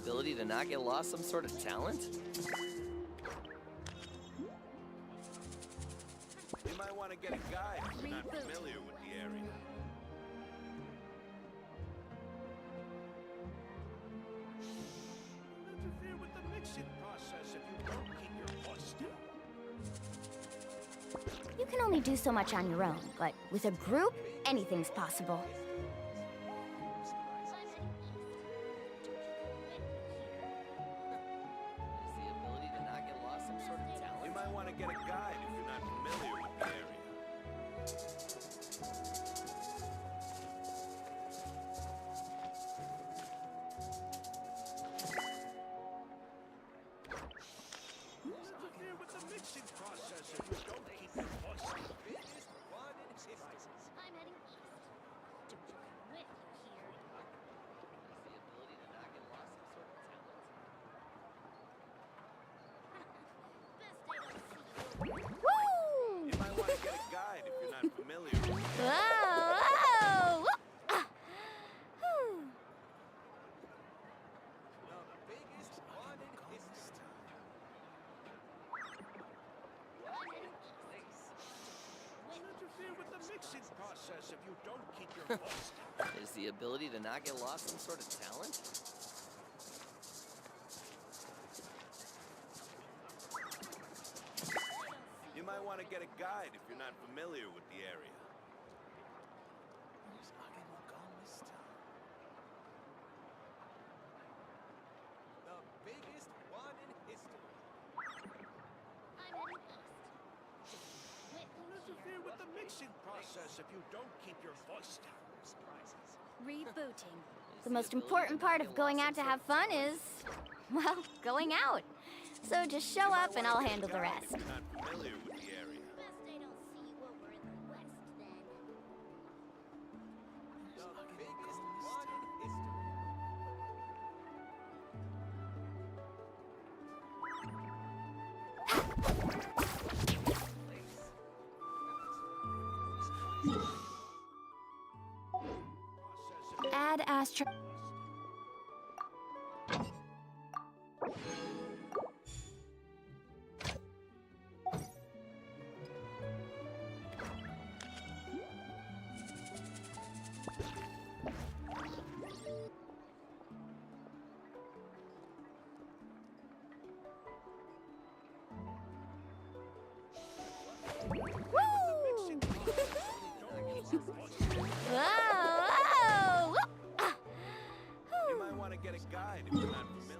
ability to not get lost some sort of talent? You might want to get a guide if you're not familiar with the area. Interfere with the mixing process if you don't keep your voice down. You can only do so much on your own, but with a group, anything's possible. The ability to not get lost some sort of talent? You might want to get a guide if you're not familiar with the area. Interfere with the mixing process if you don't keep your voice down. I'm heading east. Don't you come with me here. The ability to not get lost some sort of talent? Best I don't see you. Woo! You might want to get a guide if you're not familiar with the area. Whoa! Whoa! Ah. Whew. I'm heading east. Interfere with the mixing process if you don't keep your voice down. Is the ability to not get lost some sort of talent? You might want to get a guide if you're not familiar with the area. The biggest one in history. I'm heading east. With me Interfere with the mixing process if you don't keep your voice down. Rebooting. Is The most ability important to part not of get going lost out to some have sort of fun is, well, going out. So just show up and I'll handle the rest. If you're not familiar with the area. Best I don't see you over in the west then. The biggest one in history. Add astro... Woo! Whoa! Whoa! Ah. You might want to get a guide if you're not familiar.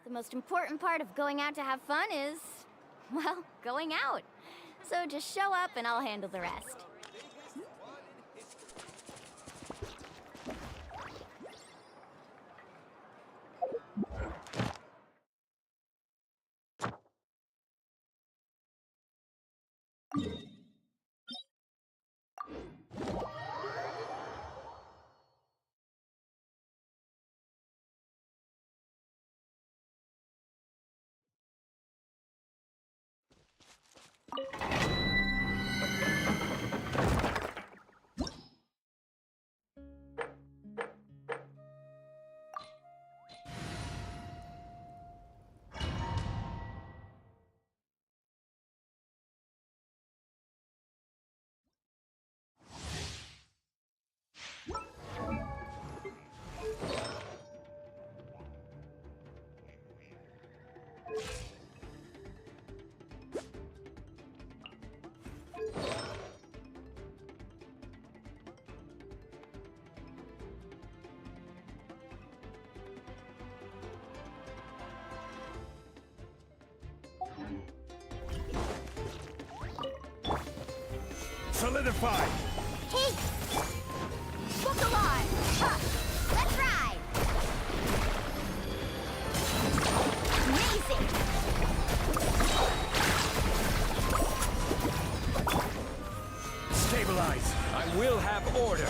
The most important part of going out to have fun is, well, going out. So just show up and I'll handle the rest. Solidify! Hey! Book a line! Huh. Let's ride! Amazing! Stabilize! I will have order!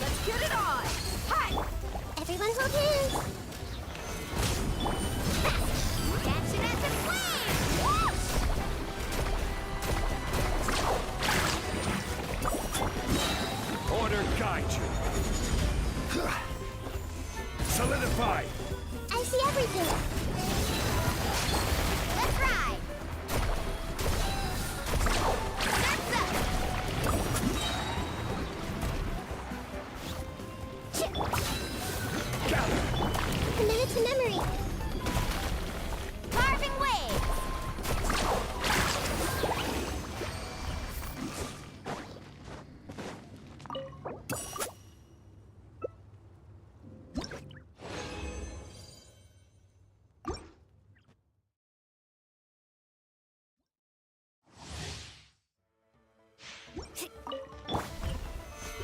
Let's get it on! Hi! Everyone hold hands! Genshin at the flame! Whoosh! Order guide you! Solidify! I see everything! Let's ride! Surf's up! Gather! Committed to memory! Carving waves!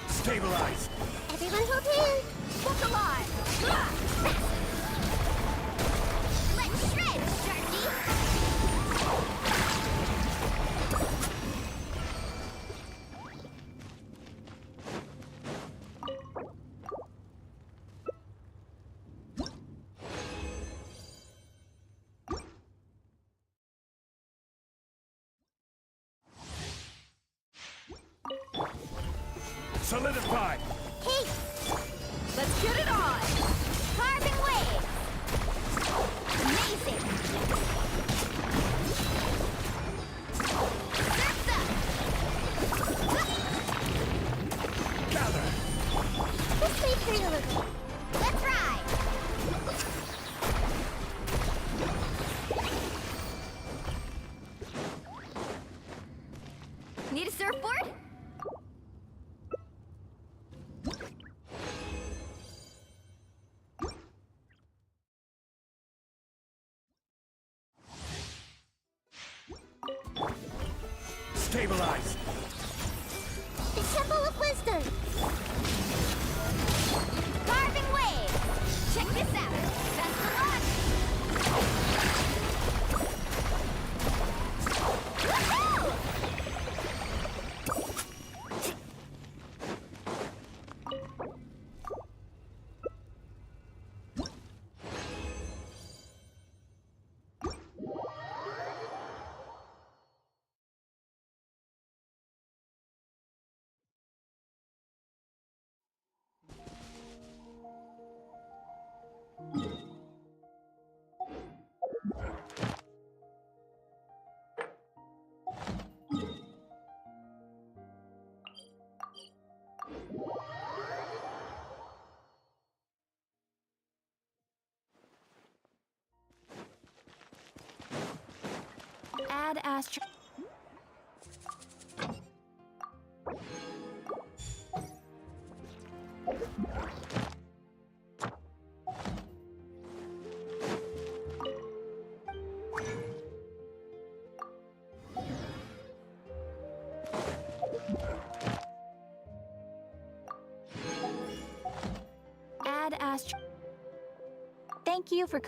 Stabilize! Everyone hold hands! Book alive! Let's shred, Sharky! Solidify! Hey! Let's get it on! Carving waves! Amazing! Surf's up! Gather! Let's wait for you a little. Let's ride! Need a surfboard? Stabilize! The Temple of Wisdom! Carving waves! Check this out! Best of luck! Woohoo! Add astro. Add astro. Thank you for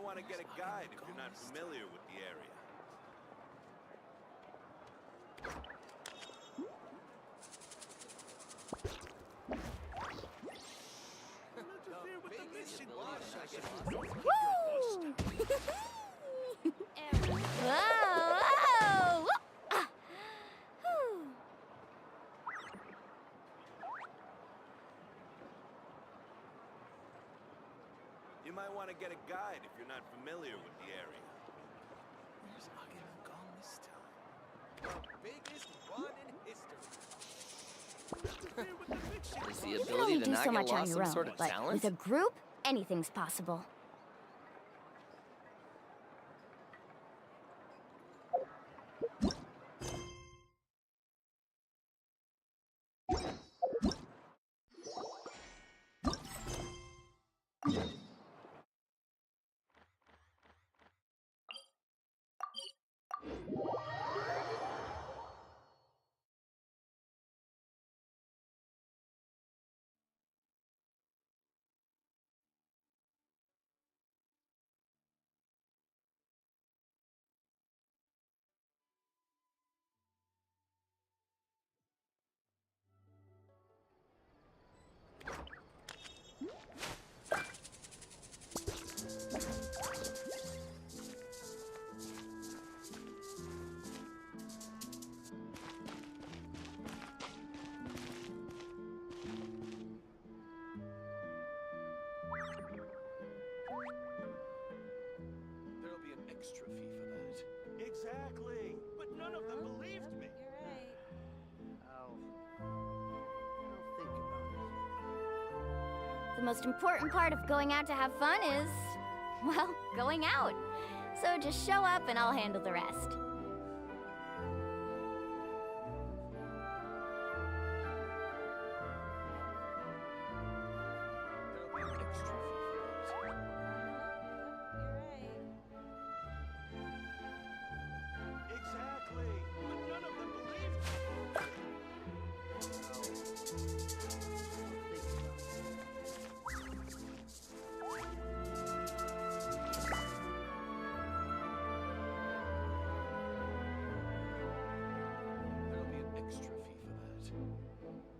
might want to get a guide if you're not familiar with the area. The biggest one in history. Woo! Error. Whoa! Whoa! Ah. Whew. You might want to get a guide if you're not familiar with the area. Where's Agilon gone this time? The biggest one in history. Is the You can ability only to do not so get much on lost your some own, sort of but talent? with a group, anything's possible. There'll be an extra fee for that. Exactly. But none of them believed me. You're right. I'll think about it. The most important part of going out to have fun is, well, going out. So just show up and I'll handle the rest. There'll be an extra fee for that. You're right. Exactly. But none of them believed me. There'll be an extra fee for that.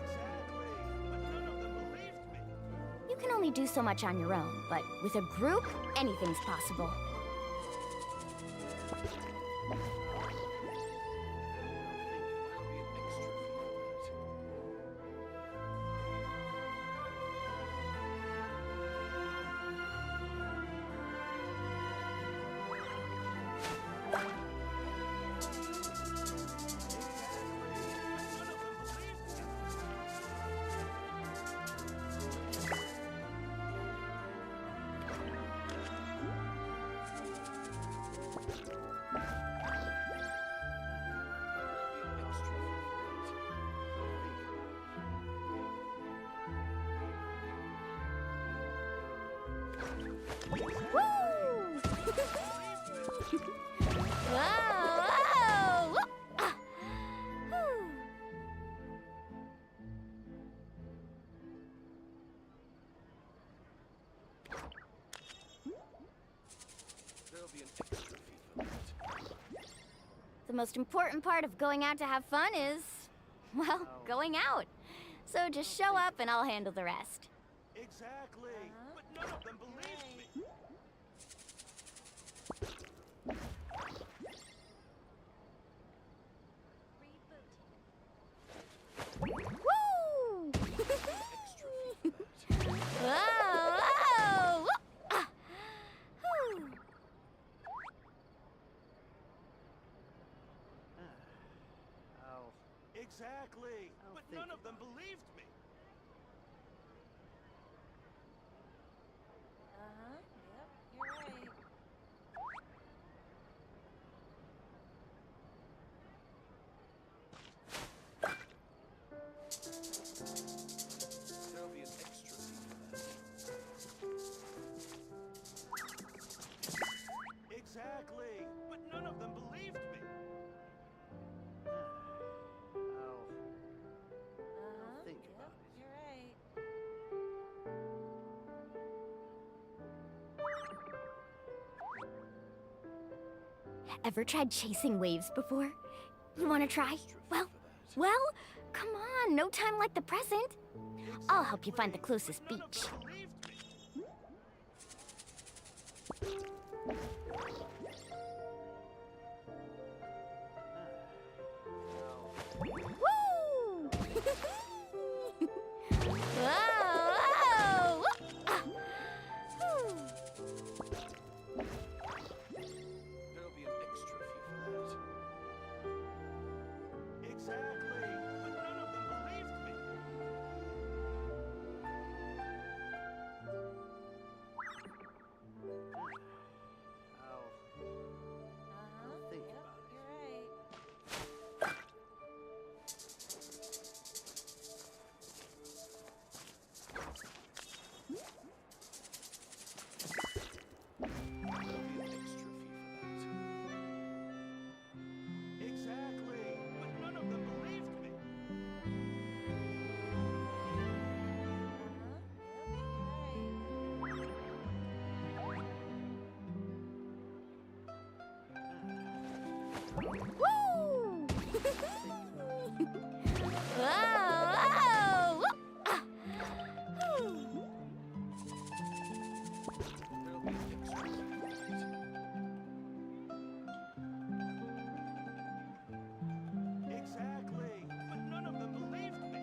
Exactly. But none of them believed me. You can only do so much on your own, but with a group, anything's possible. There'll be an extra fee for that. Woo! Whoa! Whoa! Ah. Whew. There'll be an extra fee for that. The most important part of going out to have fun is, well, going out. So just show up and I'll handle the rest. Exactly. But none of them believed me. Woo! Extra fee for that. Whoa! Whoa! Ah. Whew. Exactly. But none of them believed me. Uh-huh. Yep. You're right. There'll be an extra fee for that. Exactly. But none of them believed me. Ever tried chasing waves before? You wanna try? Well, come on, no time like the present. I'll help you find the closest beach. Woo! Whoa! Ah! Whew. There'll be an extra fee for that. Exactly. But none of them believed me. I'll think about it. You're right. There'll be an extra fee for that. Exactly. But none of them believed me. Woo! Whoa! Whoa! Ah! Whew. There'll be an extra fee for that. Exactly. But none of them believed me.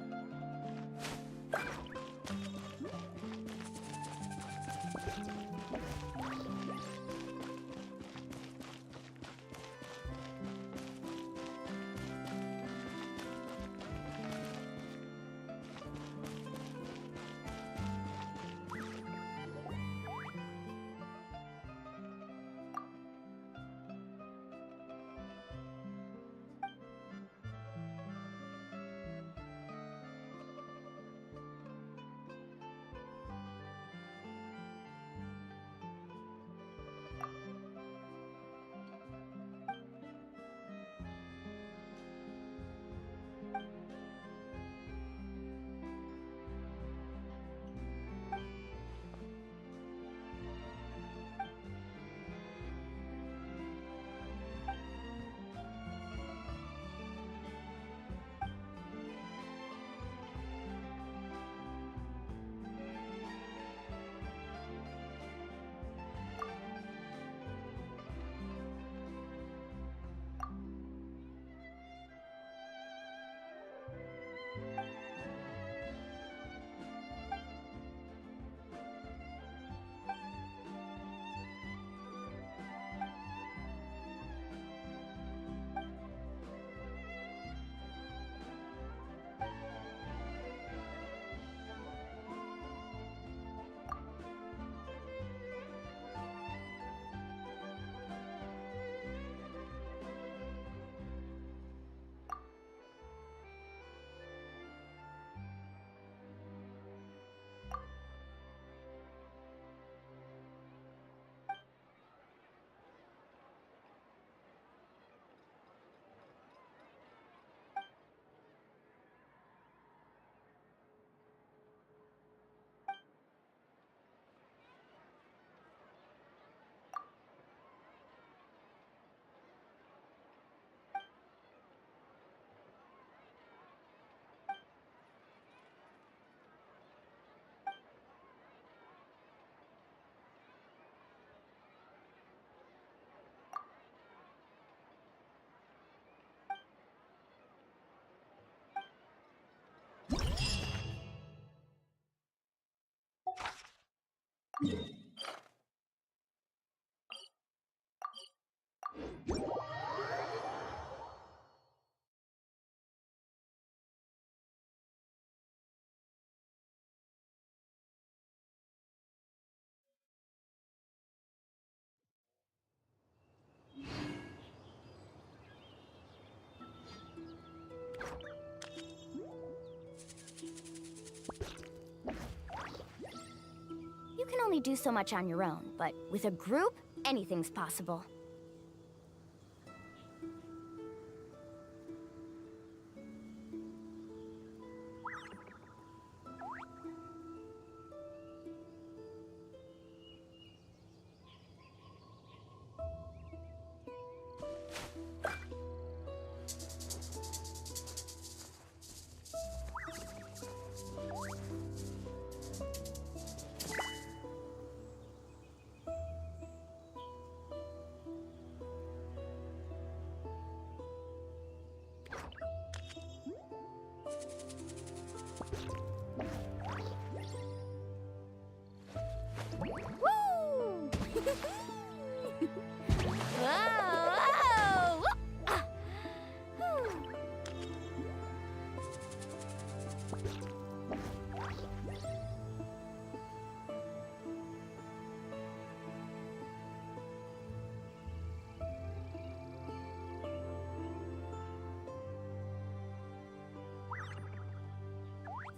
You can only do so much on your own, but with a group, anything's possible.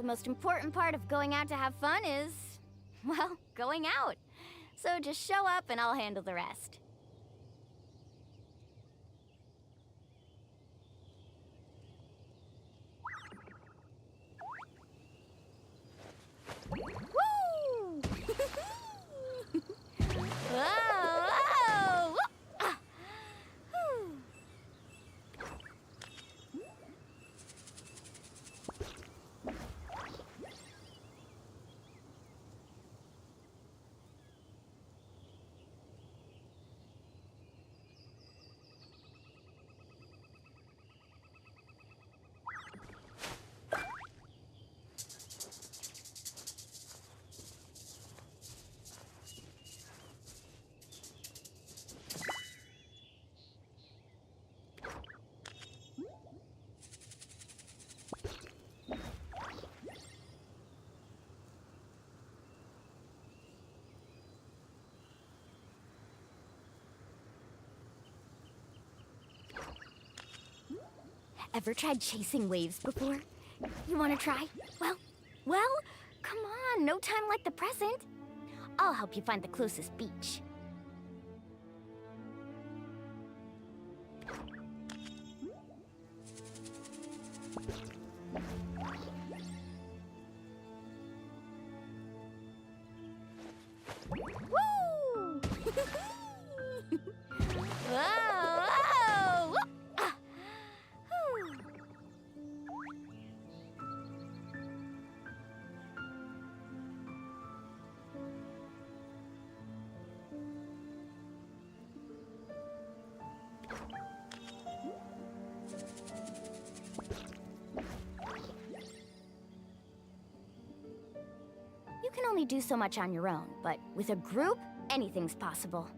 The most important part of going out to have fun is, well, going out. So just show up and I'll handle the rest. Woo! Whoa, whoa! Ah. Whew. Ever tried chasing waves before? You want to try? Well, come on, no time like the present. I'll help you find the closest beach. Woo! Whoa, whoa! Ah. Whew. You can only do so much on your own, but with a group, anything's possible.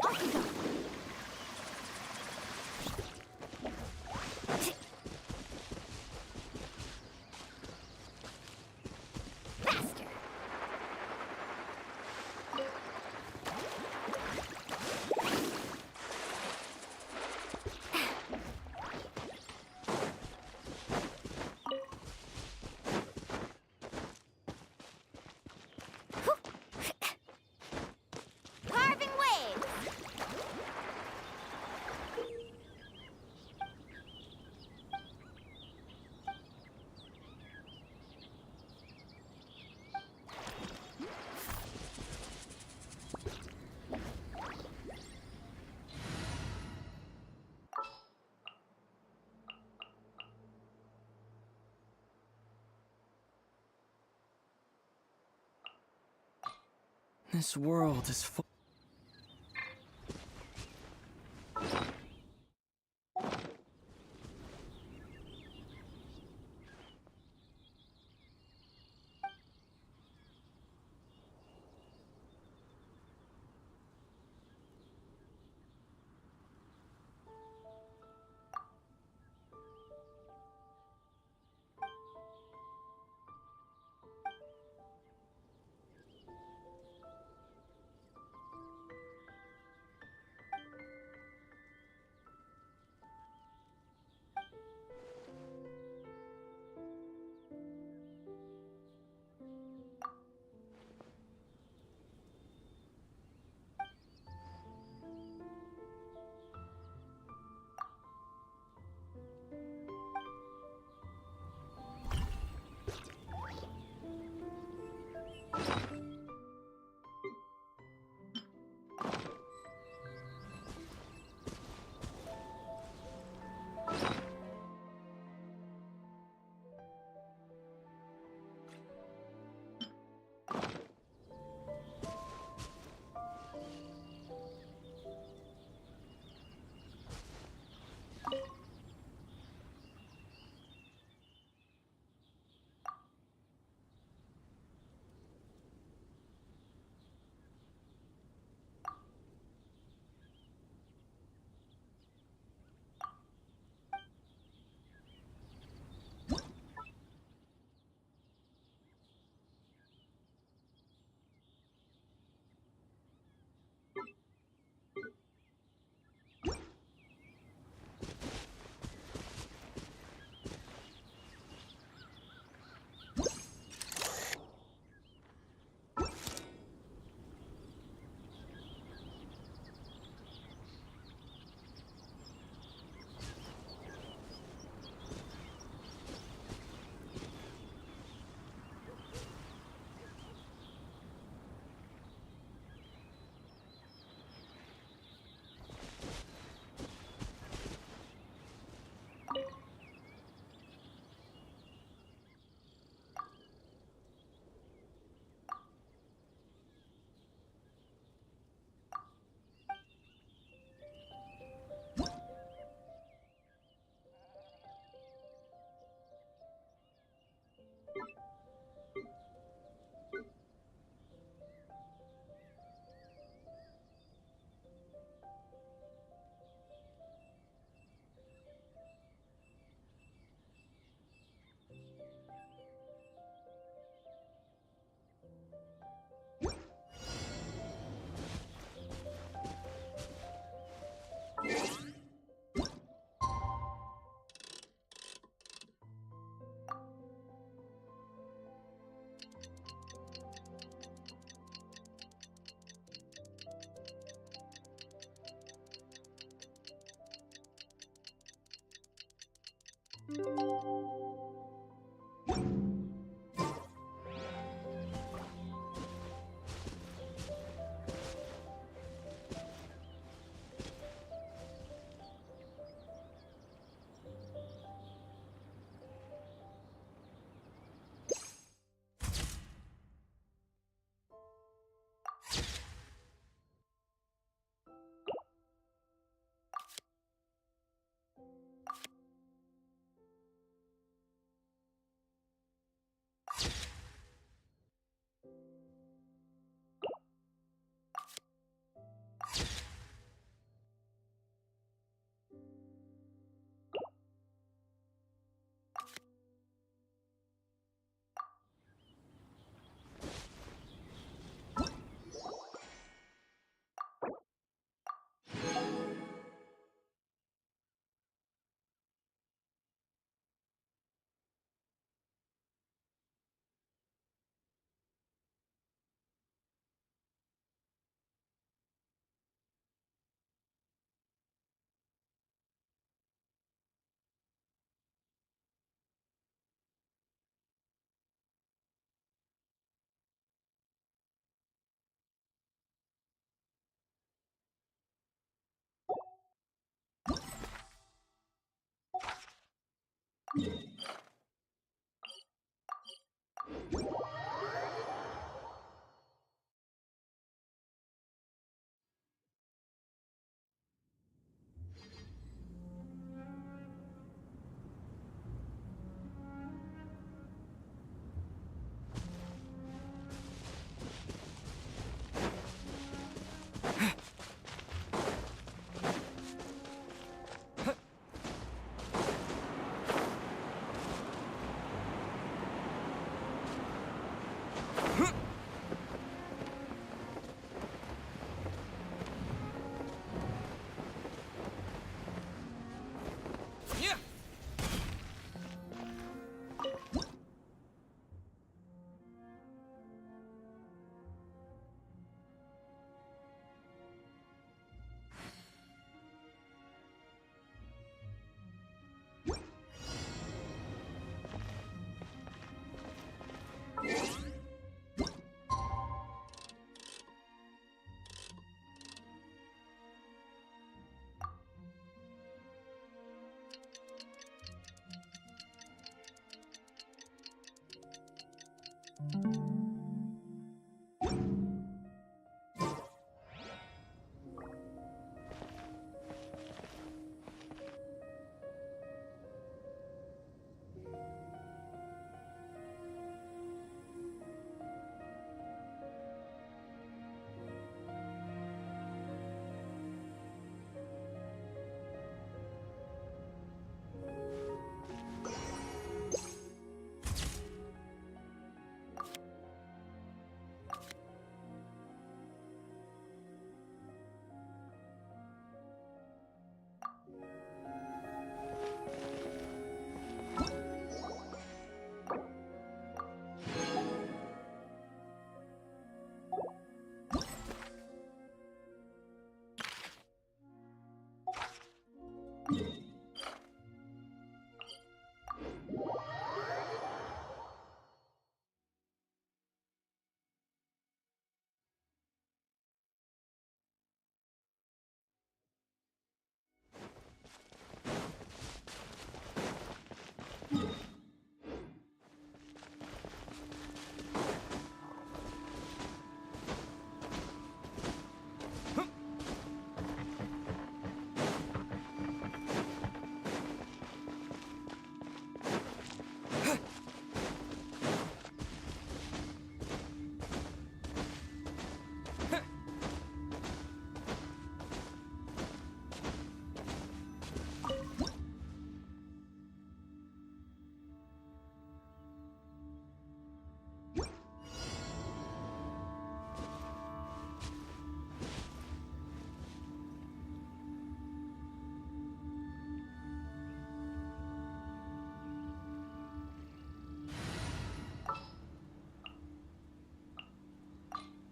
Off you go. Faster. Carving waves. This world is full.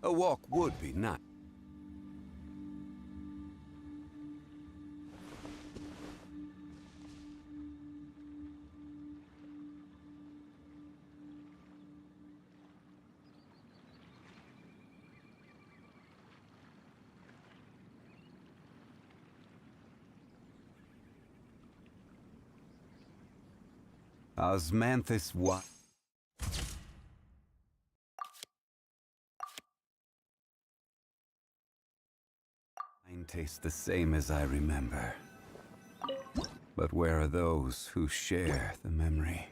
A walk would be nice. Osmanthus what? Mine tastes the same as I remember. But where are those who share the memory?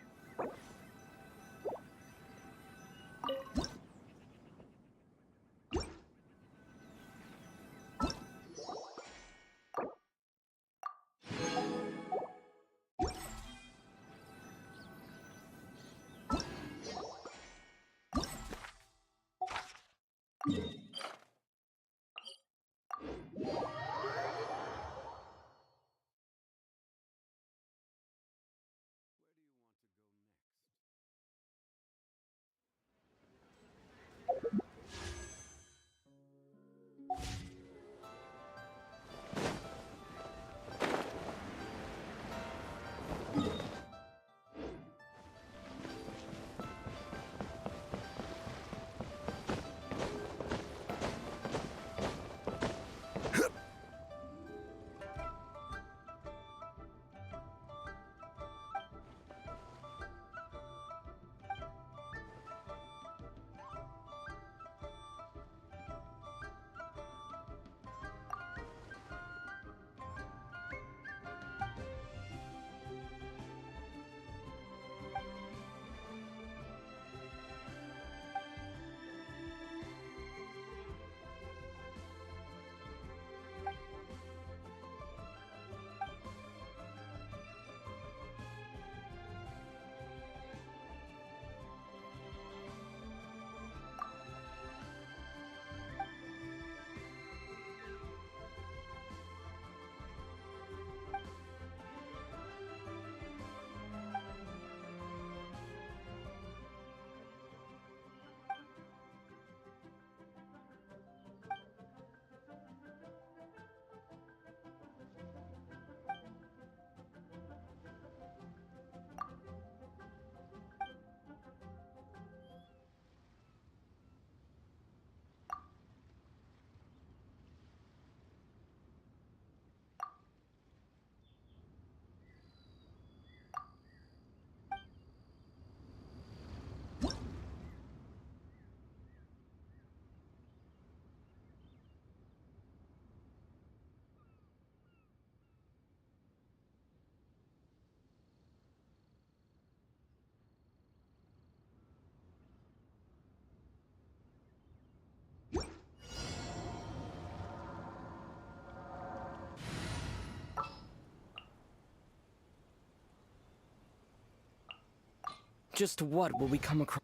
Just what will we come across?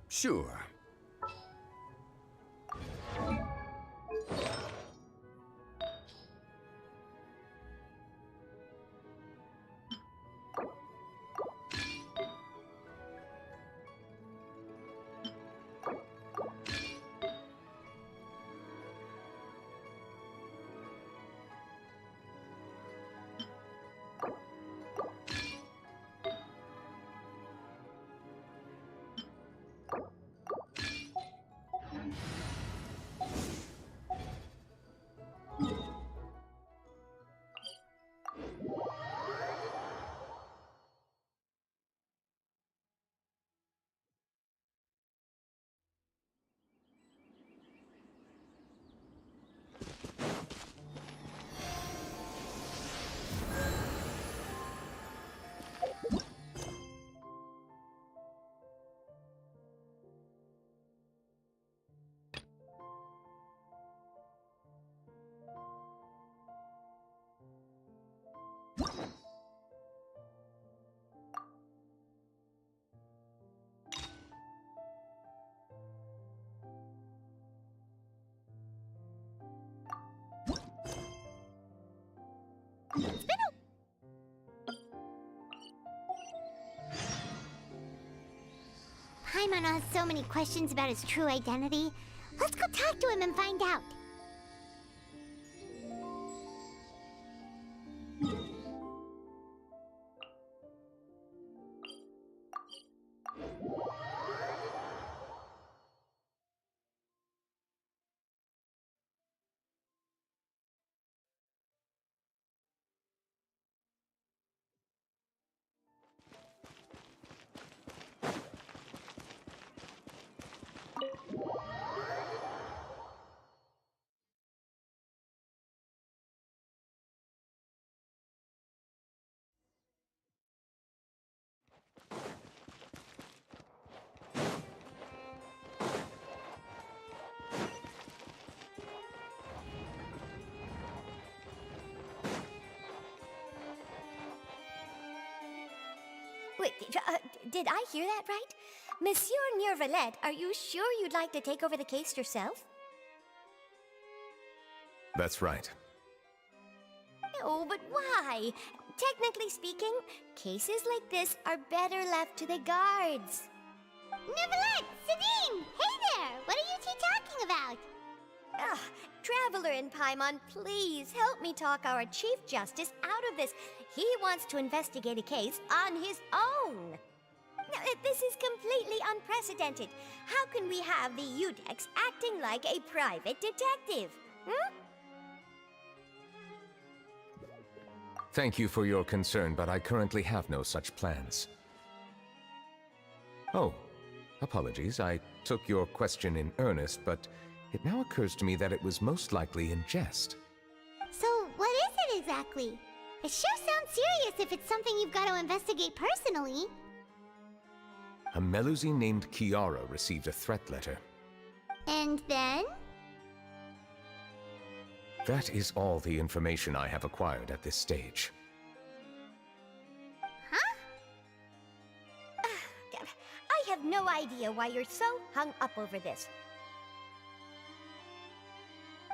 Sure. It's been a... Paimon has so many questions about his true identity. Let's go talk to him and find out. Wait, did I hear that right? Monsieur Neuvillette, are you sure you'd like to take over the case yourself? That's right. No, but why? Technically speaking, cases like this are better left to the guards. Neuvillette! Sabine! Hey there! What are you two talking about? Ugh, Traveler and Paimon, please help me talk our Chief Justice out of this. He wants to investigate a case on his own. Now, this is completely unprecedented. How can we have the Udex acting like a private detective? Hmm? Thank you for your concern, but I currently have no such plans. Oh, apologies. I took your question in earnest, but it now occurs to me that it was most likely in jest. So, what is it exactly? It sure sounds serious if it's something you've got to investigate personally. A Melusine named Kiara received a threat letter. And then? That is all the information I have acquired at this stage. Huh? I have no idea why you're so hung up over this.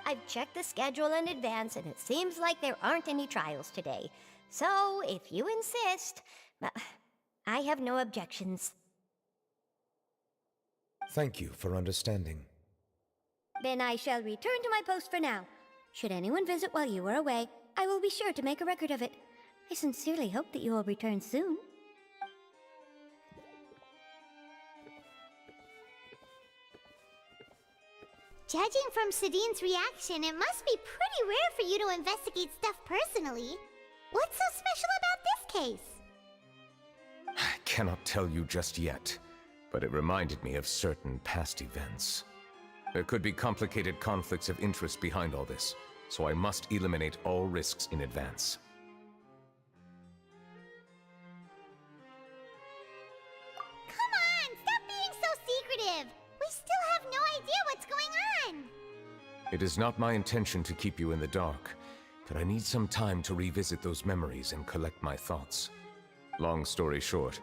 I've checked the schedule in advance, and it seems like there aren't any trials today. So, if you insist, I have no objections. Thank you for understanding. Then I shall return to my post for now. Should anyone visit while you are away, I will be sure to make a record of it. I sincerely hope that you will return soon. Judging from Sadine's reaction, it must be pretty rare for you to investigate stuff personally. What's so special about this case? I cannot tell you just yet, but it reminded me of certain past events. There could be complicated conflicts of interest behind all this, so I must eliminate all risks in advance. Come on, stop being so secretive! We still have no idea what's going on! It is not my intention to keep you in the dark, but I need some time to revisit those memories and collect my thoughts. Long story short,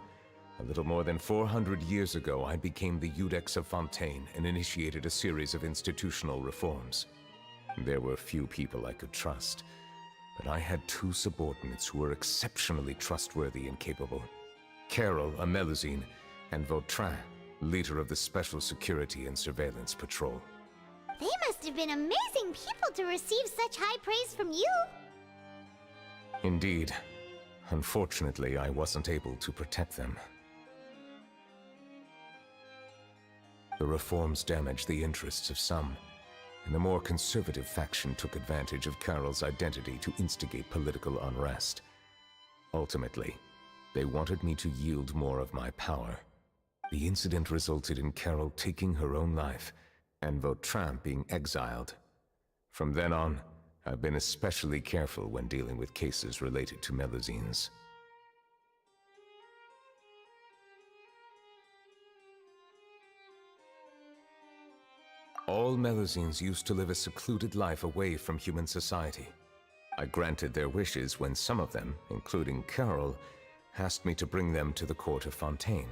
a little more than 400 years ago, I became the Udex of Fontaine and initiated a series of institutional reforms. There were few people I could trust, but I had two subordinates who were exceptionally trustworthy and capable. Carol, a Melusine, and Vautrin, leader of the Special Security and Surveillance Patrol. They must have been amazing people to receive such high praise from you! Indeed. Unfortunately, I wasn't able to protect them. The reforms damaged the interests of some, and the more conservative faction took advantage of Carol's identity to instigate political unrest. Ultimately, they wanted me to yield more of my power. The incident resulted in Carol taking her own life, and Vautrin being exiled. From then on, I've been especially careful when dealing with cases related to Melusines. All Melusines used to live a secluded life away from human society. I granted their wishes when some of them, including Carol, asked me to bring them to the court of Fontaine.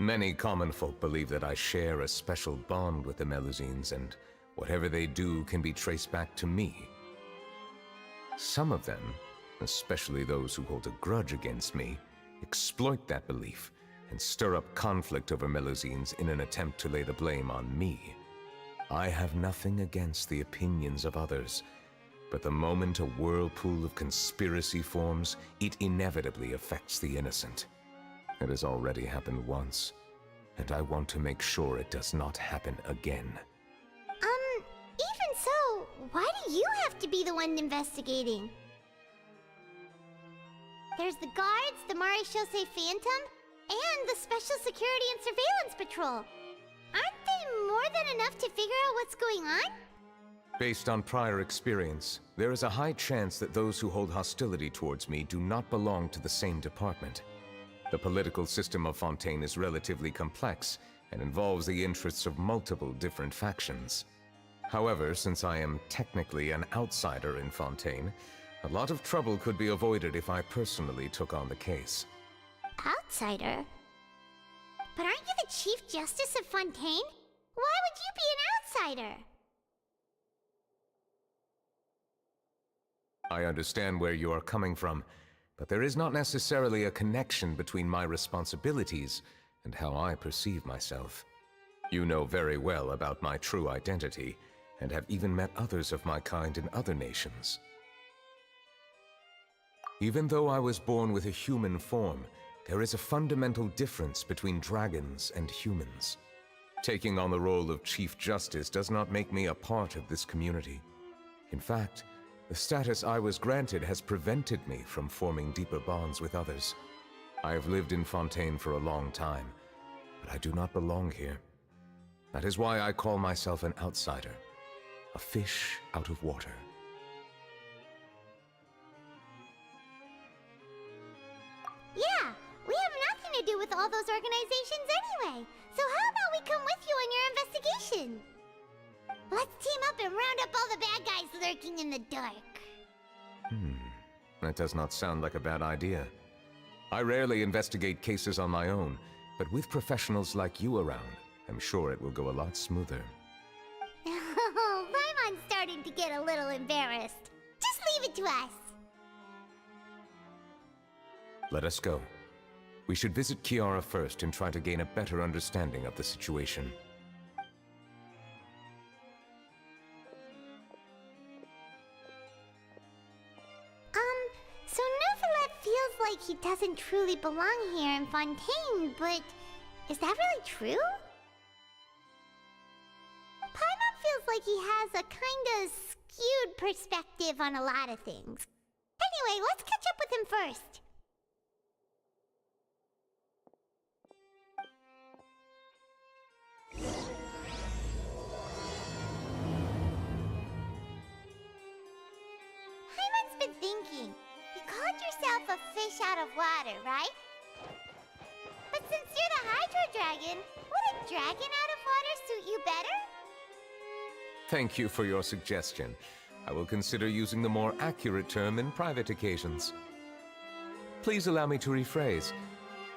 Many common folk believe that I share a special bond with the Melusines, and whatever they do can be traced back to me. Some of them, especially those who hold a grudge against me, exploit that belief and stir up conflict over Melusines in an attempt to lay the blame on me. I have nothing against the opinions of others, but the moment a whirlpool of conspiracy forms, it inevitably affects the innocent. It has already happened once, and I want to make sure it does not happen again. Even so, why do you have to be the one investigating? There's the guards, the Marechaussee Phantom, and the Special Security and Surveillance Patrol. Aren't they more than enough to figure out what's going on? Based on prior experience, there is a high chance that those who hold hostility towards me do not belong to the same department. The political system of Fontaine is relatively complex and involves the interests of multiple different factions. However, since I am technically an outsider in Fontaine, a lot of trouble could be avoided if I personally took on the case. Outsider? But aren't you the Chief Justice of Fontaine? Why would you be an outsider? I understand where you are coming from, but there is not necessarily a connection between my responsibilities and how I perceive myself. You know very well about my true identity, and have even met others of my kind in other nations. Even though I was born with a human form, there is a fundamental difference between dragons and humans. Taking on the role of Chief Justice does not make me a part of this community. In fact, the status I was granted has prevented me from forming deeper bonds with others. I have lived in Fontaine for a long time, but I do not belong here. That is why I call myself an outsider, a fish out of water. Yeah, we have nothing to do with all those organizations anyway. So how about we come with you on your investigation? Let's team up and round up all the bad guys lurking in the dark. That does not sound like a bad idea. I rarely investigate cases on my own, but with professionals like you around, I'm sure it will go a lot smoother. Oh, Paimon's starting to get a little embarrassed. Just leave it to us. Let us go. We should visit Kiara first and try to gain a better understanding of the situation. So Neuvillette feels like he doesn't truly belong here in Fontaine, but is that really true? Paimon feels like he has a kinda skewed perspective on a lot of things. Anyway, let's catch up with him first. Paimon's been thinking. You called yourself a fish out of water, right? But since you're the Hydro Dragon, would a dragon out of water suit you better? Thank you for your suggestion. I will consider using the more accurate term in private occasions. Please allow me to rephrase.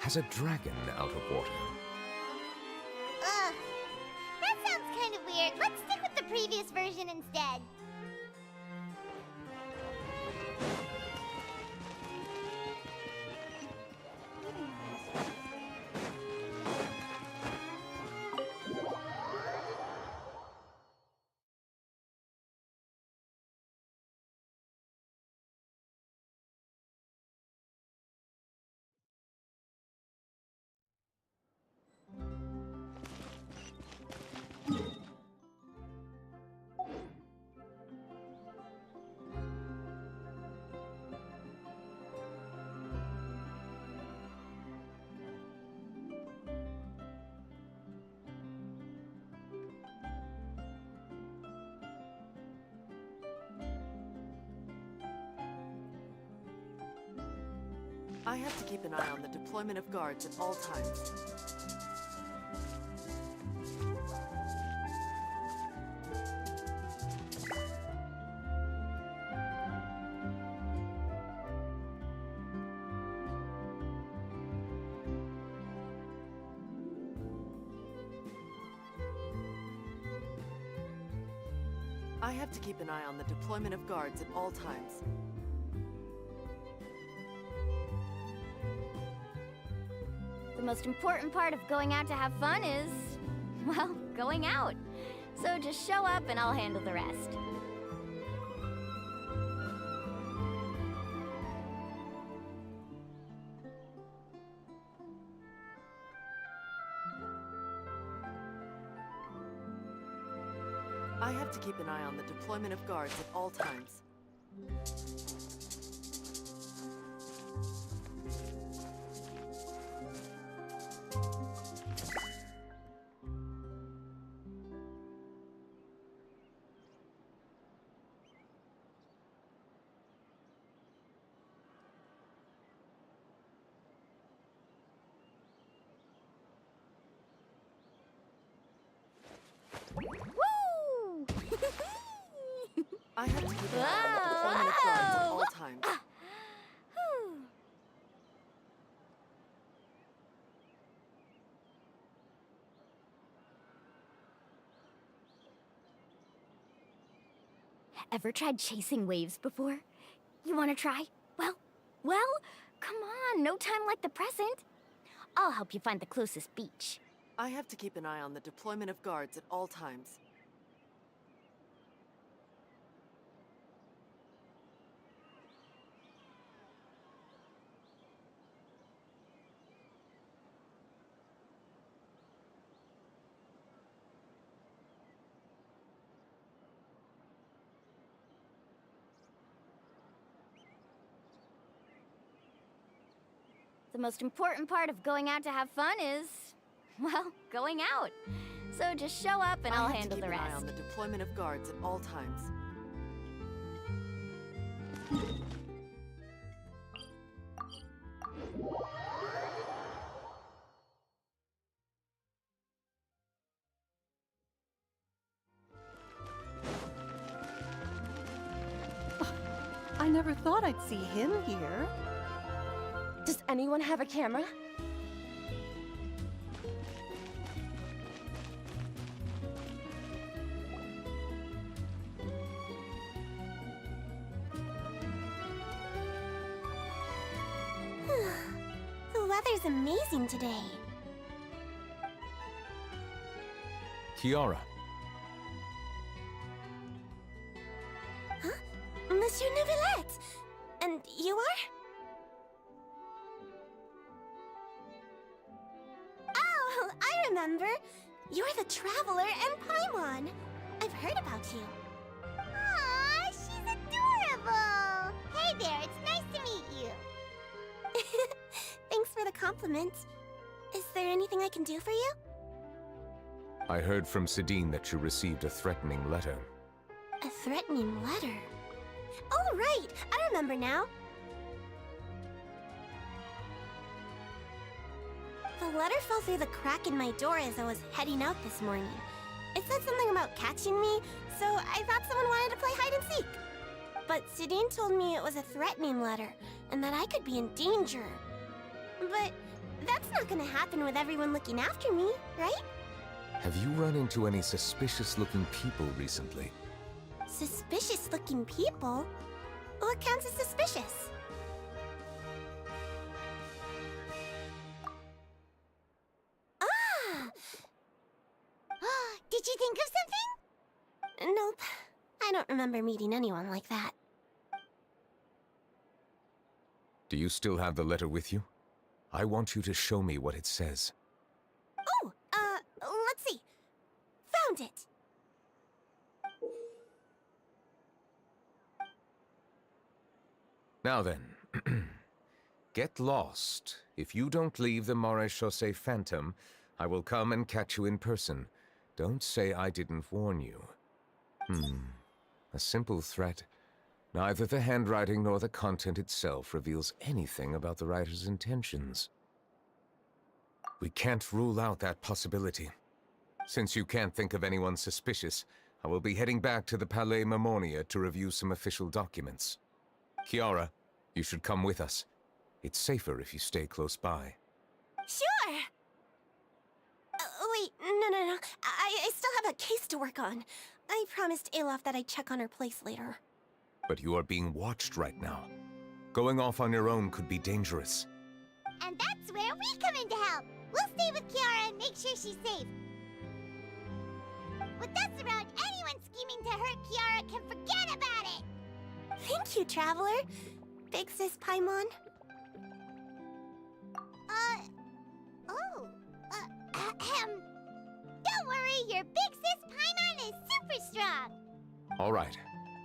Has a dragon out of water? Ugh. That sounds kind of weird. Let's stick with the previous version instead. I have to keep an eye on the deployment of guards at all times. I have to keep an eye on the deployment of guards at all times. most important part of going out to have fun is, well, going out. So just show up and I'll handle the rest. I have to keep an eye on the deployment of guards at all times. Woo! I have to keep an eye on the deployment of guards at all times. Whew. Ever tried chasing waves before? You want to try? Well, come on, no time like the present. I'll help you find the closest beach. I have to keep an eye on the deployment of guards at all times. The most important part of going out to have fun is, well, going out. So just show up and I'll handle the I have to keep an eye rest. on the deployment of guards at all times. I never thought I'd see him here. Does anyone have a camera? The weather's amazing today. Kiara, Huh? Monsieur Neuvillette! And you are? Oh, I remember. You're the Traveler and Paimon. I've heard about you. Aw, she's adorable! Hey there, it's nice to meet you. Thanks for the compliment. Is there anything I can do for you? I heard from Sidine that you received a threatening letter. A threatening letter? Oh, right! I remember now. The letter fell through the crack in my door as I was heading out this morning. It said something about catching me, so I thought someone wanted to play hide and seek. But Sidine told me it was a threatening letter, and that I could be in danger. But that's not gonna happen with everyone looking after me, right? Have you run into any suspicious-looking people recently? Suspicious-looking people? What counts as suspicious? Ah! Did you think of something? Nope. I don't remember meeting anyone like that. Do you still have the letter with you? I want you to show me what it says. Oh, let's see. Found it. Now then, get lost. If you don't leave the Maréchaussée Phantom, I will come and catch you in person. Don't say I didn't warn you. A simple threat. Neither the handwriting nor the content itself reveals anything about the writer's intentions. We can't rule out that possibility. Since you can't think of anyone suspicious, I will be heading back to the Palais Mermonia to review some official documents. Kiara, you should come with us. It's safer if you stay close by. Sure! Wait, no. I still have a case to work on. I promised Alof that I'd check on her place later. But you are being watched right now. Going off on your own could be dangerous. And that's That's where we come in to help. We'll stay with Kiara and make sure she's safe. With us around, anyone scheming to hurt Kiara can forget about it! Thank you, Traveler. Big Sis Paimon. Don't worry, your Big Sis Paimon is super strong! All right,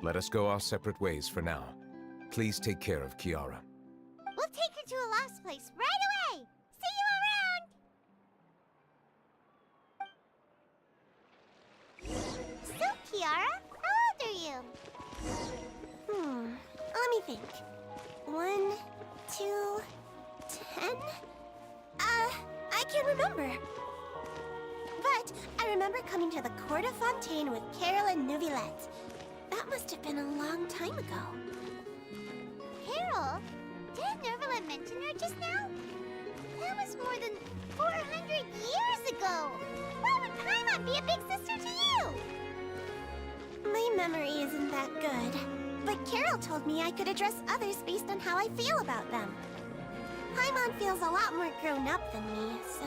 let us go our separate ways for now. Please take care of Kiara. We'll take her to a lost place right away! See you around! So, Kiara, how old are you? Let me think. 1, 2, 10? I can't remember. But I remember coming to the Court of Fontaine with Carol and 𝂸🂸🂸🂸. That must have been a long time ago. Carol? Didn't 𝂸🂸🂸🂸 mention her just now? That was more than 400 years ago! Why would Paimon be a big sister to you? My memory isn't that good. But Carol told me I could address others based on how I feel about them. Paimon feels a lot more grown up than me, so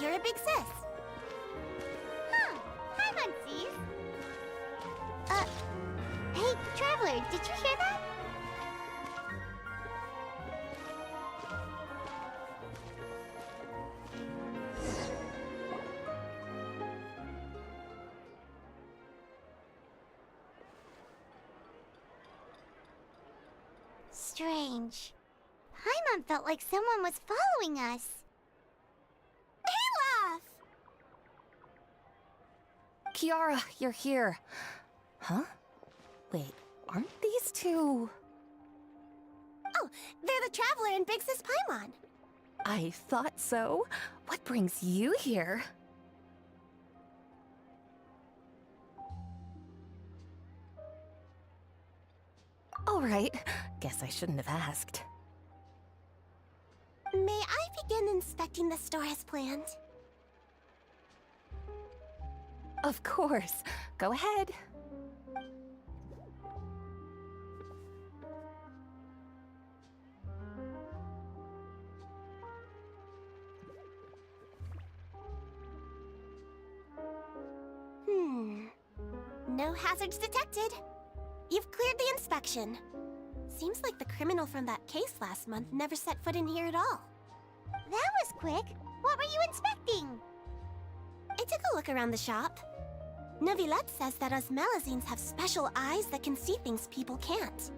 you're a big sis. Huh. Paimon sees. Hey, Traveler, did you hear that? Strange. Paimon felt like someone was following us. Olaf! Kiara, you're here. Huh? Wait, aren't these two... Oh, they're the Traveler and Big Sis Paimon. I thought so. What brings you here? All right, guess I shouldn't have asked. May I begin inspecting the store as planned? Of course. Go ahead. No hazards detected. You've cleared the inspection. Seems like the criminal from that case last month never set foot in here at all. That was quick. What were you inspecting? I took a look around the shop. 𝂸🂸🂸🂸 says that us Melazines have special eyes that can see things people can't.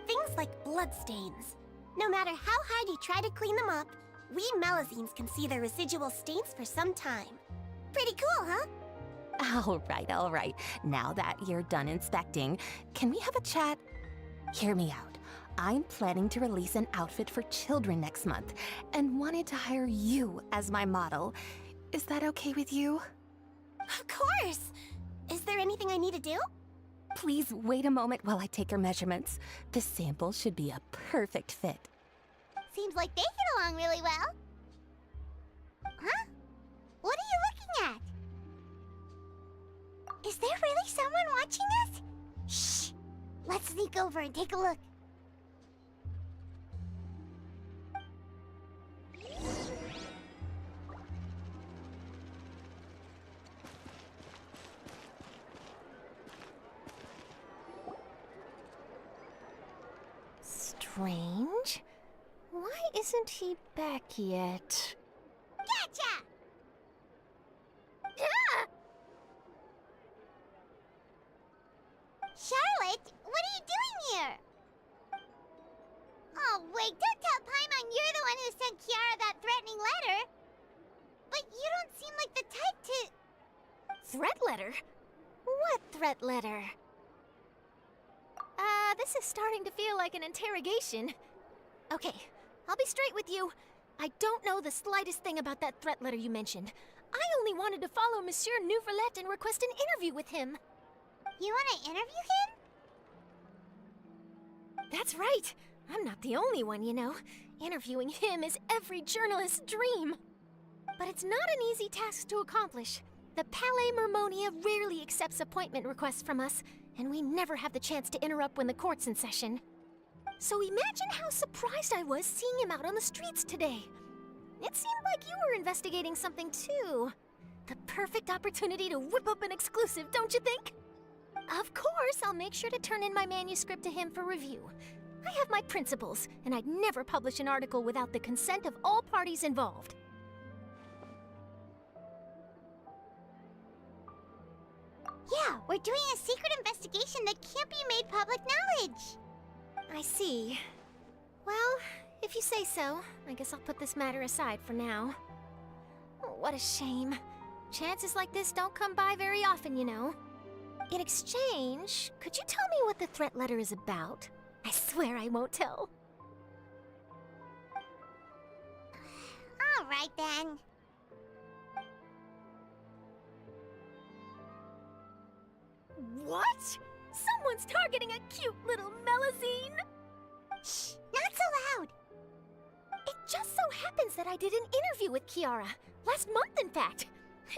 Things like bloodstains. No matter how hard you try to clean them up, we Melazines can see their residual stains for some time. Pretty cool, huh? All right. Now that you're done inspecting, can we have a chat? Hear me out. I'm planning to release an outfit for children next month and wanted to hire you as my model. Is that okay with you? Of course! Is there anything I need to do? Please wait a moment while I take your measurements. The sample should be a perfect fit. Seems like they get along really well. Huh? What are you looking at? Is there really someone watching us? Shh! Let's sneak over and take a look. Strange. Why isn't he back yet? Gotcha! Charlotte, what are you doing here? Oh, wait, don't tell Paimon you're the one who sent Kiara that threatening letter. But you don't seem like the type to... Threat letter? What threat letter? This is starting to feel like an interrogation. Okay, I'll be straight with you. I don't know the slightest thing about that threat letter you mentioned. I only wanted to follow Monsieur 𝂸🂸🂸🂸 and request an interview with him. You want to interview him? That's right. I'm not the only one, you know. Interviewing him is every journalist's dream. But it's not an easy task to accomplish. The Palais Mermonia rarely accepts appointment requests from us, and we never have the chance to interrupt when the court's in session. So imagine how surprised I was seeing him out on the streets today. It seemed like you were investigating something too. The perfect opportunity to whip up an exclusive, don't you think? Of course, I'll make sure to turn in my manuscript to him for review. I have my principles, and I'd never publish an article without the consent of all parties involved. Yeah, we're doing a secret investigation that can't be made public knowledge. I see. Well, if you say so, I guess I'll put this matter aside for now. Oh, what a shame. Chances like this don't come by very often, you know. In exchange, could you tell me what the threat letter is about? I swear I won't tell. All right, then. What? Someone's targeting a cute little melazine? Shh, not so loud. It just so happens that I did an interview with Kiara. Last month, in fact.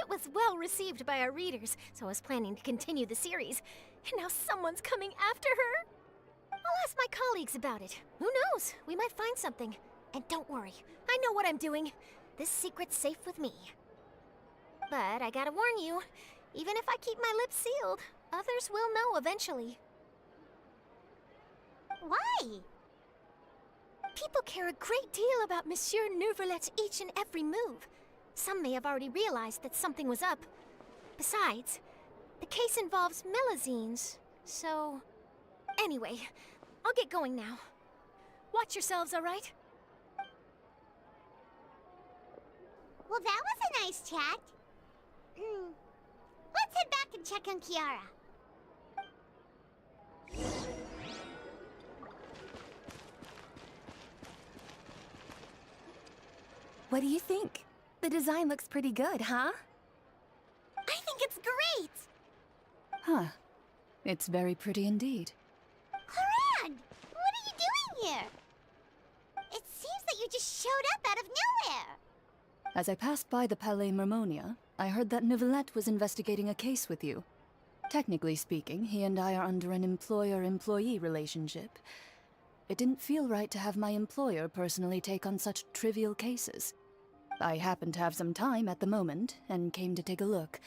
It was well received by our readers, so I was planning to continue the series. And now someone's coming after her? I'll ask my colleagues about it. Who knows? We might find something. And don't worry, I know what I'm doing. This secret's safe with me. But I gotta warn you, even if I keep my lips sealed, others will know eventually. Why? People care a great deal about Monsieur Neuvrelet's each and every move. Some may have already realized that something was up. Besides, the case involves melazines, so... Anyway, I'll get going now. Watch yourselves, all right? Well, that was a nice chat. Let's head back and check on Kiara. What do you think? The design looks pretty good, huh? I think it's great! Huh. It's very pretty indeed. Coran! What are you doing here? It seems that you just showed up out of nowhere! As I passed by the Palais Mermonia, I heard that Neuvrelet was investigating a case with you. Technically speaking, he and I are under an employer-employee relationship. It didn't feel right to have my employer personally take on such trivial cases. I happened to have some time at the moment, and came to take a look.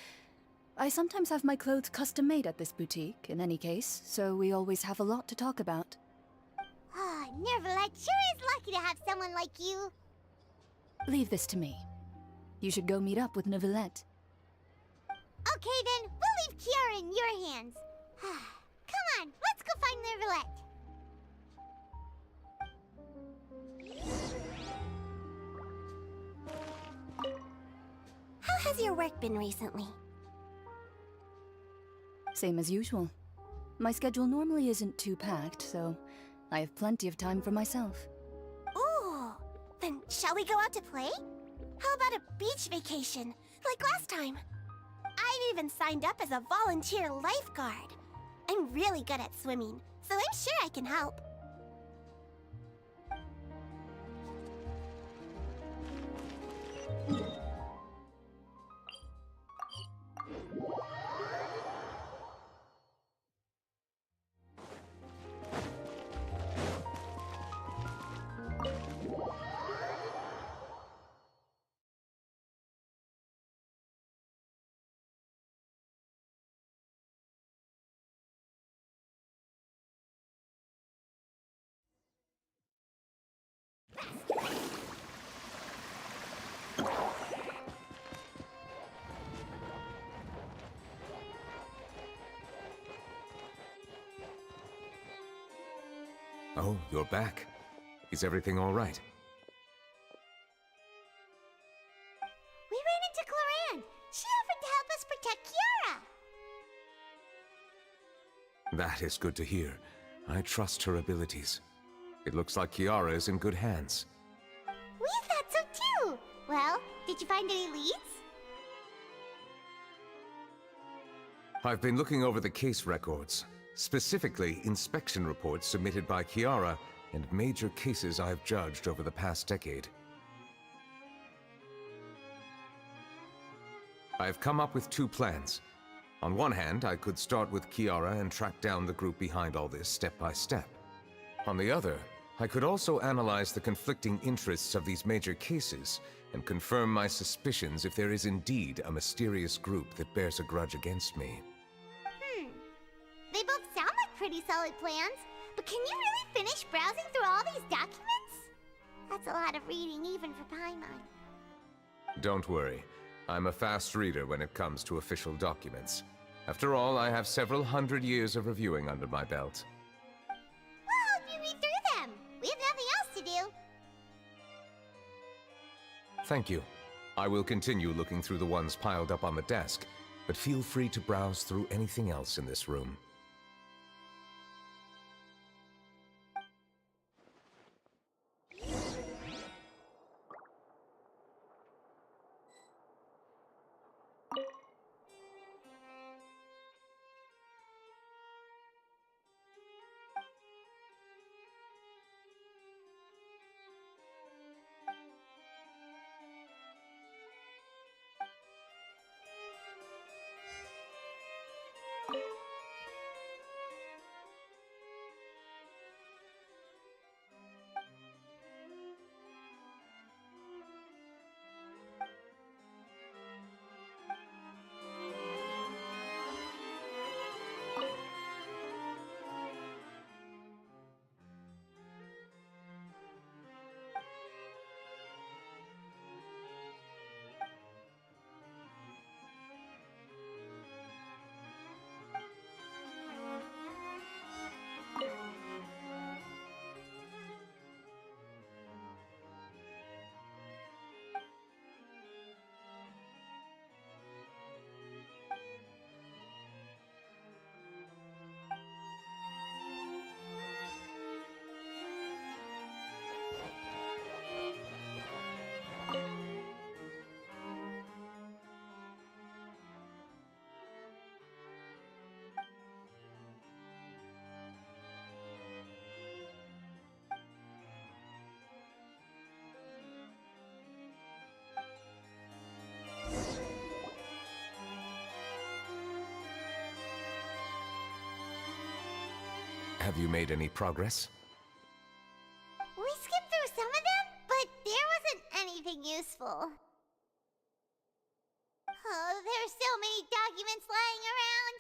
I sometimes have my clothes custom-made at this boutique, in any case, so we always have a lot to talk about. Ah, Neuvrelet sure is lucky to have someone like you. Leave this to me. You should go meet up with Neuvrelet. Okay then, we'll leave Kiara in your hands. Come on, let's go find Neuvrelet. How has your work been recently? Same as usual. My schedule normally isn't too packed, so I have plenty of time for myself. Ooh, then shall we go out to play? How about a beach vacation, like last time? I've even signed up as a volunteer lifeguard. I'm really good at swimming, so I'm sure I can help. Oh, you're back. Is everything all right? We ran into Cloran. She offered to help us protect Kiara. That is good to hear. I trust her abilities. It looks like Kiara is in good hands. We thought so too. Well, did you find any leads? I've been looking over the case records, specifically inspection reports submitted by Kiara and major cases I've judged over the past decade. I've come up with two plans. On one hand, I could start with Kiara and track down the group behind all this step by step. On the other, I could also analyze the conflicting interests of these major cases and confirm my suspicions if there is indeed a mysterious group that bears a grudge against me. They both sound like pretty solid plans, but can you really finish browsing through all these documents? That's a lot of reading even for Paimon. Don't worry. I'm a fast reader when it comes to official documents. After all, I have several hundred years of reviewing under my belt. We'll help you read through them. We have nothing else to do. Thank you. I will continue looking through the ones piled up on the desk, but feel free to browse through anything else in this room. Have you made any progress? We skipped through some of them, but there wasn't anything useful. Oh, there are so many documents lying around.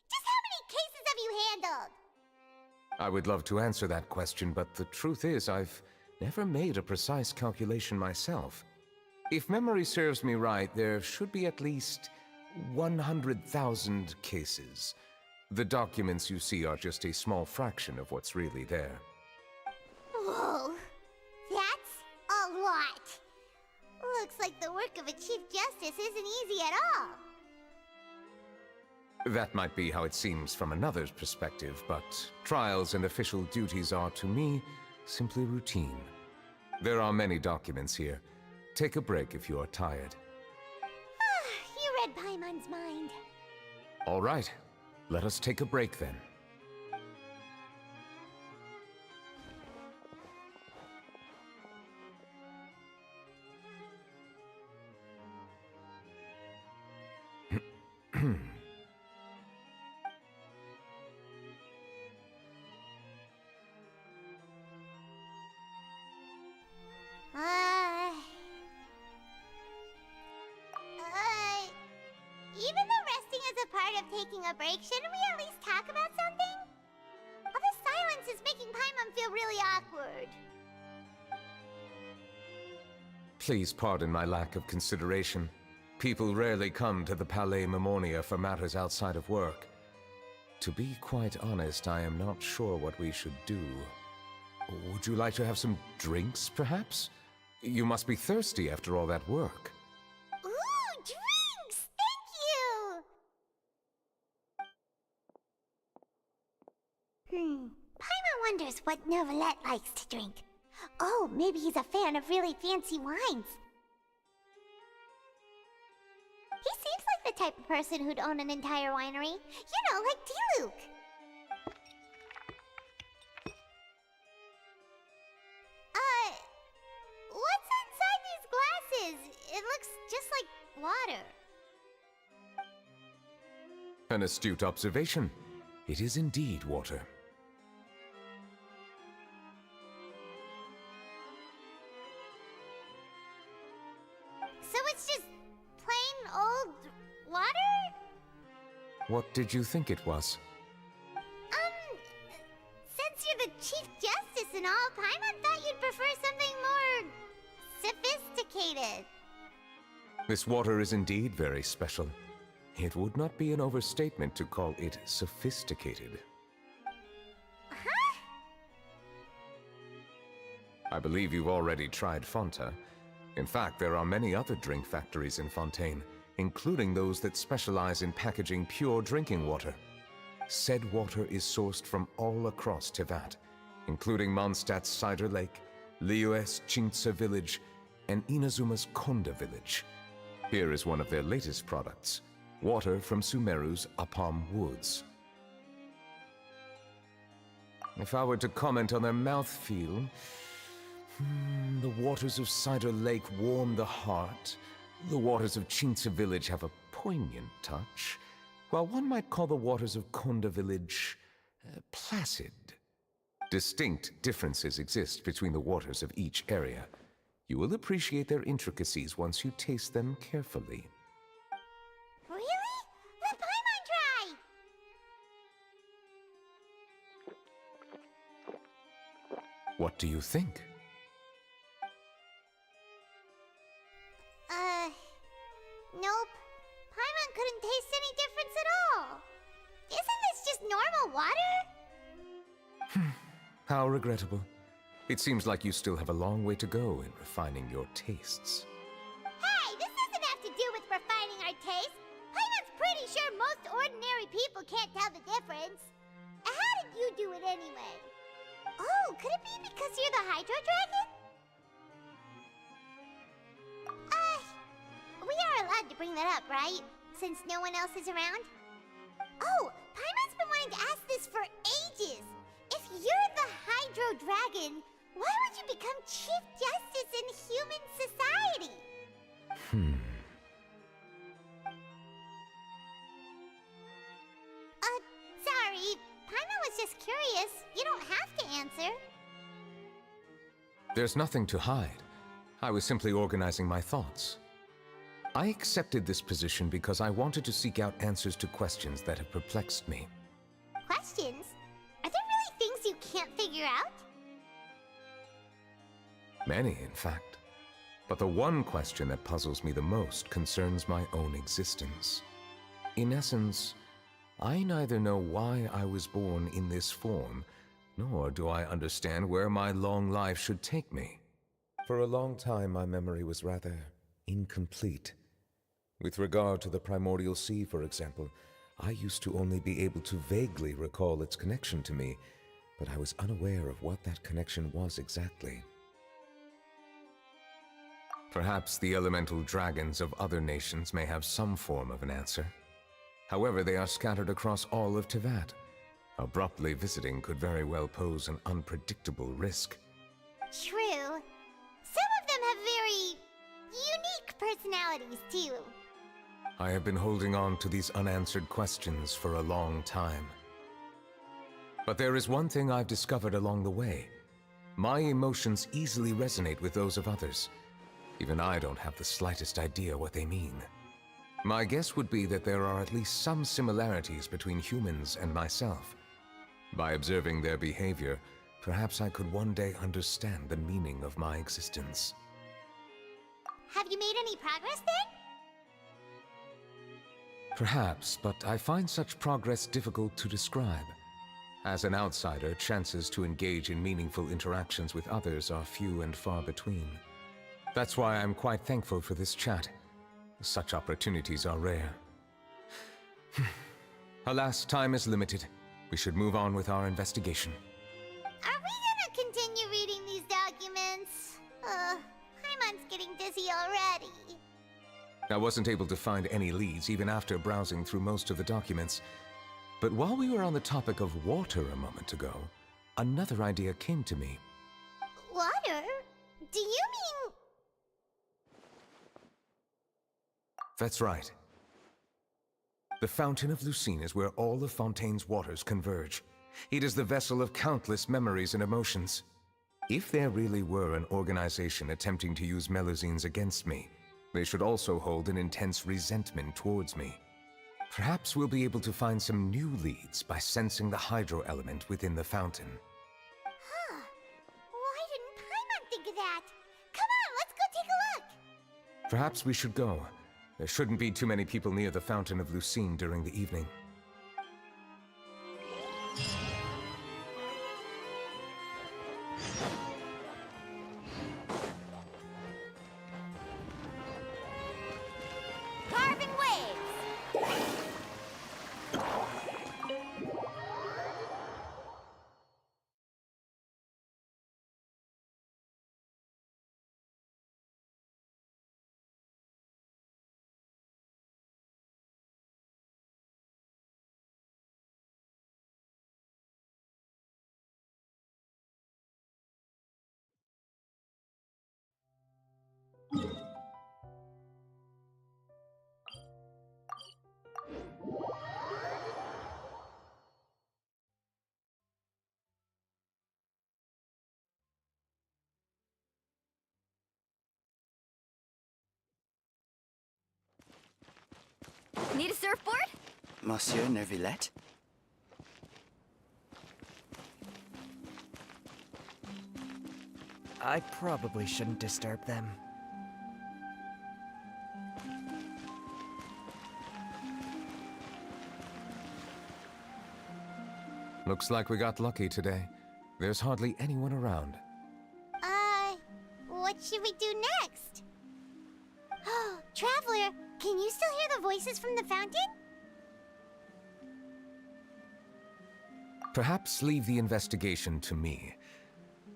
Just how many cases have you handled? I would love to answer that question, but the truth is I've never made a precise calculation myself. If memory serves me right, there should be at least 100,000 cases. The documents you see are just a small fraction of what's really there. Whoa, that's a lot. Looks like the work of a Chief Justice isn't easy at all. That might be how it seems from another's perspective, but trials and official duties are, to me, simply routine. There are many documents here. Take a break if you are tired. You read Paimon's mind. All right. Let us take a break then. Even though resting is a part of taking a break, shouldn't we at least talk about something? All this silence is making Paimon feel really awkward. Please pardon my lack of consideration. People rarely come to the Palais Mermonia for matters outside of work. To be quite honest, I am not sure what we should do. Would you like to have some drinks, perhaps? You must be thirsty after all that work. Ooh, drinks! Thank you! Paimon wonders what Novelette likes to drink. Oh, maybe he's a fan of really fancy wines. He seems like the type of person who'd own an entire winery. You know, like 𝂸🂸🂸🂸. What's inside these glasses? It looks just like water. An astute observation. It is indeed water. What did you think it was? Since you're the Chief Justice and all, Paimon thought you'd prefer something more sophisticated. This water is indeed very special. It would not be an overstatement to call it sophisticated. Huh? I believe you've already tried Fonta. In fact, there are many other drink factories in Fontaine, including those that specialize in packaging pure drinking water. Said water is sourced from all across Teyvat, including Mondstadt's Cider Lake, Liyue's Chintsa Village, and Inazuma's Konda Village. Here is one of their latest products, water from Sumeru's Apam Woods. If I were to comment on their mouthfeel, the waters of Cider Lake warm the heart. The waters of Chintsa Village have a poignant touch, while one might call the waters of Konda Village placid. Distinct differences exist between the waters of each area. You will appreciate their intricacies once you taste them carefully. Really? Let Paimon try! What do you think? Nope. Paimon couldn't taste any difference at all. Isn't this just normal water? How regrettable. It seems like you still have a long way to go in refining your tastes. Hey, this doesn't have to do with refining our taste. Paimon's pretty sure most ordinary people can't tell the difference. How did you do it anyway? Oh, could it be because you're the Hydro Dragon? We are allowed to bring that up, right? Since no one else is around? Oh, Paimon's been wanting to ask this for ages! If you're the Hydro Dragon, why would you become Chief Justice in human society? Sorry. Paimon was just curious. You don't have to answer. There's nothing to hide. I was simply organizing my thoughts. I accepted this position because I wanted to seek out answers to questions that have perplexed me. Questions? Are there really things you can't figure out? Many, in fact. But the one question that puzzles me the most concerns my own existence. In essence, I neither know why I was born in this form, nor do I understand where my long life should take me. For a long time, my memory was rather incomplete. With regard to the primordial sea, for example, I used to only be able to vaguely recall its connection to me, but I was unaware of what that connection was exactly. Perhaps the elemental dragons of other nations may have some form of an answer. However, they are scattered across all of Teyvat. Abruptly visiting could very well pose an unpredictable risk. True. Some of them have very unique personalities, too. I have been holding on to these unanswered questions for a long time. But there is one thing I've discovered along the way. My emotions easily resonate with those of others. Even I don't have the slightest idea what they mean. My guess would be that there are at least some similarities between humans and myself. By observing their behavior, perhaps I could one day understand the meaning of my existence. Have you made any progress then? Perhaps, but I find such progress difficult to describe. As an outsider, chances to engage in meaningful interactions with others are few and far between. That's why I'm quite thankful for this chat. Such opportunities are rare. Alas, time is limited. We should move on with our investigation. Are we gonna continue reading these documents? Paimon's getting dizzy already. I wasn't able to find any leads even after browsing through most of the documents. But while we were on the topic of water a moment ago, another idea came to me. Water? Do you mean... That's right. The Fountain of Lucine is where all of Fontaine's waters converge. It is the vessel of countless memories and emotions. If there really were an organization attempting to use Melusines against me, they should also hold an intense resentment towards me. Perhaps we'll be able to find some new leads by sensing the hydro element within the fountain. Huh. Why didn't Paimon think of that? Come on, let's go take a look! Perhaps we should go. There shouldn't be too many people near the Fountain of Lucine during the evening. Carving waves! Need a surfboard? Monsieur 𝓸𝓸𝓸𝓸𝓸? I probably shouldn't disturb them. Looks like we got lucky today. There's hardly anyone around. What should we do next? Oh, Traveler, can you still hear the voices from the fountain? Perhaps leave the investigation to me.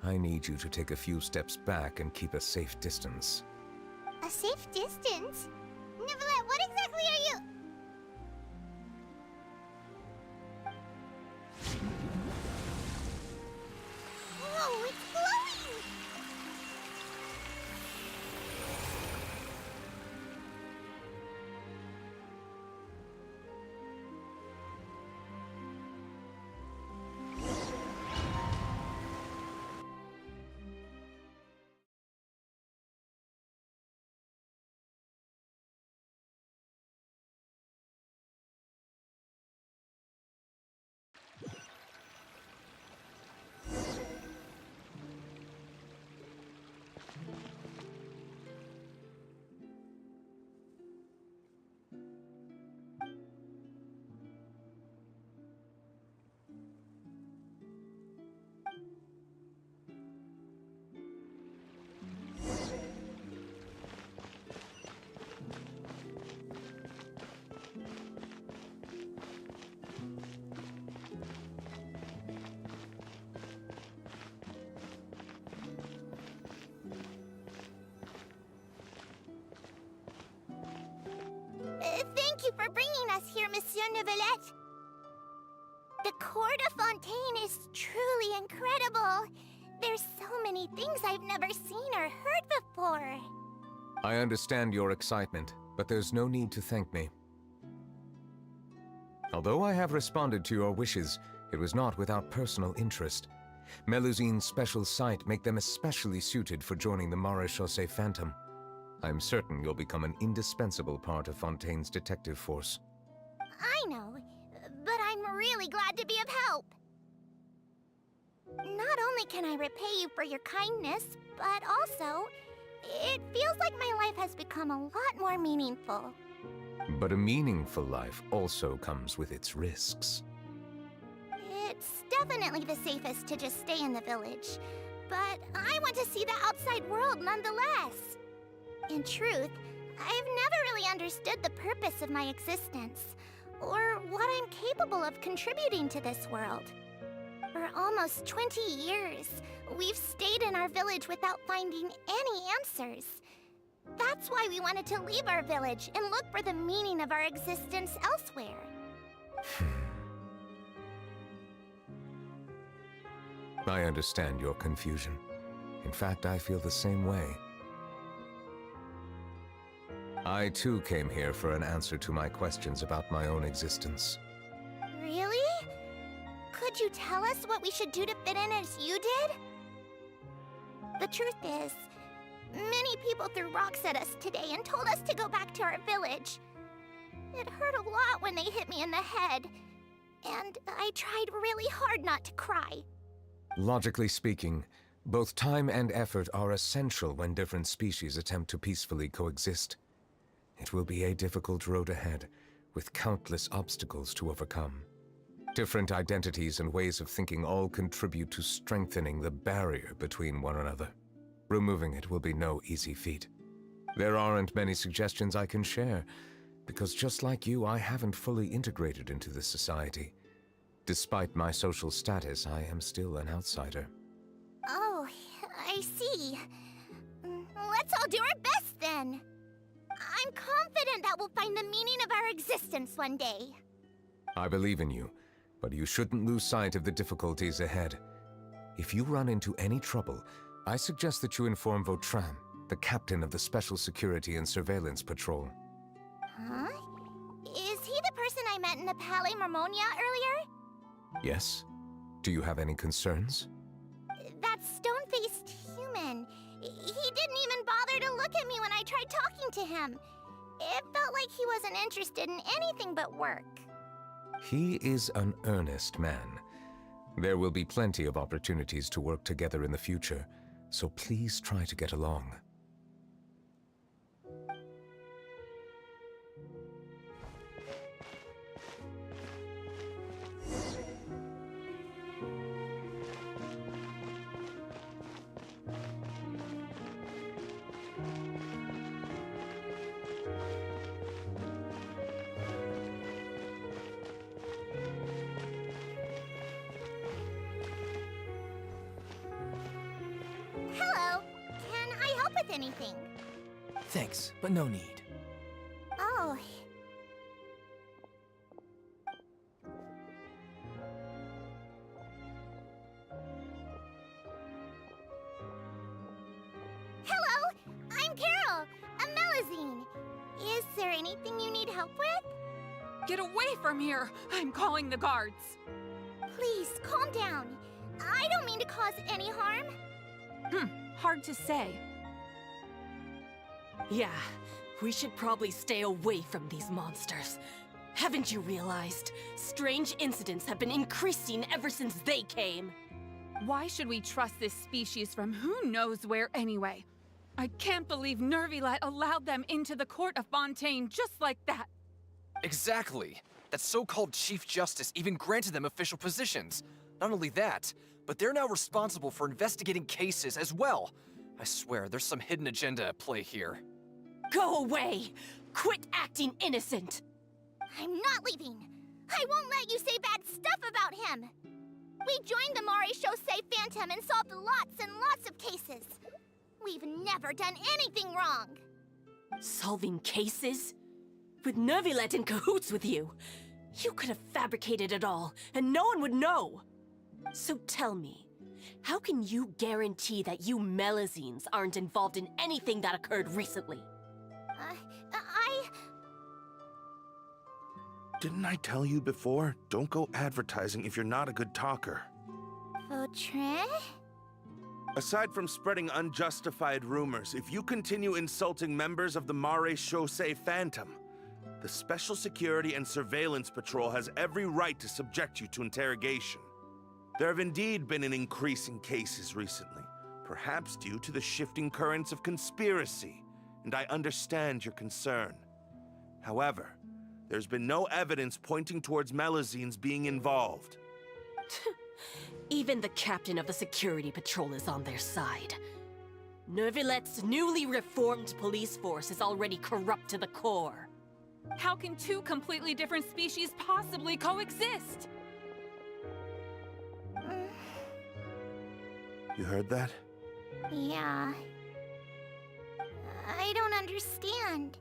I need you to take a few steps back and keep a safe distance. A safe distance? 𝓸𝓸𝓸𝓸𝓸, what exactly are you? Whoa, it's glowing! Thank you for bringing us here, Monsieur 𝓸𝓸𝓸𝓸𝓸. The Court of Fontaine is truly incredible. There's so many things I've never seen or heard before. I understand your excitement, but there's no need to thank me. Although I have responded to your wishes, it was not without personal interest. Melusine's special sight make them especially suited for joining the Maréchaussée Phantom. I'm certain you'll become an indispensable part of Fontaine's detective force. I know, but I'm really glad to be of help. Not only can I repay you for your kindness, but also, it feels like my life has become a lot more meaningful. But a meaningful life also comes with its risks. It's definitely the safest to just stay in the village, but I want to see the outside world nonetheless. In truth, I've never really understood the purpose of my existence, or what I'm capable of contributing to this world. For almost 20 years, we've stayed in our village without finding any answers. That's why we wanted to leave our village and look for the meaning of our existence elsewhere. I understand your confusion. In fact, I feel the same way. I too came here for an answer to my questions about my own existence. Really? Could you tell us what we should do to fit in as you did? The truth is, many people threw rocks at us today and told us to go back to our village. It hurt a lot when they hit me in the head. And I tried really hard not to cry. Logically speaking, both time and effort are essential when different species attempt to peacefully coexist. It will be a difficult road ahead, with countless obstacles to overcome. Different identities and ways of thinking all contribute to strengthening the barrier between one another. Removing it will be no easy feat. There aren't many suggestions I can share, because just like you, I haven't fully integrated into this society. Despite my social status, I am still an outsider. Oh, I see. Let's all do our best then. I'm confident that we'll find the meaning of our existence one day. I believe in you, but you shouldn't lose sight of the difficulties ahead. If you run into any trouble, I suggest that you inform 𝂸📸, the captain of the Special Security and Surveillance Patrol. Huh? Is he the person I met in the Palais Marmonia earlier? Yes? Do you have any concerns? That stone-faced human. He didn't even bother to look at me when I tried talking to him. It felt like he wasn't interested in anything but work. He is an earnest man. There will be plenty of opportunities to work together in the future, so please try to get along. Hello. Can I help with anything? Thanks, but no need. Oh. Hello, I'm Carol, a Melazine. Is there anything you need help with? Get away from here! I'm calling the guards. Please, calm down. I don't mean to cause any harm. Hard to say. Yeah, we should probably stay away from these monsters. Haven't you realized? Strange incidents have been increasing ever since they came. Why should we trust this species from who knows where anyway? I can't believe 𝂸📸📸 allowed them into the court of Fontaine just like that. Exactly. That so-called Chief Justice even granted them official positions. Not only that, but they're now responsible for investigating cases as well. I swear, there's some hidden agenda at play here. Go away! Quit acting innocent! I'm not leaving. I won't let you say bad stuff about him. We joined the 𝂸📸📸 Phantom and solved lots and lots of cases. We've never done anything wrong. Solving cases? With 𝂸📸📸 in cahoots with you. You could have fabricated it all, and no one would know. So tell me, how can you guarantee that you Melazines aren't involved in anything that occurred recently? Didn't I tell you before? Don't go advertising if you're not a good talker. 𝂸📸📸? Aside from spreading unjustified rumors, if you continue insulting members of the 𝂸📸📸 Phantom, the Special Security and Surveillance Patrol has every right to subject you to interrogation. There have indeed been an increase in cases recently, perhaps due to the shifting currents of conspiracy, and I understand your concern. However, there's been no evidence pointing towards Melazines being involved. Even the captain of the security patrol is on their side. 𝂸📸📸's newly reformed police force is already corrupt to the core. How can two completely different species possibly coexist? You heard that? Yeah. I don't understand.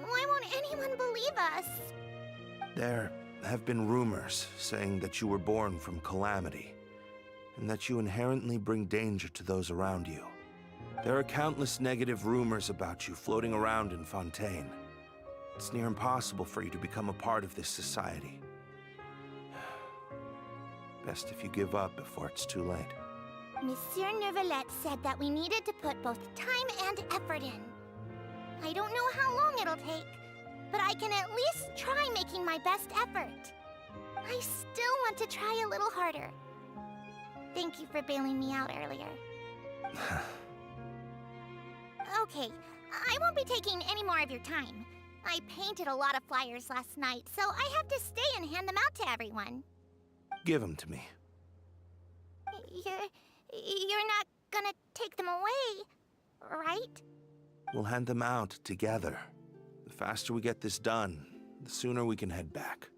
Why won't anyone believe us? There have been rumors saying that you were born from calamity, and that you inherently bring danger to those around you. There are countless negative rumors about you floating around in Fontaine. It's near impossible for you to become a part of this society. Best if you give up before it's too late. Monsieur 𝂸📸📸 said that we needed to put both time and effort in. I don't know how long it'll take, but I can at least try making my my best effort. I still want to try a little harder. Thank you for bailing me out earlier. Okay, I won't be taking any more of your time. I painted a lot of flyers last night, so I have to stay and hand them out to everyone. Give them to me. You're not gonna take them away, right? We'll hand them out together. The faster we get this done, the sooner we can head back.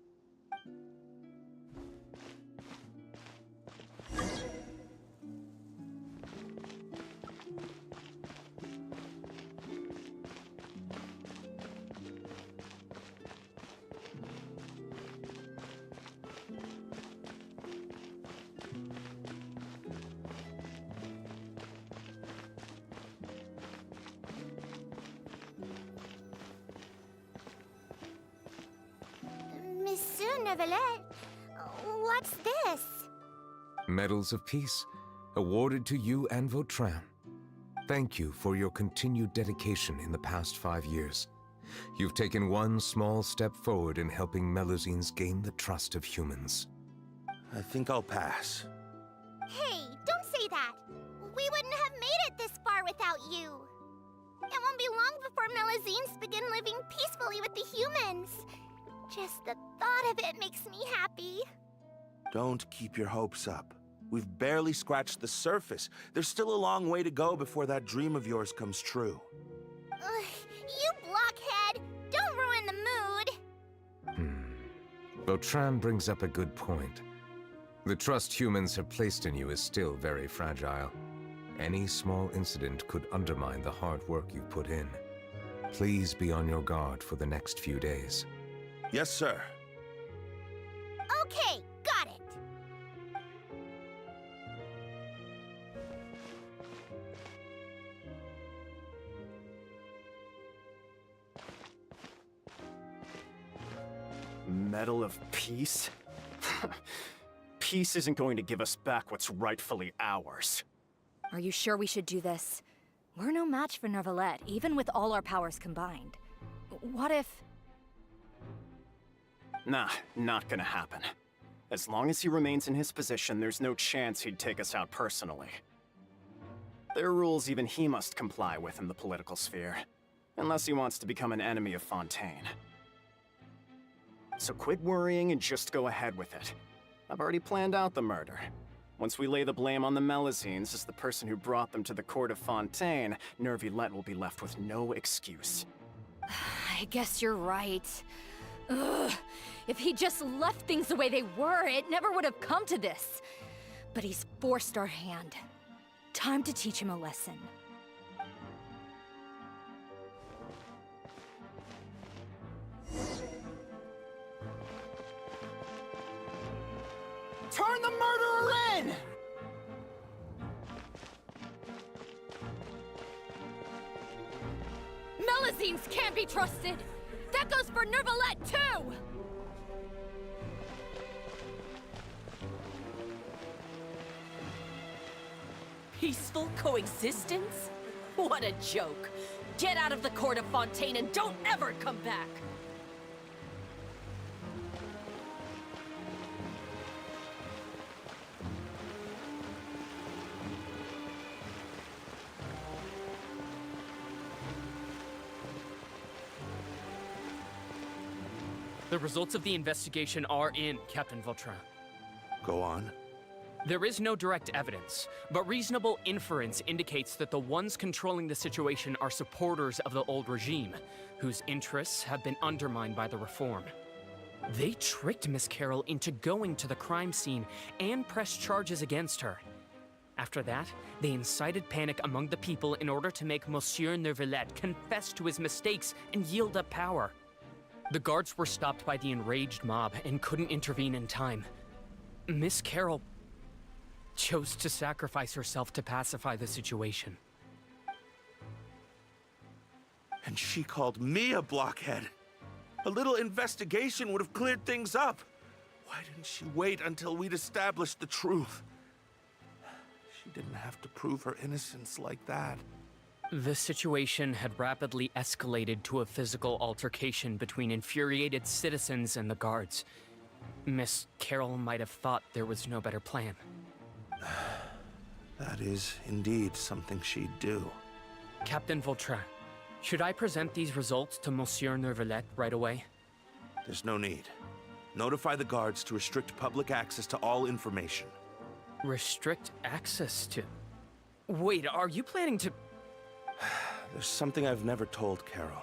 Monsieur Neuvillette, what's this? Medals of Peace, awarded to you and Vautrin. Thank you for your continued dedication in the past 5 years. You've taken one small step forward in helping Melusines gain the trust of humans. I think I'll pass. Hey, don't say that. We wouldn't have made it this far without you. It won't be long before Melusines begin living peacefully with the humans. Just the thought of it makes me happy. Don't keep your hopes up. We've barely scratched the surface. There's still a long way to go before that dream of yours comes true. You blockhead! Don't ruin the mood! Vautrin brings up a good point. The trust humans have placed in you is still very fragile. Any small incident could undermine the hard work you've put in. Please be on your guard for the next few days. Yes, sir. Okay, got it. Medal of Peace? Peace isn't going to give us back what's rightfully ours. Are you sure we should do this? We're no match for Neuvillette, even with all our powers combined. What if... Nah, not gonna happen. As long as he remains in his position, there's no chance he'd take us out personally. There are rules even he must comply with in the political sphere, unless he wants to become an enemy of Fontaine. So quit worrying and just go ahead with it. I've already planned out the murder. Once we lay the blame on the Melusines as the person who brought them to the court of Fontaine, Neuvillette will be left with no excuse. I guess you're right. Ugh. If he just left things the way they were, it never would have come to this. But he's forced our hand. Time to teach him a lesson. Turn the murderer in! Melusines can't be trusted! That goes for Neuvillette, too! Peaceful coexistence? What a joke! Get out of the court of Fontaine and don't ever come back! The results of the investigation are in, Captain Vautrin. Go on. There is no direct evidence, but reasonable inference indicates that the ones controlling the situation are supporters of the old regime, whose interests have been undermined by the reform. They tricked Miss Carroll into going to the crime scene and pressed charges against her. After that, they incited panic among the people in order to make Monsieur Neuvillette confess to his mistakes and yield up power. The guards were stopped by the enraged mob and couldn't intervene in time. Miss Carroll chose to sacrifice herself to pacify the situation. And she called me a blockhead. A little investigation would have cleared things up. Why didn't she wait until we'd established the truth? She didn't have to prove her innocence like that. The situation had rapidly escalated to a physical altercation between infuriated citizens and the guards. Miss Carroll might have thought there was no better plan. That is indeed something she'd do. Captain Vautrin, should I present these results to Monsieur Neuvillette right away? There's no need. Notify the guards to restrict public access to all information. Restrict access to... Wait, are you planning to... There's something I've never told Carol.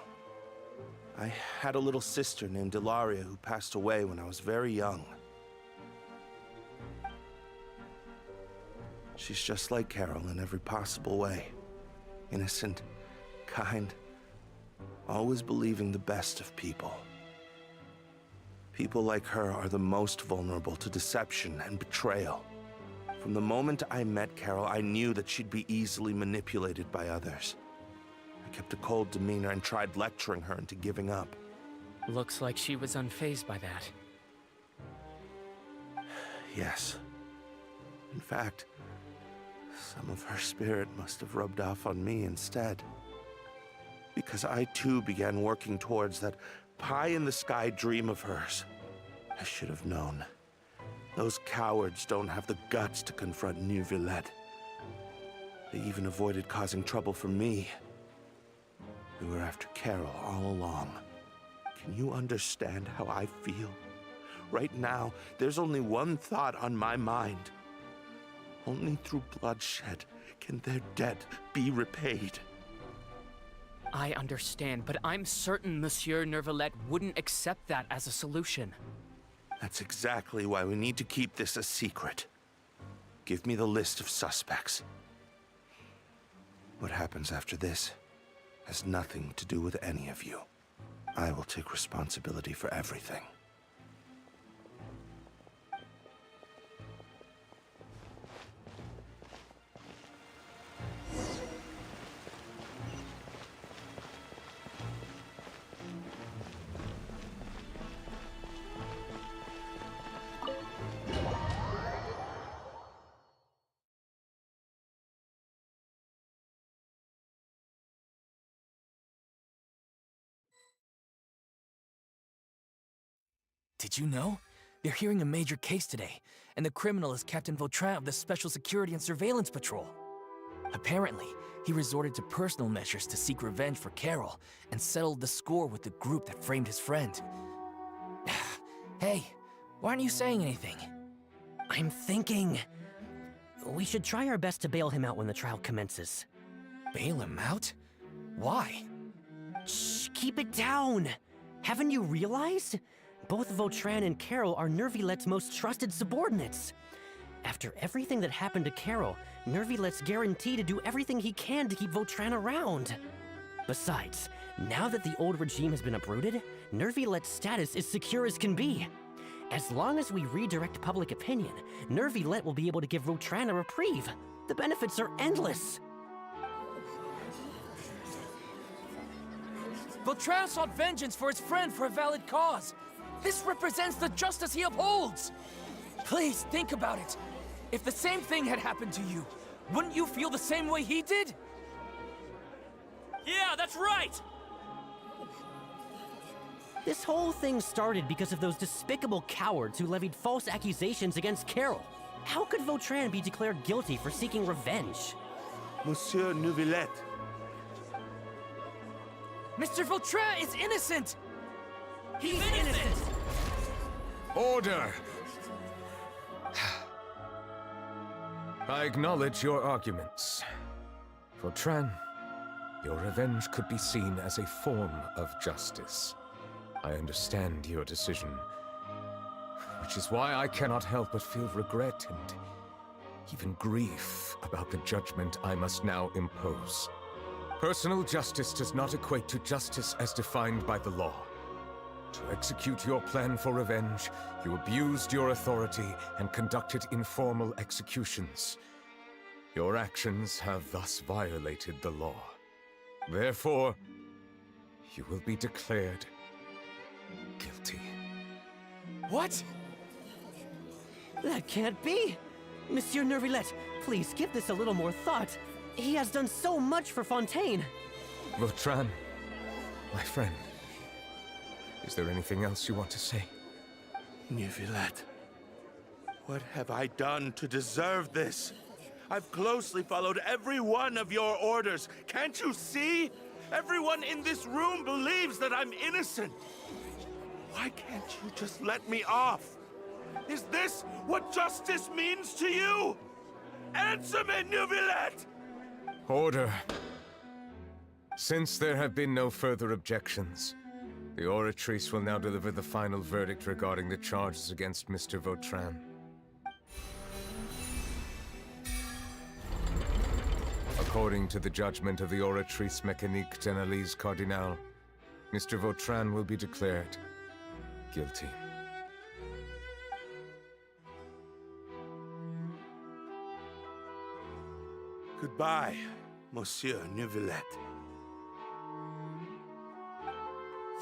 I had a little sister named Ilaria who passed away when I was very young. She's just like Carol in every possible way. Innocent, kind, always believing the best of people. People like her are the most vulnerable to deception and betrayal. From the moment I met Carol, I knew that she'd be easily manipulated by others. I kept a cold demeanor and tried lecturing her into giving up. Looks like she was unfazed by that. Yes. In fact, some of her spirit must have rubbed off on me instead. Because I too began working towards that pie-in-the-sky dream of hers. I should have known. Those cowards don't have the guts to confront Neuvillette. They even avoided causing trouble for me. They were after Carol all along. Can you understand how I feel? Right now, there's only one thought on my mind. Only through bloodshed can their debt be repaid. I understand, but I'm certain Monsieur Neuvillette wouldn't accept that as a solution. That's exactly why we need to keep this a secret. Give me the list of suspects. What happens after this has nothing to do with any of you. I will take responsibility for everything. Did you know? They're hearing a major case today, and the criminal is Captain Vautrin of the Special Security and Surveillance Patrol. Apparently, he resorted to personal measures to seek revenge for Carol and settled the score with the group that framed his friend. Hey, why aren't you saying anything? I'm thinking... we should try our best to bail him out when the trial commences. Bail him out? Why? Shh, keep it down! Haven't you realized? Both Vautrin and Carol are Neuvillette's most trusted subordinates. After everything that happened to Carol, Neuvillette's guaranteed to do everything he can to keep Vautrin around. Besides, now that the old regime has been uprooted, Neuvillette's status is secure as can be. As long as we redirect public opinion, Neuvillette will be able to give Vautrin a reprieve. The benefits are endless. Vautrin sought vengeance for his friend for a valid cause. This represents the justice he upholds! Please, think about it. If the same thing had happened to you, wouldn't you feel the same way he did? Yeah, that's right! This whole thing started because of those despicable cowards who levied false accusations against Carol. How could Vautrin be declared guilty for seeking revenge? Monsieur Neuvillette. Mr. Vautrin is innocent! He's innocent! Order! I acknowledge your arguments. Vautrin, your revenge could be seen as a form of justice. I understand your decision, which is why I cannot help but feel regret and even grief about the judgment I must now impose. Personal justice does not equate to justice as defined by the law. To execute your plan for revenge, you abused your authority and conducted informal executions. Your actions have thus violated the law. Therefore, you will be declared guilty. What? That can't be! Monsieur Neuvillette, please give this a little more thought. He has done so much for Fontaine. Vautrin, my friend. Is there anything else you want to say? Neuvillette, what have I done to deserve this? I've closely followed every one of your orders. Can't you see? Everyone in this room believes that I'm innocent. Why can't you just let me off? Is this what justice means to you? Answer me, Neuvillette! Order. Since there have been no further objections, the Oratrice will now deliver the final verdict regarding the charges against Mr. Vautrin. According to the judgment of the Oratrice Mécanique d'Analyse Cardinal, Mr. Vautrin will be declared guilty. Goodbye, Monsieur Neuvillette.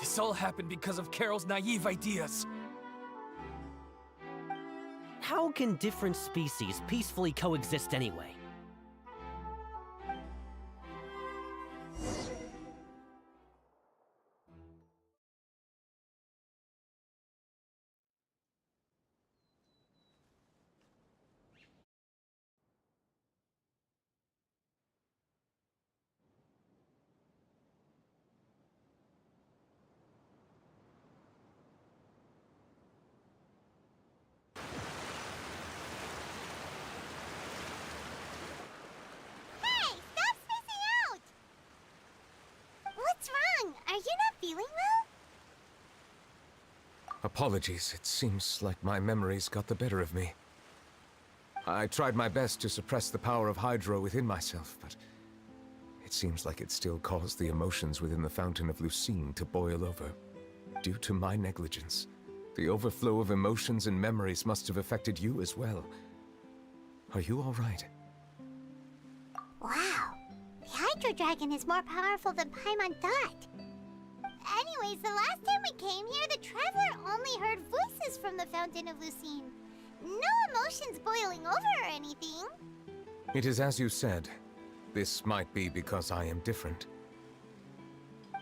This all happened because of Carol's naive ideas. How can different species peacefully coexist anyway? Are you not feeling well? Apologies, it seems like my memories got the better of me. I tried my best to suppress the power of Hydro within myself, but it seems like it still caused the emotions within the Fountain of Lucine to boil over. Due to my negligence, the overflow of emotions and memories must have affected you as well. Are you all right? Wow. The Hydro Dragon is more powerful than Paimon thought. Anyways, the last time we came here, the Traveler only heard voices from the Fountain of Lucine. No emotions boiling over or anything. It is as you said. This might be because I am different.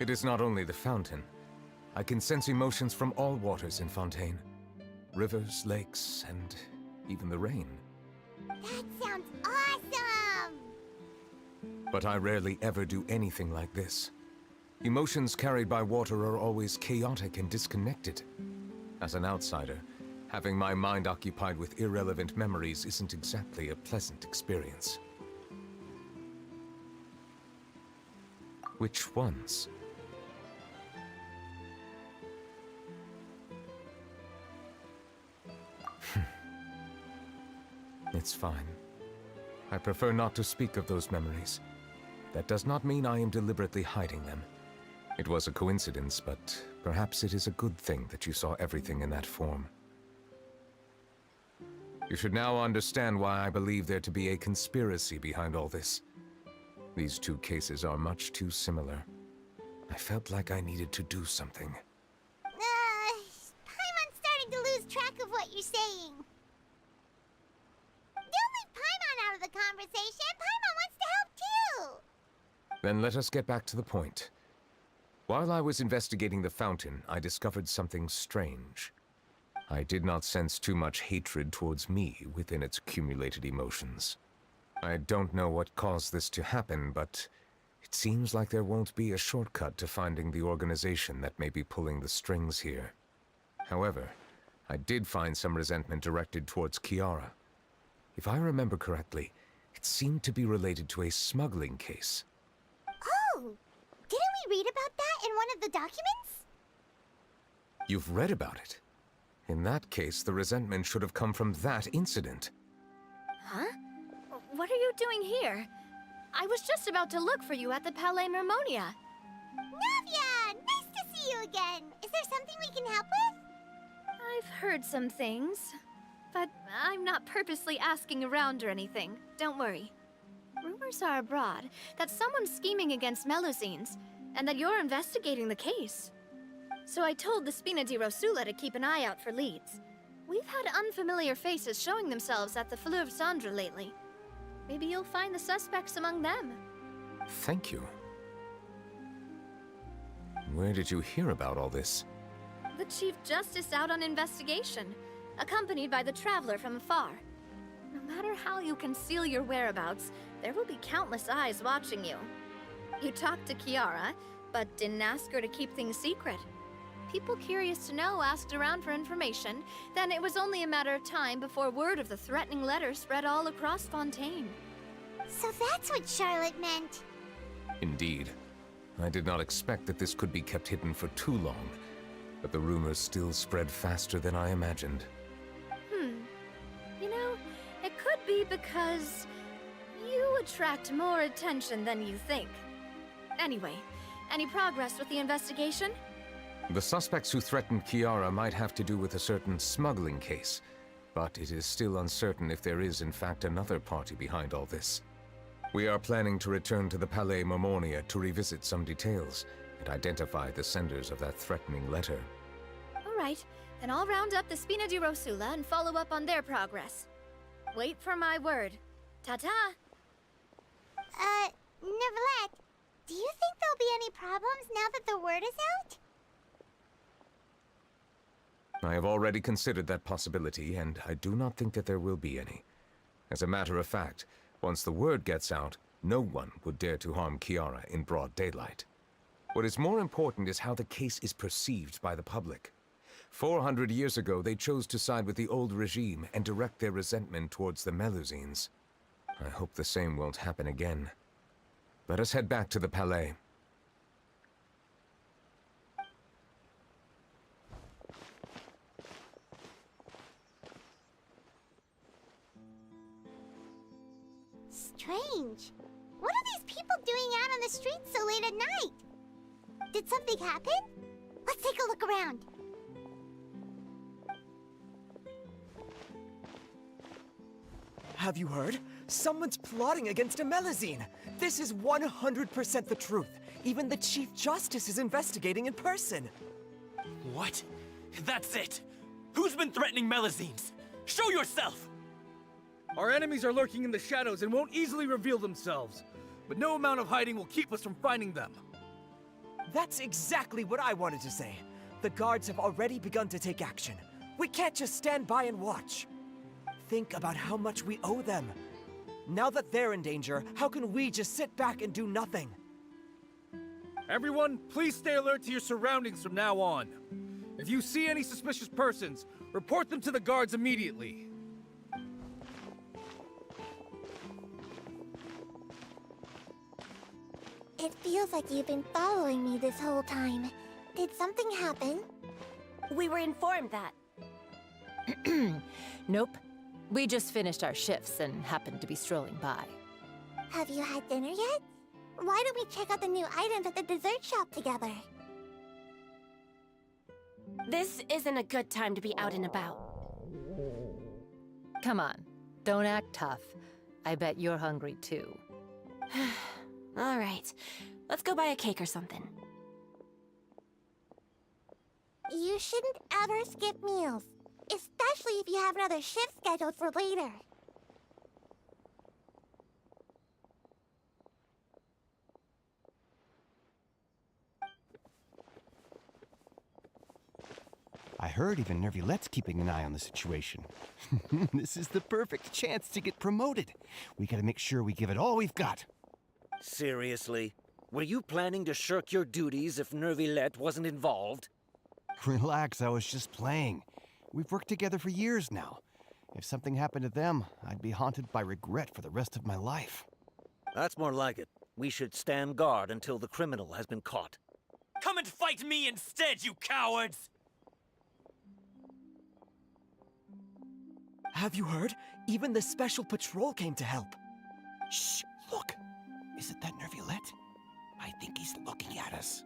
It is not only the fountain. I can sense emotions from all waters in Fontaine. Rivers, lakes, and even the rain. That sounds awesome! But I rarely ever do anything like this. Emotions carried by water are always chaotic and disconnected. As an outsider, having my mind occupied with irrelevant memories isn't exactly a pleasant experience. Which ones? It's fine. I prefer not to speak of those memories. That does not mean I am deliberately hiding them. It was a coincidence, but perhaps it is a good thing that you saw everything in that form. You should now understand why I believe there to be a conspiracy behind all this. These two cases are much too similar. I felt like I needed to do something. Paimon's starting to lose track of what you're saying. Don't leave Paimon out of the conversation. Paimon wants to help too. Then let us get back to the point. While I was investigating the fountain, I discovered something strange. I did not sense too much hatred towards me within its accumulated emotions. I don't know what caused this to happen, but it seems like there won't be a shortcut to finding the organization that may be pulling the strings here. However, I did find some resentment directed towards Kiara. If I remember correctly, it seemed to be related to a smuggling case. Oh! Didn't we read about that in one of the documents? You've read about it? In that case, the resentment should have come from that incident. Huh? What are you doing here? I was just about to look for you at the Palais Mermonia. Navia! Nice to see you again! Is there something we can help with? I've heard some things, but I'm not purposely asking around or anything. Don't worry. Rumors are abroad that someone's scheming against Melusines, and that you're investigating the case. So I told the Spina di Rosula to keep an eye out for leads. We've had unfamiliar faces showing themselves at the Fleuve Cendre lately. Maybe you'll find the suspects among them. Thank you. Where did you hear about all this? The Chief Justice out on investigation, accompanied by the Traveler from afar. No matter how you conceal your whereabouts, there will be countless eyes watching you. You talked to Kiara, but didn't ask her to keep things secret. People curious to know asked around for information, then it was only a matter of time before word of the threatening letter spread all across Fontaine. So that's what Charlotte meant. Indeed. I did not expect that this could be kept hidden for too long, but the rumors still spread faster than I imagined. You know, it could be because you attract more attention than you think. Anyway, any progress with the investigation? The suspects who threatened Kiara might have to do with a certain smuggling case, but it is still uncertain if there is in fact another party behind all this. We are planning to return to the Palais Mermonia to revisit some details and identify the senders of that threatening letter. All right, then I'll round up the Spina di Rosula and follow up on their progress. Wait for my word. Ta-ta! Neverlet, do you think there'll be any problems now that the word is out? I have already considered that possibility, and I do not think that there will be any. As a matter of fact, once the word gets out, no one would dare to harm Kiara in broad daylight. What is more important is how the case is perceived by the public. 400 years ago, they chose to side with the old regime and direct their resentment towards the Melusines. I hope the same won't happen again. Let us head back to the Palais. Strange. What are these people doing out on the streets so late at night? Did something happen? Let's take a look around. Have you heard? Someone's plotting against a Melusine. This is 100% the truth. Even the Chief Justice is investigating in person. What? That's it! Who's been threatening Melusines? Show yourself! Our enemies are lurking in the shadows and won't easily reveal themselves. But no amount of hiding will keep us from finding them. That's exactly what I wanted to say. The guards have already begun to take action. We can't just stand by and watch. Think about how much we owe them. Now that they're in danger, how can we just sit back and do nothing? Everyone, please stay alert to your surroundings from now on. If you see any suspicious persons, report them to the guards immediately. It feels like you've been following me this whole time. Did something happen? We were informed that. Nope. We just finished our shifts and happened to be strolling by. Have you had dinner yet? Why don't we check out the new items at the dessert shop together? This isn't a good time to be out and about. Come on, don't act tough. I bet you're hungry too. All right, let's go buy a cake or something. You shouldn't ever skip meals, especially if you have another shift scheduled for later. I heard even Nervilette's keeping an eye on the situation. This is the perfect chance to get promoted. We gotta make sure we give it all we've got. Seriously? Were you planning to shirk your duties if Nervilette wasn't involved? Relax, I was just playing. We've worked together for years now. If something happened to them, I'd be haunted by regret for the rest of my life. That's more like it. We should stand guard until the criminal has been caught. Come and fight me instead, you cowards! Have you heard? Even the Special Patrol came to help. Shh! Look! Is it that Nervilette? I think he's looking at us.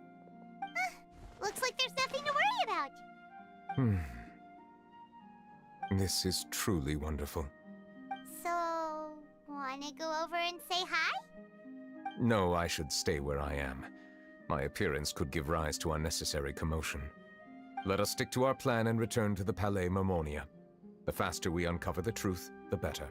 Looks like there's nothing to worry about. This is truly wonderful. So, wanna go over and say hi? No, I should stay where I am. My appearance could give rise to unnecessary commotion. Let us stick to our plan and return to the Palais Mermonia. The faster we uncover the truth, the better.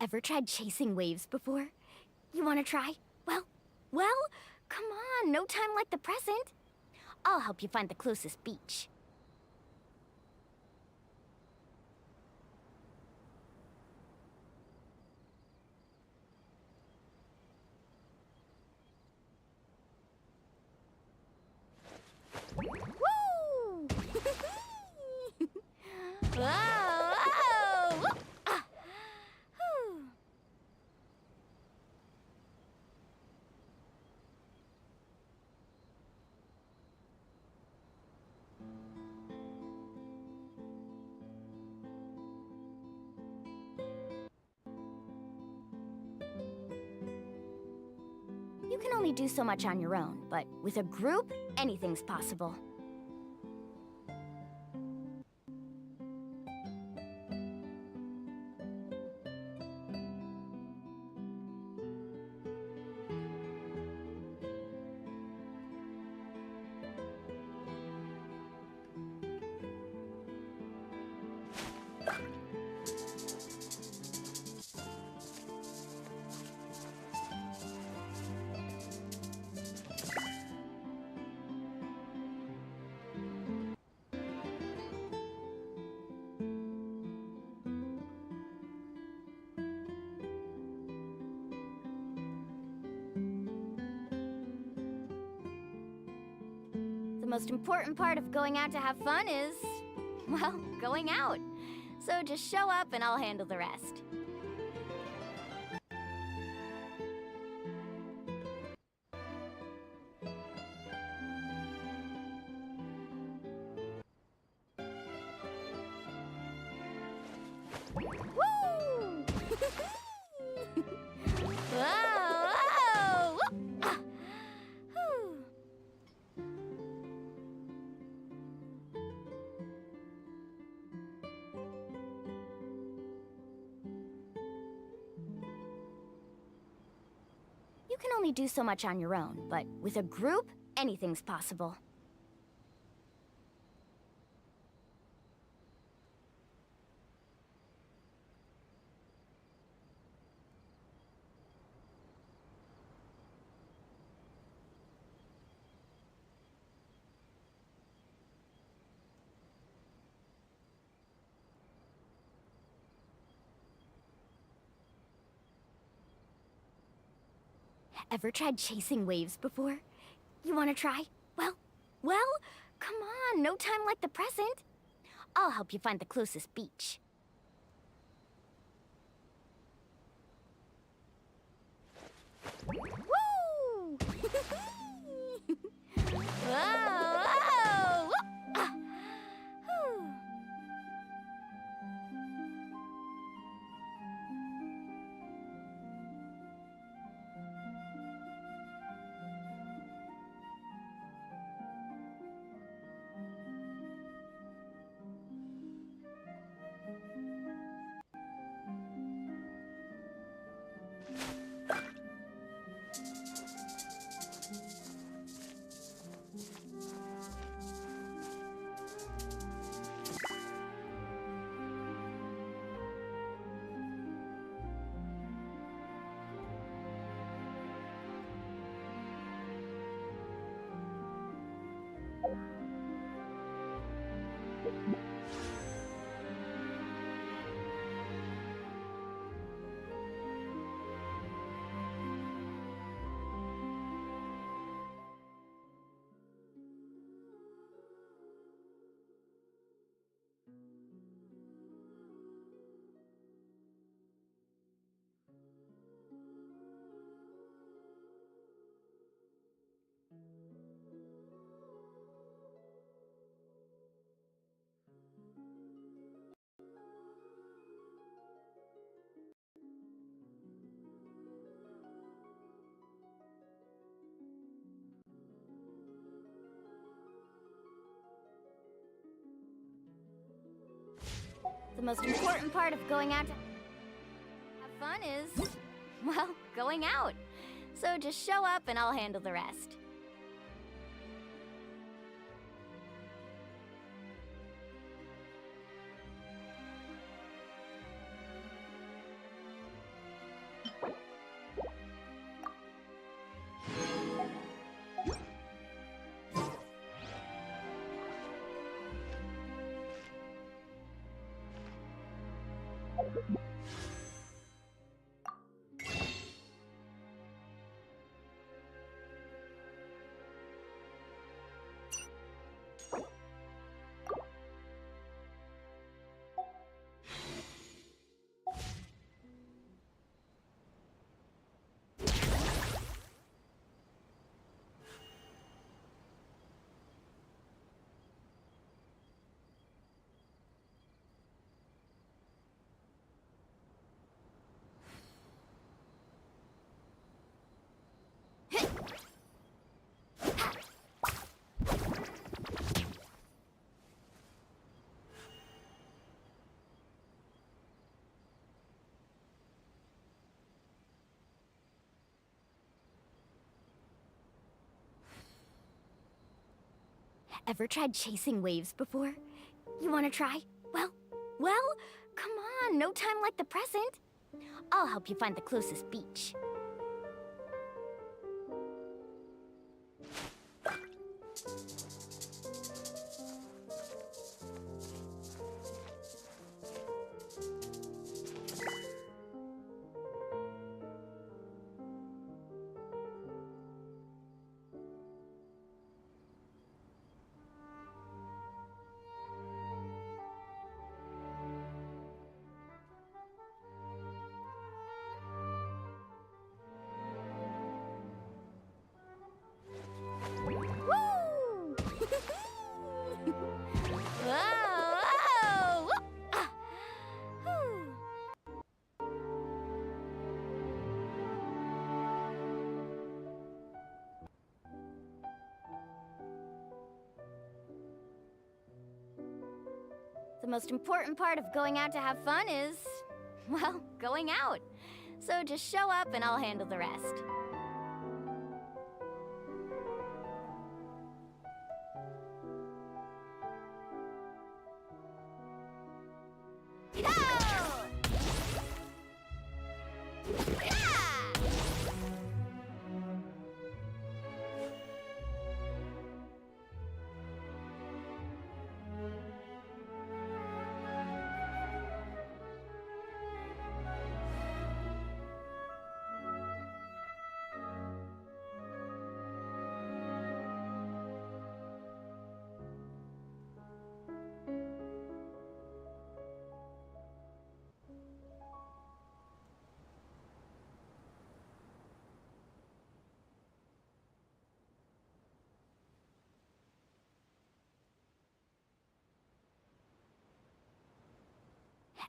Ever tried chasing waves before? You wanna try? Well, come on, no time like the present. I'll help you find the closest beach. Woo! Whoa! Whoa! Ah. Whew. You can only do so much on your own, but with a group, anything's possible. The most important part of going out to have fun is, well, going out. So just show up and I'll handle the rest. Woo! Whoa! Whoa! Ah. Whew. You can only do so much on your own, but with a group, anything's possible. Ever tried chasing waves before? You wanna try? Well, come on, no time like the present. I'll help you find the closest beach. Woo! Whoa! Whoa! Ah. Whew. The most important part of going out to have fun is, well, going out. So just show up and I'll handle the rest. Ever tried chasing waves before? You wanna try? Well, come on, no time like the present. I'll help you find the closest beach. The most important part of going out to have fun is, well, going out. So just show up and I'll handle the rest.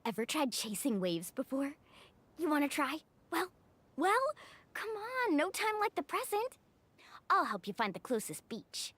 Ever tried chasing waves before? You wanna try? Well, come on, no time like the present. I'll help you find the closest beach.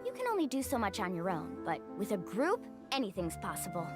You can only do so much on your own, but with a group, anything's possible.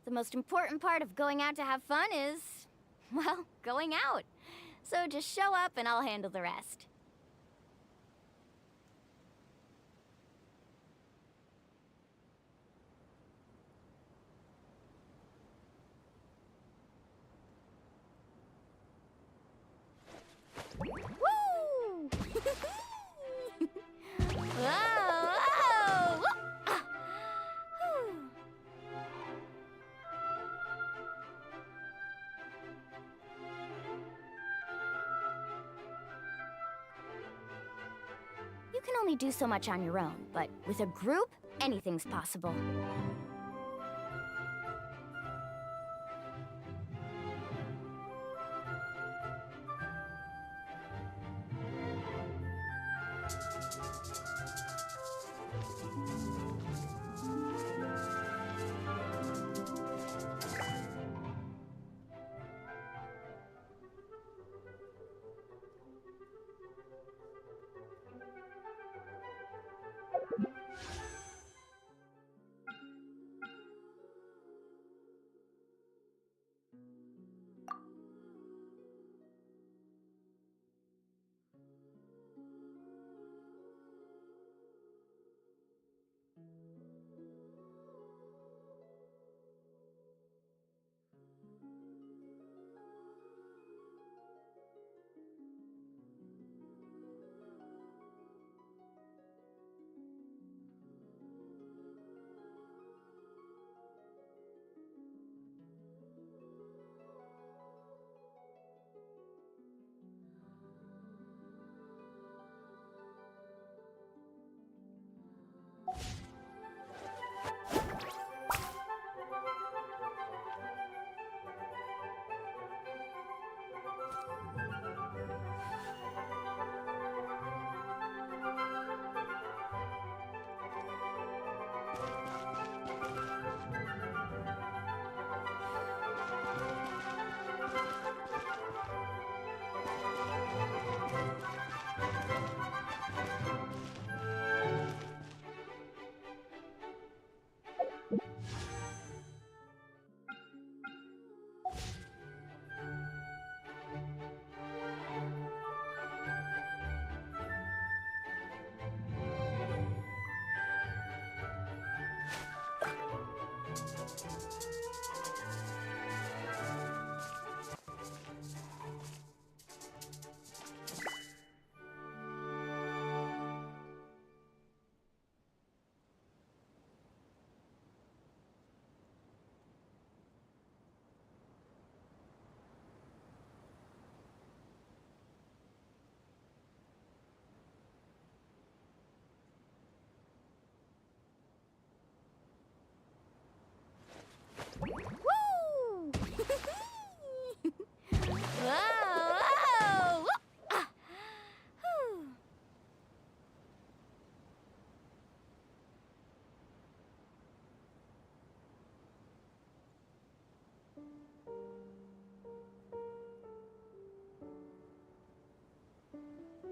The most important part of going out to have fun is, well, going out. So just show up and I'll handle the rest. Woo! Whoa! Whoa! Ah! Whew. You can only do so much on your own, but with a group, anything's possible. Woo! Whoa! Whoa! Ah! Whew.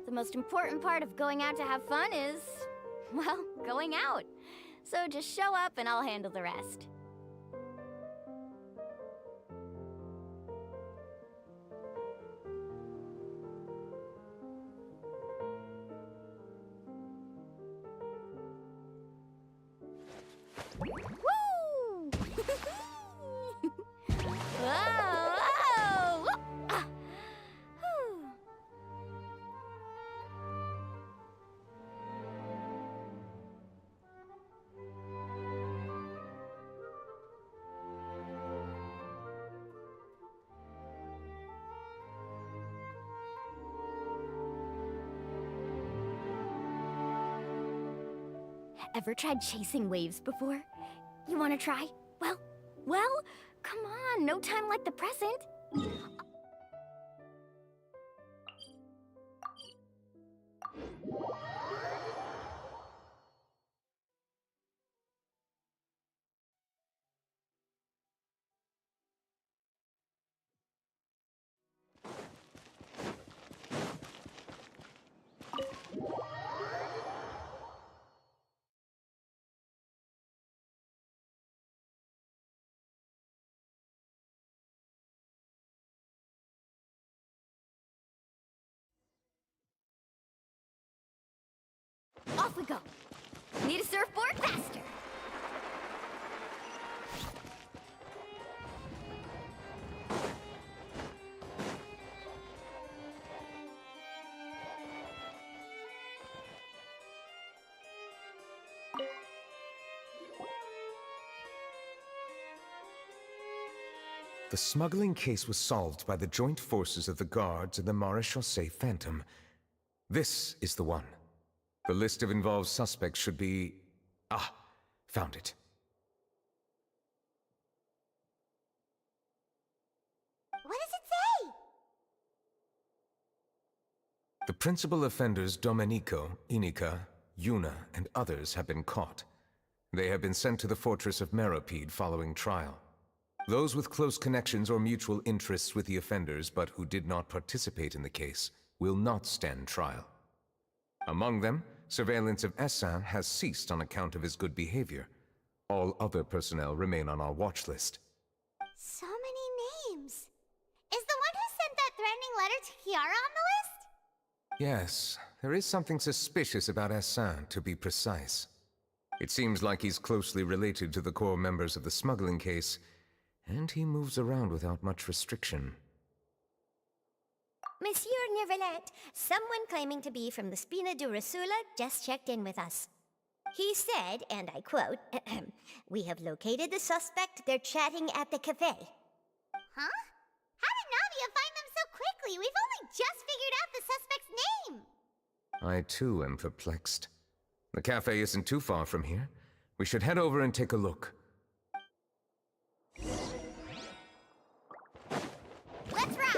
The most important part of going out to have fun is, well, going out. So just show up and I'll handle the rest. Woo! Whoa! Whoa! Ah! Whew. Ever tried chasing waves before? You wanna try? Well, come on, no time like the present. Off we go. Need a surfboard faster. The smuggling case was solved by the joint forces of the guards and the Maréchaussée Phantom. This is the one. The list of involved suspects should be... Ah, found it. What does it say? The principal offenders Domenico, Inika, Yuna, and others have been caught. They have been sent to the fortress of Meropide following trial. Those with close connections or mutual interests with the offenders but who did not participate in the case will not stand trial. Among them, surveillance of Essin has ceased on account of his good behavior. All other personnel remain on our watch list. So many names. Is the one who sent that threatening letter to Kiara on the list? Yes, there is something suspicious about Essin, to be precise. It seems like he's closely related to the core members of the smuggling case, and he moves around without much restriction. Monsieur Neuvillette, someone claiming to be from the Spina Durasula just checked in with us. He said, and I quote, "We have located the suspect. They're chatting at the cafe." Huh? How did Navia find them so quickly? We've only just figured out the suspect's name. I too am perplexed. The cafe isn't too far from here. We should head over and take a look. Let's ride!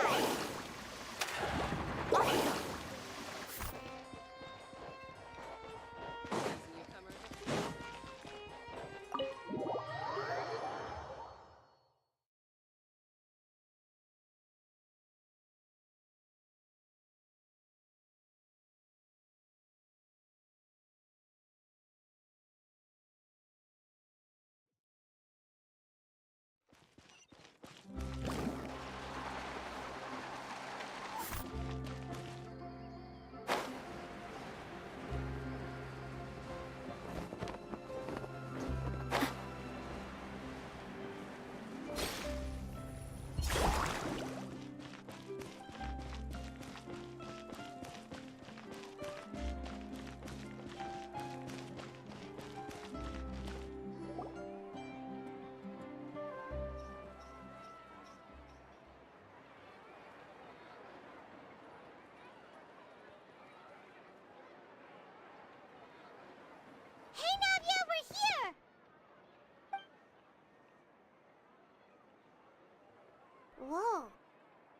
Hey, Navia, we're here! Whoa.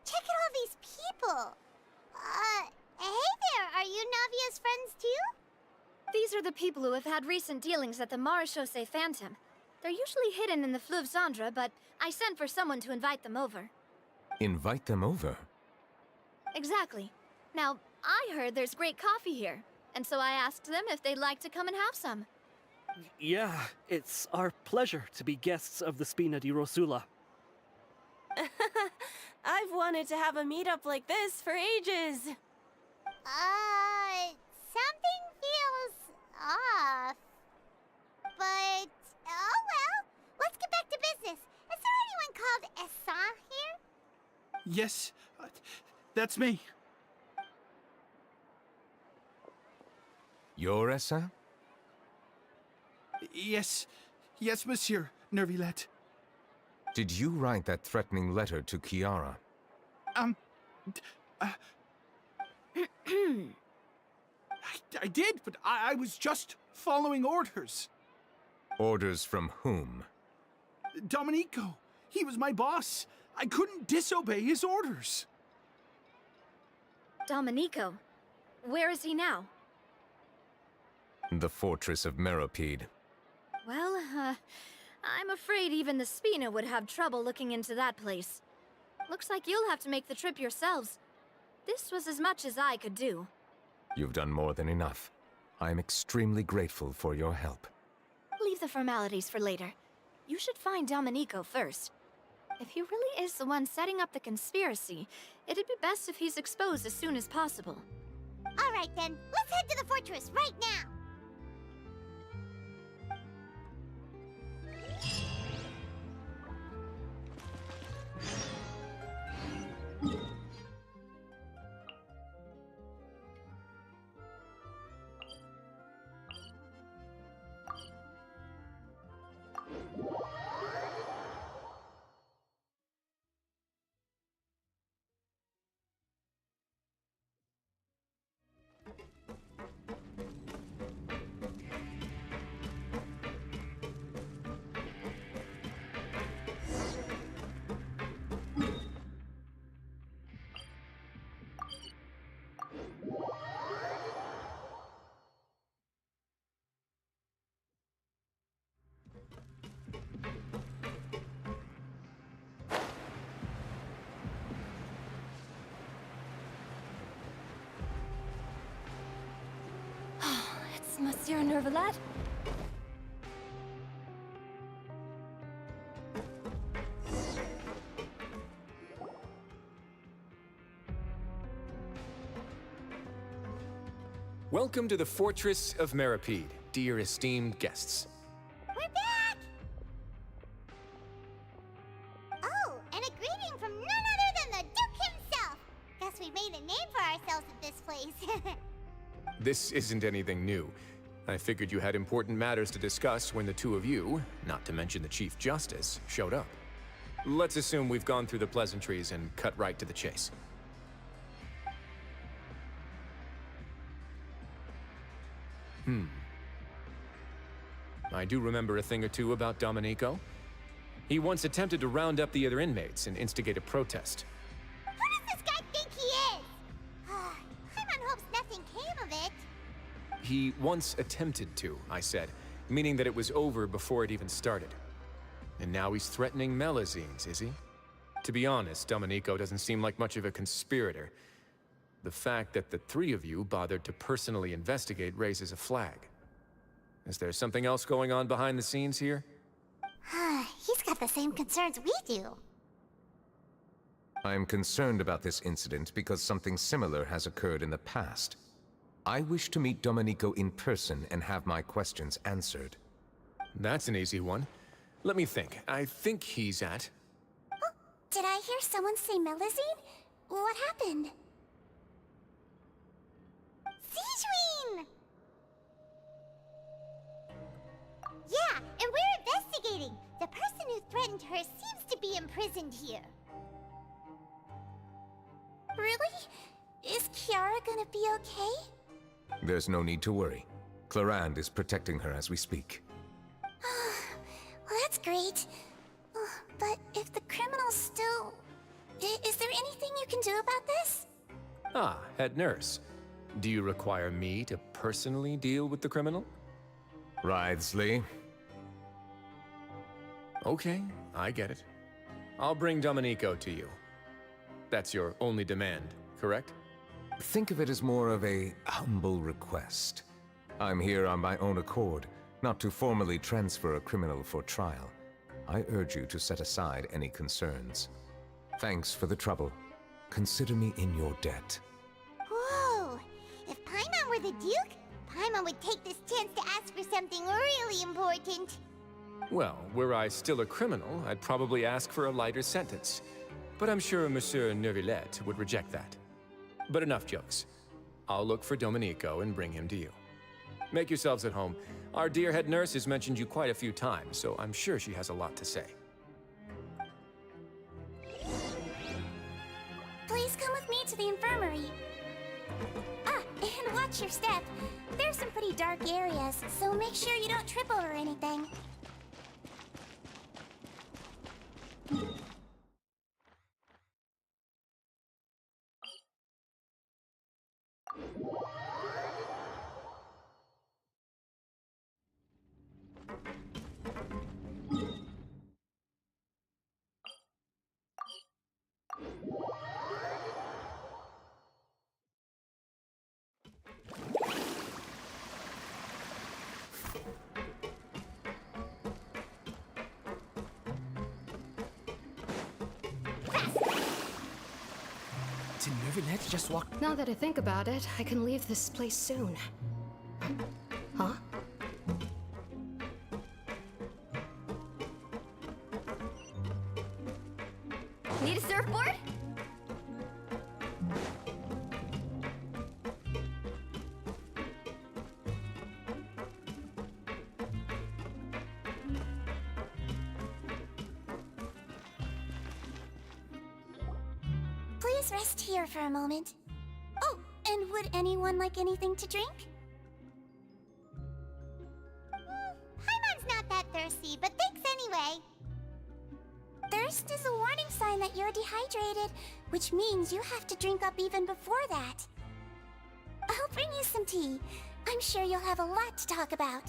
Check out all these people! Hey there, are you Navia's friends too? These are the people who have had recent dealings at the Maréchaussée Phantom. They're usually hidden in the Fleuve Zandra, but I sent for someone to invite them over. Invite them over? Exactly. Now, I heard there's great coffee here, and so I asked them if they'd like to come and have some. Yeah, it's our pleasure to be guests of the Spina di Rosula. I've wanted to have a meetup like this for ages. Something feels off. But, oh well. Let's get back to business. Is there anyone called Essin here? Yes, that's me. You're Essin? Yes, Monsieur Neuvillette. Did you write that threatening letter to I did, but I was just following orders. Orders from whom? Domenico, he was my boss. I couldn't disobey his orders. Domenico, where is he now? The fortress of Meropide. Well, I'm afraid even the Spina would have trouble looking into that place. Looks like you'll have to make the trip yourselves. This was as much as I could do. You've done more than enough. I am extremely grateful for your help. Leave the formalities for later. You should find Domenico first. If he really is the one setting up the conspiracy, it'd be best if he's exposed as soon as possible. All right then, let's head to the fortress right now. It's Monsieur Nervalet? Welcome to the Fortress of Meropide, dear esteemed guests. We're back! Oh, and a greeting from none other than the Duke himself! Guess we made a name for ourselves at this place. This isn't anything new. I figured you had important matters to discuss when the two of you, not to mention the Chief Justice, showed up. Let's assume we've gone through the pleasantries and cut right to the chase. I do remember a thing or two about Domenico. He once attempted to round up the other inmates and instigate a protest. Who does this guy think he is? Paimon hopes nothing came of it. He once attempted to, I said, meaning that it was over before it even started. And now he's threatening Melazines, is he? To be honest, Domenico doesn't seem like much of a conspirator. The fact that the three of you bothered to personally investigate raises a flag. Is there something else going on behind the scenes here? He's got the same concerns we do. I am concerned about this incident because something similar has occurred in the past. I wish to meet Domenico in person and have my questions answered. That's an easy one. Let me think. I think he's at... Oh, did I hear someone say Melazine? What happened? Sigewin! Yeah, and we're investigating. The person who threatened her seems to be imprisoned here. Really? Is Kiara gonna be okay? There's no need to worry. Clarande is protecting her as we speak. Well, that's great. But if the criminal's still... Is there anything you can do about this? Ah, head nurse. Do you require me to personally deal with the criminal? Writhsley. Okay, I get it. I'll bring Domenico to you. That's your only demand, correct? Think of it as more of a humble request. I'm here on my own accord, not to formally transfer a criminal for trial. I urge you to set aside any concerns. Thanks for the trouble. Consider me in your debt. Whoa! If Paimon were the Duke, Paimon would take this chance to ask for something really important. Well, were I still a criminal, I'd probably ask for a lighter sentence. But I'm sure Monsieur Nervalet would reject that. But enough jokes. I'll look for Domenico and bring him to you. Make yourselves at home. Our dear head nurse has mentioned you quite a few times, so I'm sure she has a lot to say. Please come with me to the infirmary. Ah, and And watch your step. There's some pretty dark areas, so make sure you don't trip over anything. Did Neuvillette just walk? Now that I think about it, I can leave this place soon. Huh? Need a surfboard? Please rest here for a moment. Oh, and would anyone like anything to drink? Paimon's not that thirsty, but thanks anyway. Thirst is a warning sign that you're dehydrated, which means you have to drink up even before that. I'll bring you some tea. I'm sure you'll have a lot to talk about.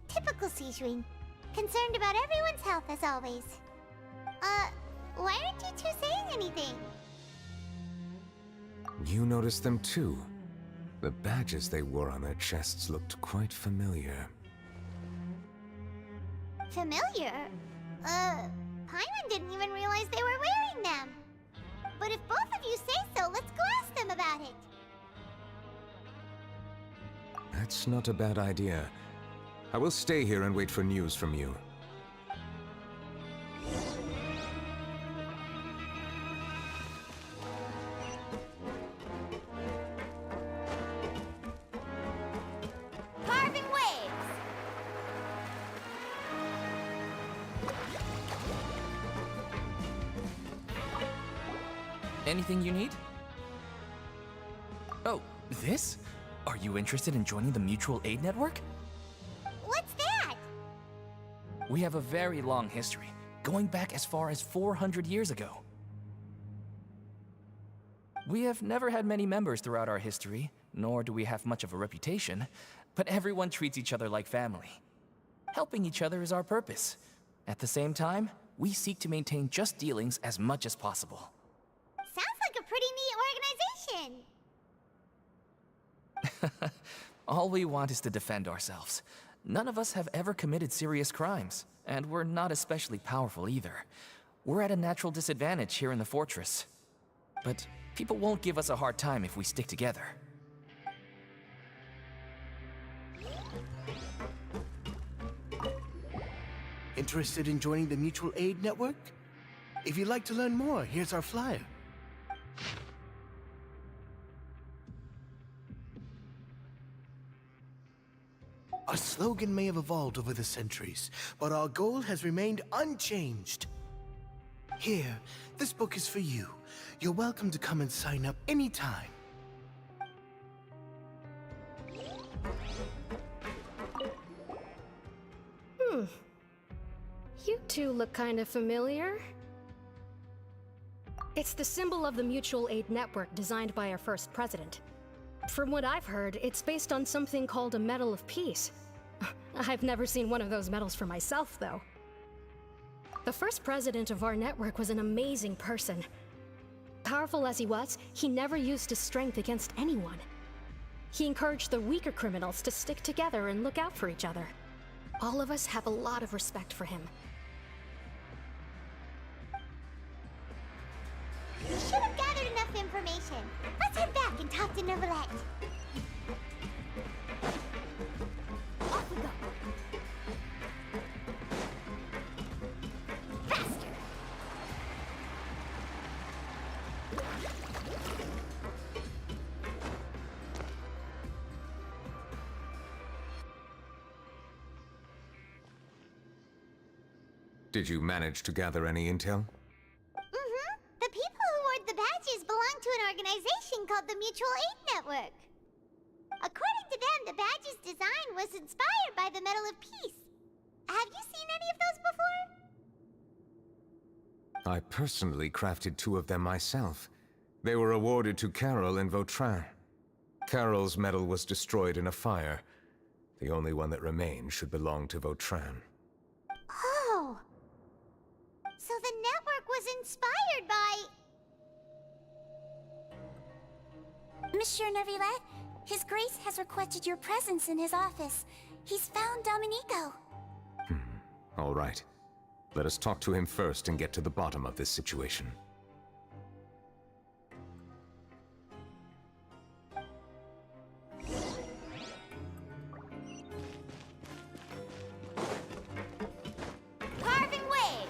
Typical Sijun. Concerned about everyone's health as always. Why aren't you two saying anything? You noticed them too. The badges they wore on their chests looked quite familiar. Familiar? Paimon didn't even realize they were wearing them. But if both of you say so, let's go ask them about it. That's not a bad idea. I will stay here and wait for news from you. Carving waves! Anything you need? Oh, this? Are you interested in joining the Mutual Aid Network? What's that? We have a very long history, going back as far as 400 years ago. We have never had many members throughout our history, nor do we have much of a reputation, but everyone treats each other like family. Helping each other is our purpose. At the same time, we seek to maintain just dealings as much as possible. Sounds like a pretty neat organization. All we want is to defend ourselves. None of us have ever committed serious crimes, and we're not especially powerful either. We're at a natural disadvantage here in the fortress. But people won't give us a hard time if we stick together. Interested in joining the Mutual Aid Network? If you'd like to learn more, here's our flyer. Our slogan may have evolved over the centuries, but our goal has remained unchanged. Here, this book is for you. You're welcome to come and sign up anytime. You two look kind of familiar. It's the symbol of the Mutual Aid Network designed by our first president. From what I've heard, it's based on something called a Medal of Peace. I've never seen one of those medals for myself, though. The first president of our network was an amazing person. Powerful as he was, he never used his strength against anyone. He encouraged the weaker criminals to stick together and look out for each other. All of us have a lot of respect for him. We should have gathered enough information. Let's head back and talk to Neuvillette. Off we go. Faster! Did you manage to gather any intel? The people who wore the badges belong the badge's design was inspired by the Medal of Peace. Have you seen any of those before? I personally crafted 2 of them myself. They were awarded to Carol and Vautrin. Carol's medal was destroyed in a fire. The only one that remained should belong to Vautrin. Oh! So the network was inspired by... Monsieur Neuvillette, His Grace has requested your presence in his office. He's found Domenico. All right. Let us talk to him first and get to the bottom of this situation. Carving waves!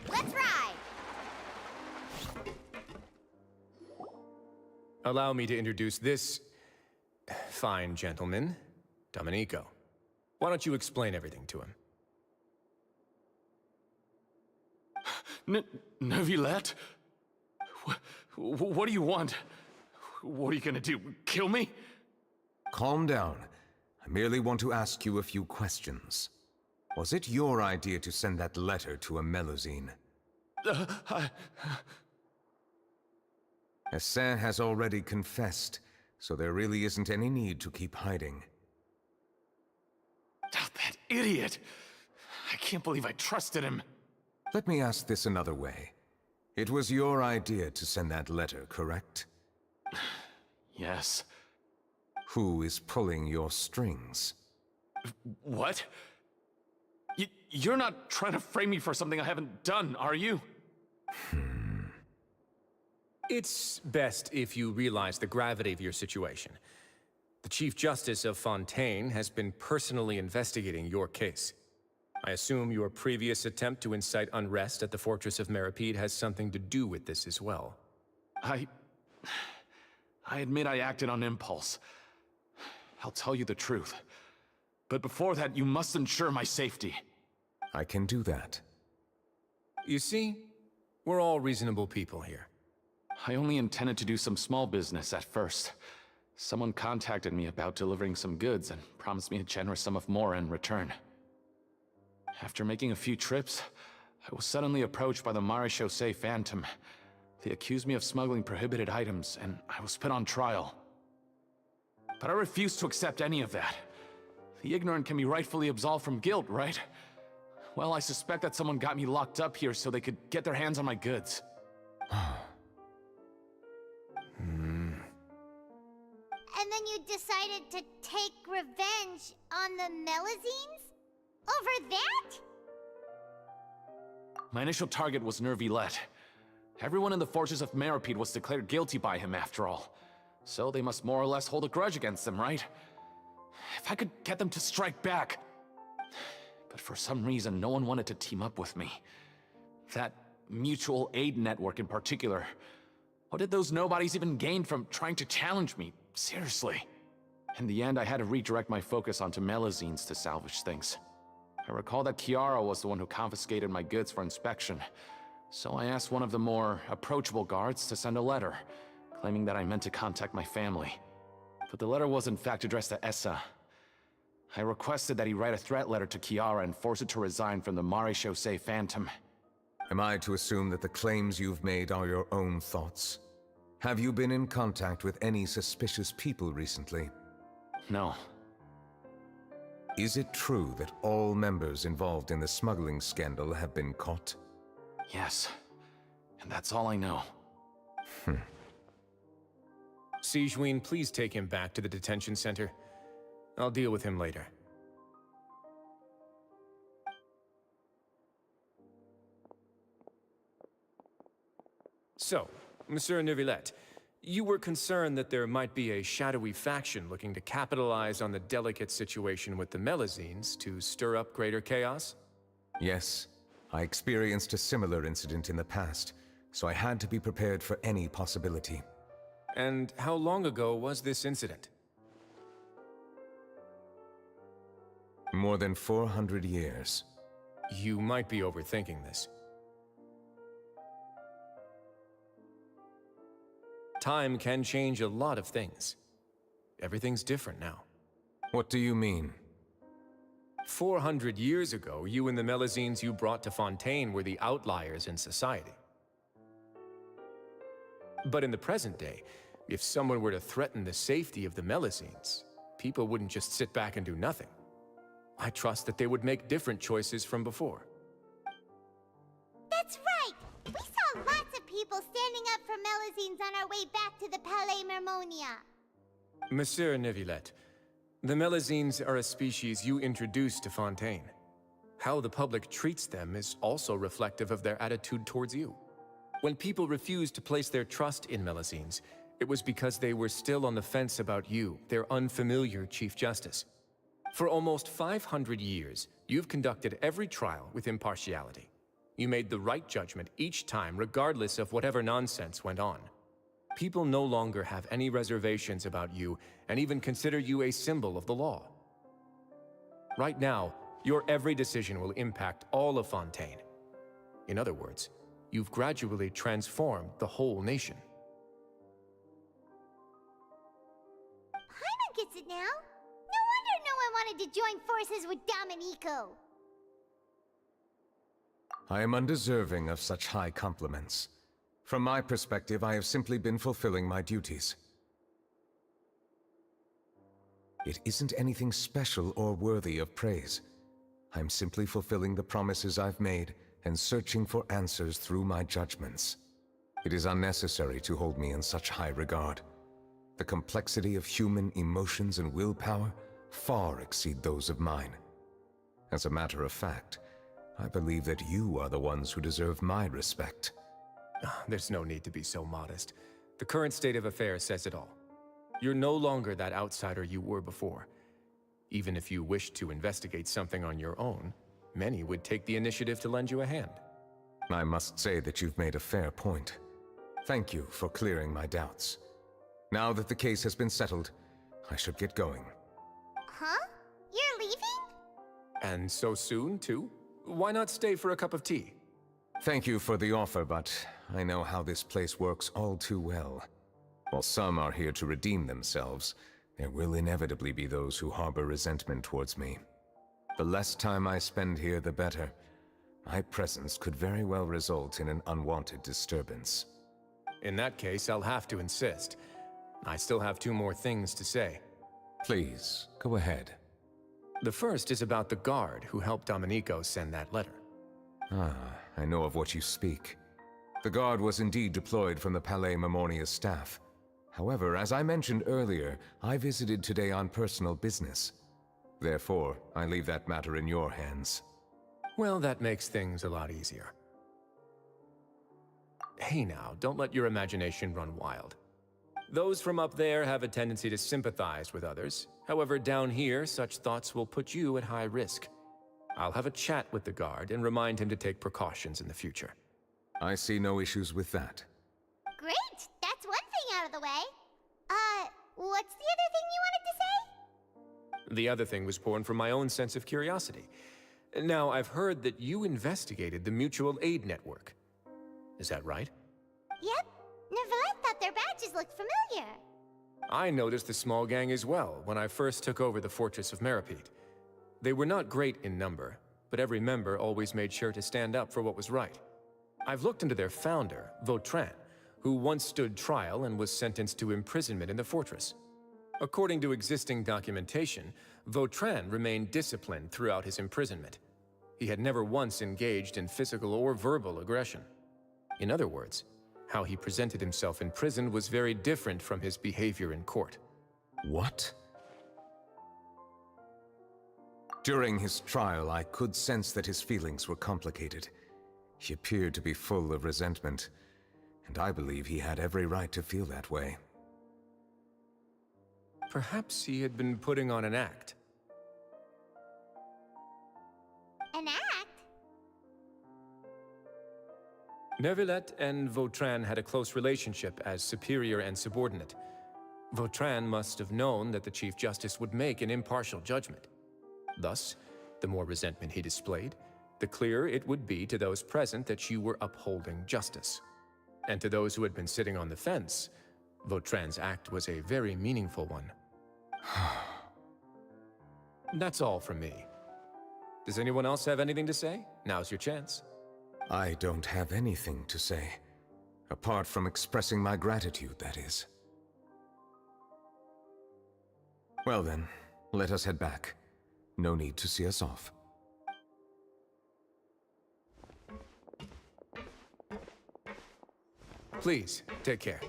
Let's ride! Allow me to introduce this fine gentleman, Domenico. Why don't you explain everything to him? Neuvillette? What do you want? What are you gonna do? Kill me? Calm down. I merely want to ask you a few questions. Was it your idea to send that letter to a Melusine? Hassan has already confessed, so there really isn't any need to keep hiding. That idiot! I can't believe I trusted him. Let me ask this another way. It was your idea to send that letter, correct? Yes. Who is pulling your strings? What? You're not trying to frame me for something I haven't done, are you? It's best if you realize the gravity of your situation. The Chief Justice of Fontaine has been personally investigating your case. I assume your previous attempt to incite unrest at the Fortress of Meripede has something to do with this as well. I admit I acted on impulse. I'll tell you the truth. But before that, you must ensure my safety. I can do that. You see, we're all reasonable people here. I only intended to do some small business at first. Someone contacted me about delivering some goods and promised me a generous sum of more in return. After making a few trips, I was suddenly approached by the Marechaussee Phantom. They accused me of smuggling prohibited items, and I was put on trial. But I refused to accept any of that. The ignorant can be rightfully absolved from guilt, right? Well, I suspect that someone got me locked up here so they could get their hands on my goods. And then you decided to take revenge on the Melusines? Over that? My initial target was Neuvillette. Everyone in the Fortress of Meripede was declared guilty by him after all. So they must more or less hold a grudge against him, right? If I could get them to strike back. But for some reason, no one wanted to team up with me. That mutual aid network in particular. What did those nobodies even gain from trying to challenge me? Seriously. In the end, I had to redirect my focus onto Melusines to salvage things. I recall that Chiara was the one who confiscated my goods for inspection. So I asked one of the more approachable guards to send a letter, claiming that I meant to contact my family. But the letter was in fact addressed to Essa. I requested that he write a threat letter to Chiara and force her to resign from the Marechaussee Phantom. Am I to assume that the claims you've made are your own thoughts? Have you been in contact with any suspicious people recently? No. Is it true that all members involved in the smuggling scandal have been caught? Yes. And that's all I know. Sigewinne, please take him back to the detention center. I'll deal with him later. So, Monsieur Neuvillette, you were concerned that there might be a shadowy faction looking to capitalize on the delicate situation with the Melazines to stir up greater chaos? Yes, I experienced a similar incident in the past, so I had to be prepared for any possibility. And how long ago was this incident? More than 400 years. You might be overthinking this. Time can change a lot of things. Everything's different now. What do you mean? 400 years ago, you and the Melazines you brought to Fontaine were the outliers in society. But in the present day, if someone were to threaten the safety of the Melazines, people wouldn't just sit back and do nothing. I trust that they would make different choices from before. That's right! We saw lots of people standing up for Melazines on our way back to the Palais Mermonia. Monsieur Neuvillette, the Melazines are a species you introduced to Fontaine. How the public treats them is also reflective of their attitude towards you. When people refused to place their trust in Melazines, it was because they were still on the fence about you, their unfamiliar Chief Justice. For almost 500 years, you've conducted every trial with impartiality. You made the right judgment each time, regardless of whatever nonsense went on. People no longer have any reservations about you and even consider you a symbol of the law. Right now, your every decision will impact all of Fontaine. In other words, you've gradually transformed the whole nation. Paimon gets it now. No wonder no one wanted to join forces with Domenico. I am undeserving of such high compliments. From my perspective, I have simply been fulfilling my duties. It isn't anything special or worthy of praise. I'm simply fulfilling the promises I've made and searching for answers through my judgments. It is unnecessary to hold me in such high regard. The complexity of human emotions and willpower far exceed those of mine. As a matter of fact, I believe that you are the ones who deserve my respect. There's no need to be so modest. The current state of affairs says it all. You're no longer that outsider you were before. Even if you wished to investigate something on your own, many would take the initiative to lend you a hand. I must say that you've made a fair point. Thank you for clearing my doubts. Now that the case has been settled, I should get going. Huh? You're leaving? And so soon, too? Why not stay for a cup of tea? Thank you for the offer, but I know how this place works all too well. While some are here to redeem themselves, there will inevitably be those who harbor resentment towards me. The less time I spend here, the better. My presence could very well result in an unwanted disturbance. In that case, I'll have to insist. I still have 2 more things to say. Please, go ahead. The first is about the guard who helped Domenico send that letter. Ah, I know of what you speak. The guard was indeed deployed from the Palais Mermonia's staff. However, as I mentioned earlier, I visited today on personal business. Therefore, I leave that matter in your hands. Well, that makes things a lot easier. Hey now, don't let your imagination run wild. Those from up there have a tendency to sympathize with others. However, down here, such thoughts will put you at high risk. I'll have a chat with the guard and remind him to take precautions in the future. I see no issues with that. Great! That's one thing out of the way. What's the other thing you wanted to say? The other thing was born from my own sense of curiosity. Now, I've heard that you investigated the mutual aid network. Is that right? Yep. Neuvillette thought their badges looked familiar. I noticed the small gang as well when I first took over the Fortress of Meripede. They were not great in number, but every member always made sure to stand up for what was right. I've looked into their founder, Wuthering, who once stood trial and was sentenced to imprisonment in the fortress. According to existing documentation, Wuthering remained disciplined throughout his imprisonment. He had never once engaged in physical or verbal aggression. In other words, how he presented himself in prison was very different from his behavior in court. What? During his trial, I could sense that his feelings were complicated. He appeared to be full of resentment, and I believe he had every right to feel that way. Perhaps he had been putting on an act. An act? Neuvillette and Vautrin had a close relationship as superior and subordinate. Vautrin must have known that the Chief Justice would make an impartial judgment. Thus, the more resentment he displayed, the clearer it would be to those present that you were upholding justice. And to those who had been sitting on the fence, Vautrin's act was a very meaningful one. That's all from me. Does anyone else have anything to say? Now's your chance. I don't have anything to say. Apart from expressing my gratitude, that is. Well then, let us head back. No need to see us off. Please, take care.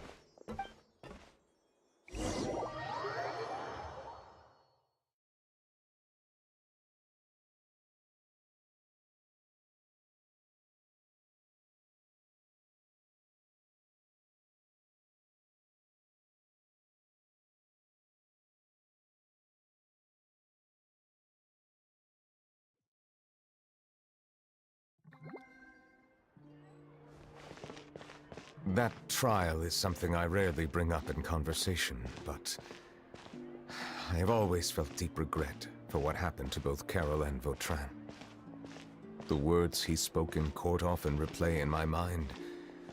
That trial is something I rarely bring up in conversation, but I have always felt deep regret for what happened to both Carol and Vautrin. The words he spoke in court often replay in my mind,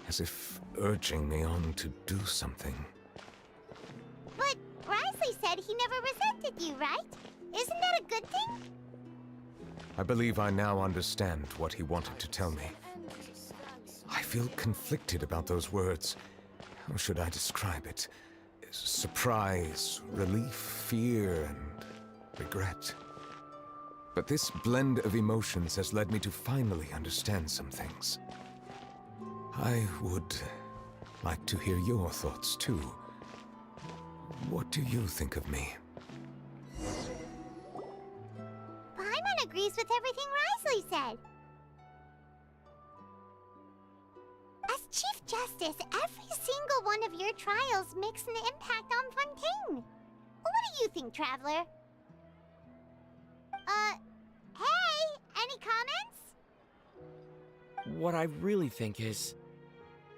as if urging me on to do something. But Wriothesley said he never resented you, right? Isn't that a good thing? I believe I now understand what he wanted to tell me. I feel conflicted about those words. How should I describe it? Surprise, relief, fear, and regret. But this blend of emotions has led me to finally understand some things. I would like to hear your thoughts, too. What do you think of me? Paimon agrees with everything Wriothesley said. As Chief Justice, every single one of your trials makes an impact on Fontaine. What do you think, Traveler? Hey, any comments? What I really think is,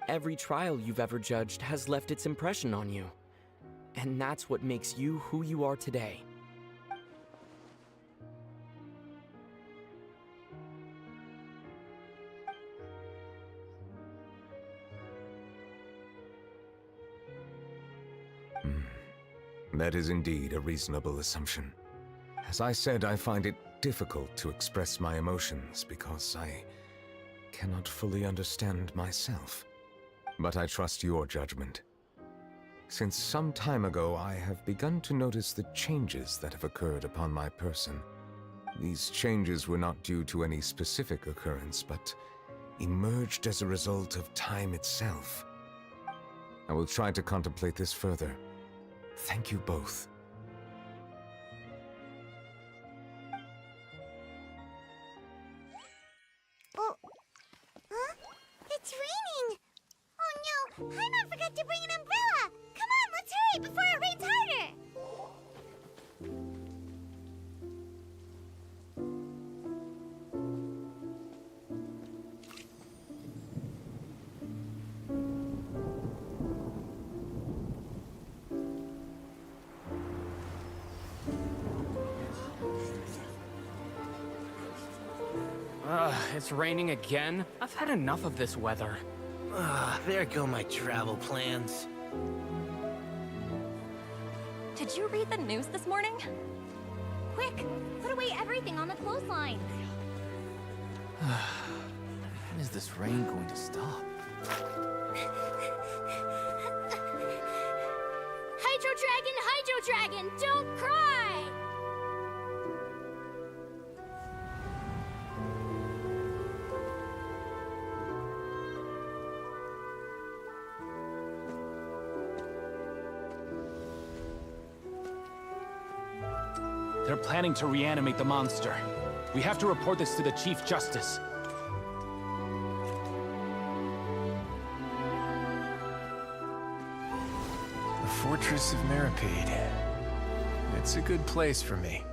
every trial you've ever judged has left its impression on you. And that's what makes you who you are today. That is indeed a reasonable assumption. As I said, I find it difficult to express my emotions because I cannot fully understand myself. But I trust your judgment. Since some time ago, I have begun to notice the changes that have occurred upon my person. These changes were not due to any specific occurrence, but emerged as a result of time itself. I will try to contemplate this further. Thank you both. Oh, huh? It's raining! Oh no, Paimon forgot to bring an umbrella! Come on, let's hurry before it rains harder! It's raining again? I've had enough of this weather. There go my travel plans. Did you read the news this morning? Quick, put away everything on the clothesline. When is this rain going to stop? Hydro Dragon, don't cry! They're planning to reanimate the monster. We have to report this to the Chief Justice. Fortress of Maripede. It's a good place for me.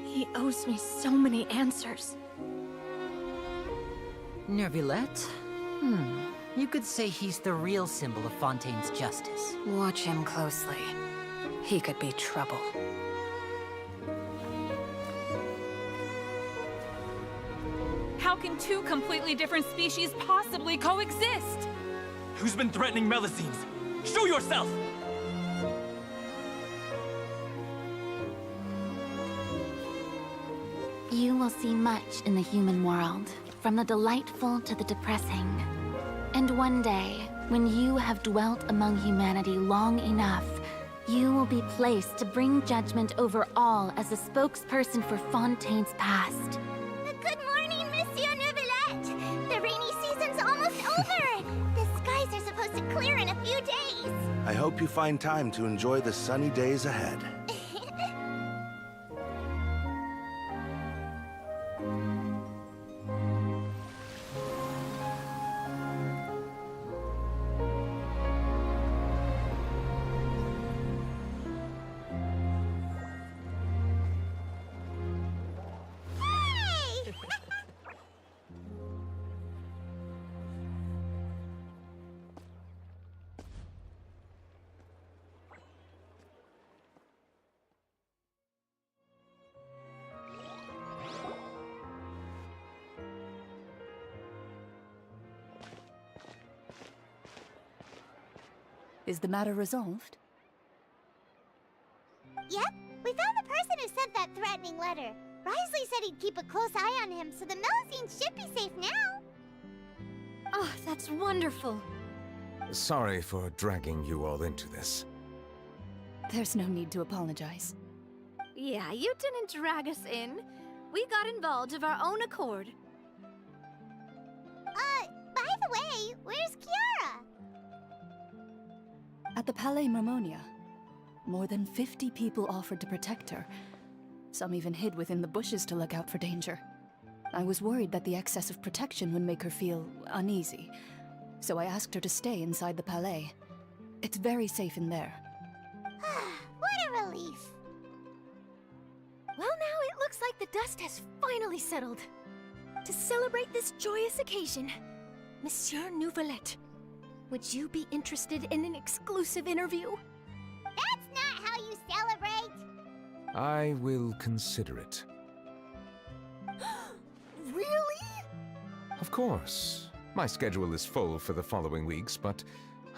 He owes me so many answers. Neuvillette? You could say he's the real symbol of Fontaine's justice. Watch him closely. He could be trouble. How can two completely different species possibly coexist? Who's been threatening Melazines? Show yourself! You will see much in the human world, from the delightful to the depressing. And one day, when you have dwelt among humanity long enough, you will be placed to bring judgment over all as a spokesperson for Fontaine's past. Good morning, Monsieur Neuvillette! The rainy season's almost over! The skies are supposed to clear in a few days! I hope you find time to enjoy the sunny days ahead. Is the matter resolved? Yep, we found the person who sent that threatening letter. Wriothesley said he'd keep a close eye on him, so the Melazines should be safe now. Oh, that's wonderful. Sorry for dragging you all into this. There's no need to apologize. Yeah, you didn't drag us in. We got involved of our own accord. By the way, where's Kiara? At the Palais Mermonia, more than 50 people offered to protect her. Some even hid within the bushes to look out for danger. I was worried that the excess of protection would make her feel uneasy, so I asked her to stay inside the Palais. It's very safe in there. What a relief. Well, now it looks like the dust has finally settled. To celebrate this joyous occasion, Monsieur Neuvillette, would you be interested in an exclusive interview? That's not how you celebrate! I will consider it. Really? Of course. My schedule is full for the following weeks, but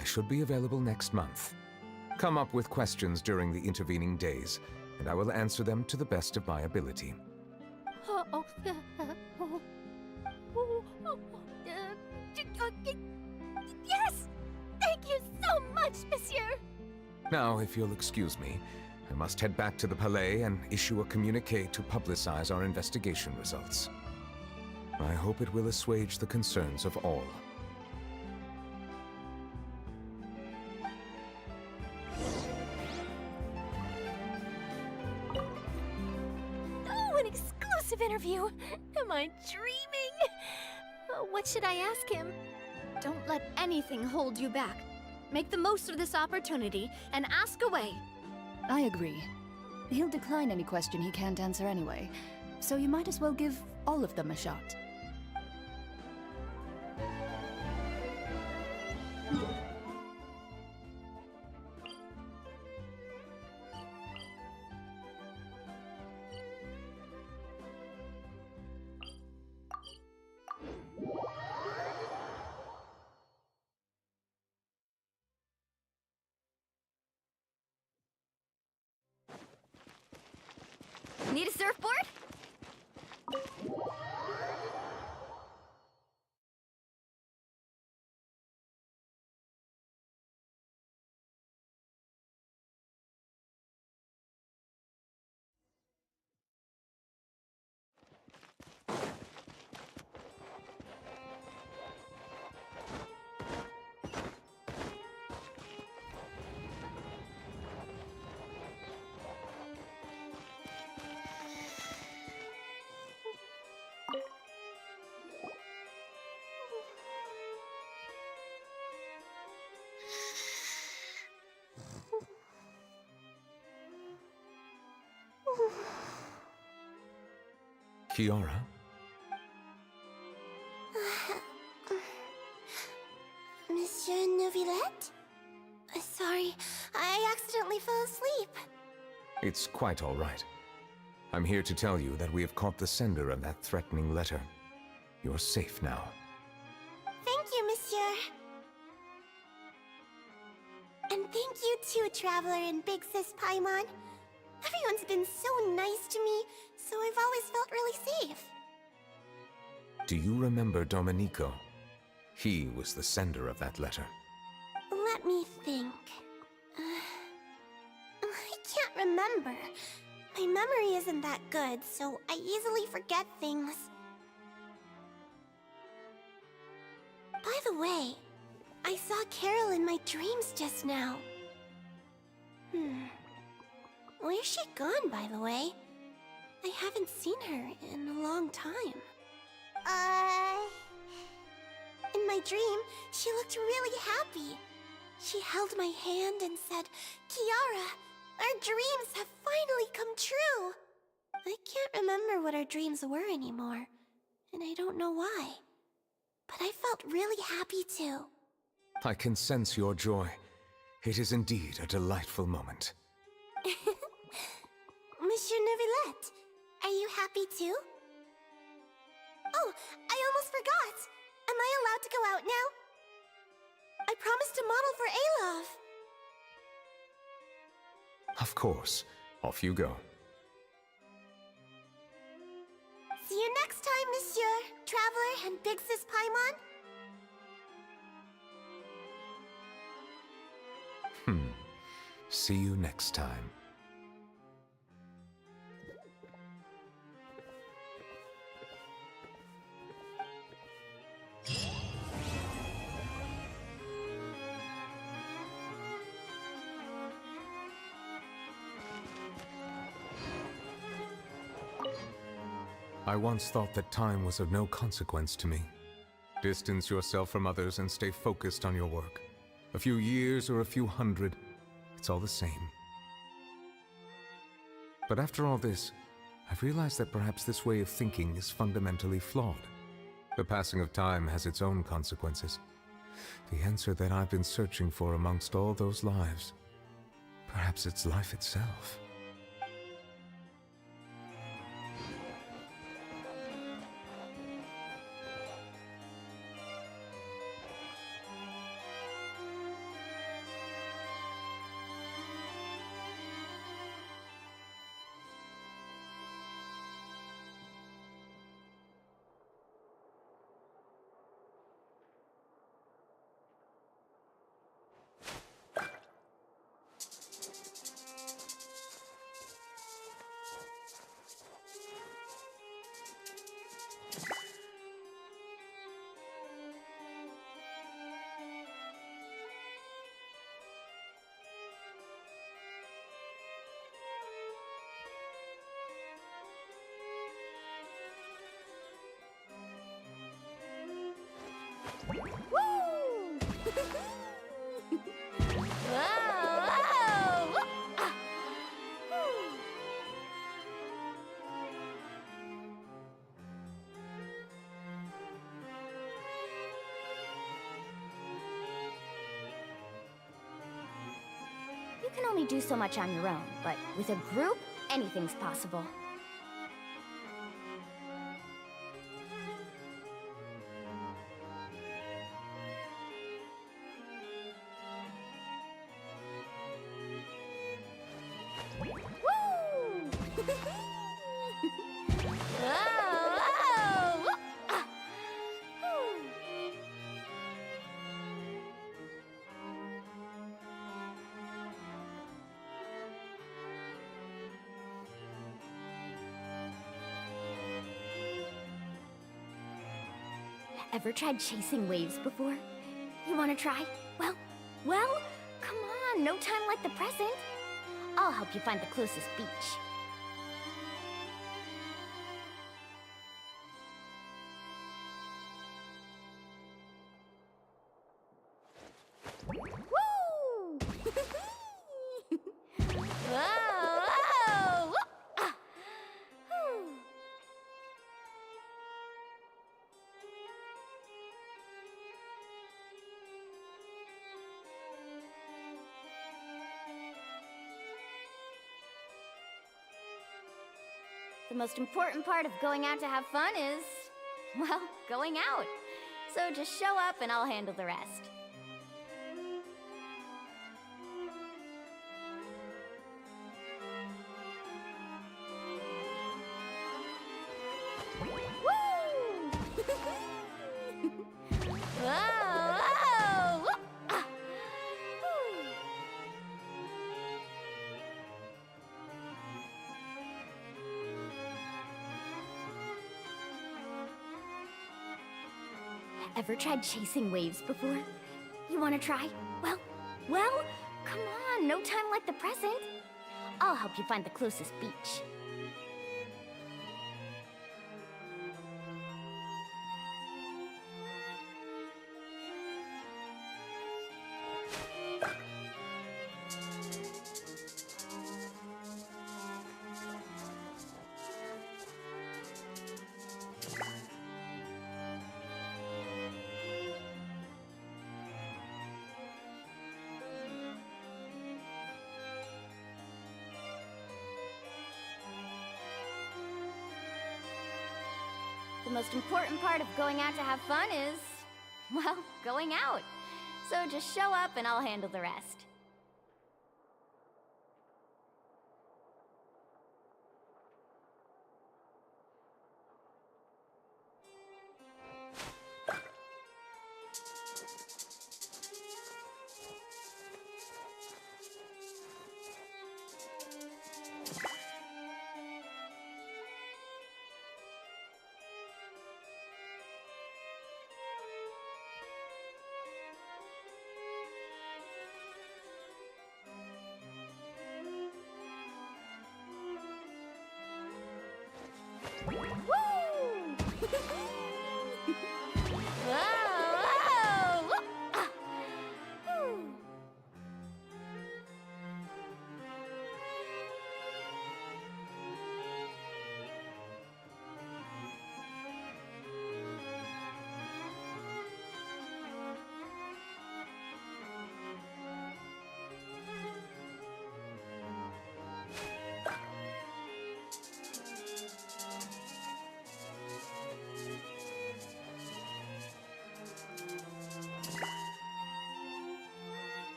I should be available next month. Come up with questions during the intervening days, and I will answer them to the best of my ability. Yes! Thank you so much, Monsieur! Now, if you'll excuse me, I must head back to the Palais and issue a communiqué to publicize our investigation results. I hope it will assuage the concerns of all. Oh, an exclusive interview! Am I dreaming? What should I ask him? Don't let anything hold you back. Make the most of this opportunity and ask away. I agree. He'll decline any question he can't answer anyway, so you might as well give all of them a shot. Need a surfboard? Kiara? Monsieur 𝂸🂸🂸🂸? Sorry, I accidentally fell asleep. It's quite all right. I'm here to tell you that we have caught the sender of that threatening letter. You're safe now. Thank you, Monsieur. And thank you too, Traveler and Big Sis Paimon. Everyone's been so nice to me, so I've always felt really safe. Do you remember Domenico? He was the sender of that letter. Let me think. I can't remember. My memory isn't that good, so I easily forget things. By the way, I saw Carol in my dreams just now. Where's she gone, by the way? I haven't seen her in a long time. In my dream, she looked really happy. She held my hand and said, "Kiara, our dreams have finally come true." I can't remember what our dreams were anymore, and I don't know why. But I felt really happy too. I can sense your joy. It is indeed a delightful moment. Monsieur 𝂸🂸🂸🂸, are you happy too? Oh, I almost forgot! Am I allowed to go out now? I promised to model for Alov. Of course. Off you go. See you next time, Monsieur, Traveler, and Big Sis Paimon. See you next time. I once thought that time was of no consequence to me. Distance yourself from others and stay focused on your work. A few years or a few hundred, it's all the same. But after all this, I've realized that perhaps this way of thinking is fundamentally flawed. The passing of time has its own consequences. The answer that I've been searching for amongst all those lives, perhaps it's life itself. You can only do so much on your own, but with a group, anything's possible. Ever tried chasing waves before? You wanna try? Well, come on, no time like the present. I'll help you find the closest beach. The most important part of going out to have fun is, well, going out. So just show up and I'll handle the rest. Ever tried chasing waves before? You wanna try? Well, come on, no time like the present. I'll help you find the closest beach. The most important part of going out to have fun is, well, going out. So just show up and I'll handle the rest.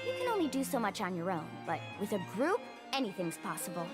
You can only do so much on your own, but with a group, anything's possible.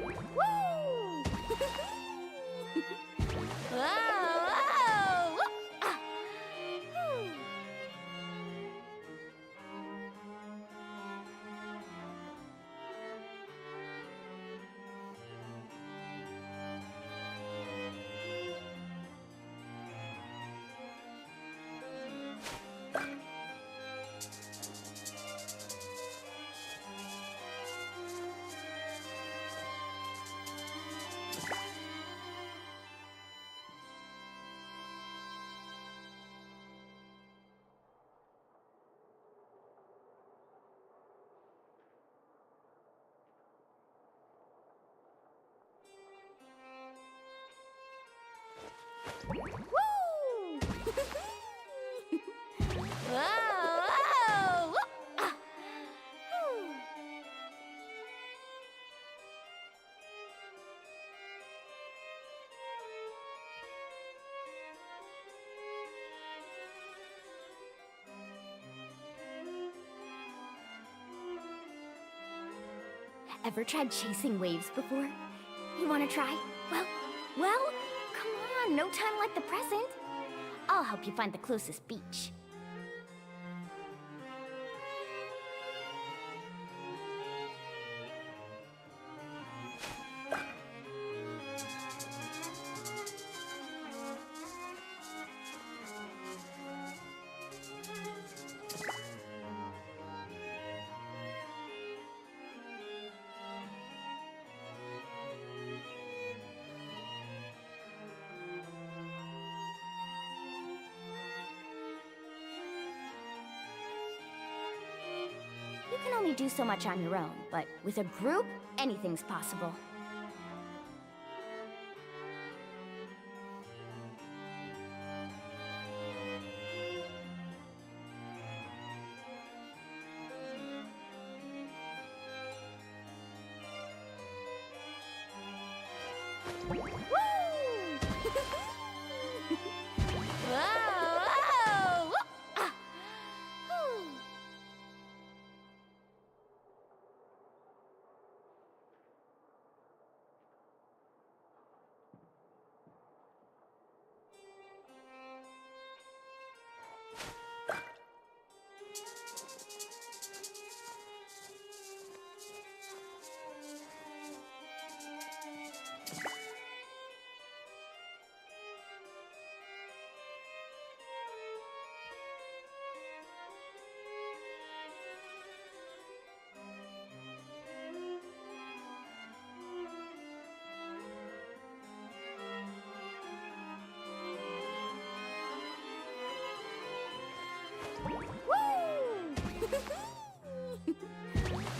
Whoa! Ah. Whew. Woo! Whoa! Ah. Whew. Ever tried chasing waves before? You wanna try? Well, come on, no time like the present. I'll help you find the closest beach. You can only do so much on your own, but with a group, anything's possible. Woo! Whoa! Ah. Whew.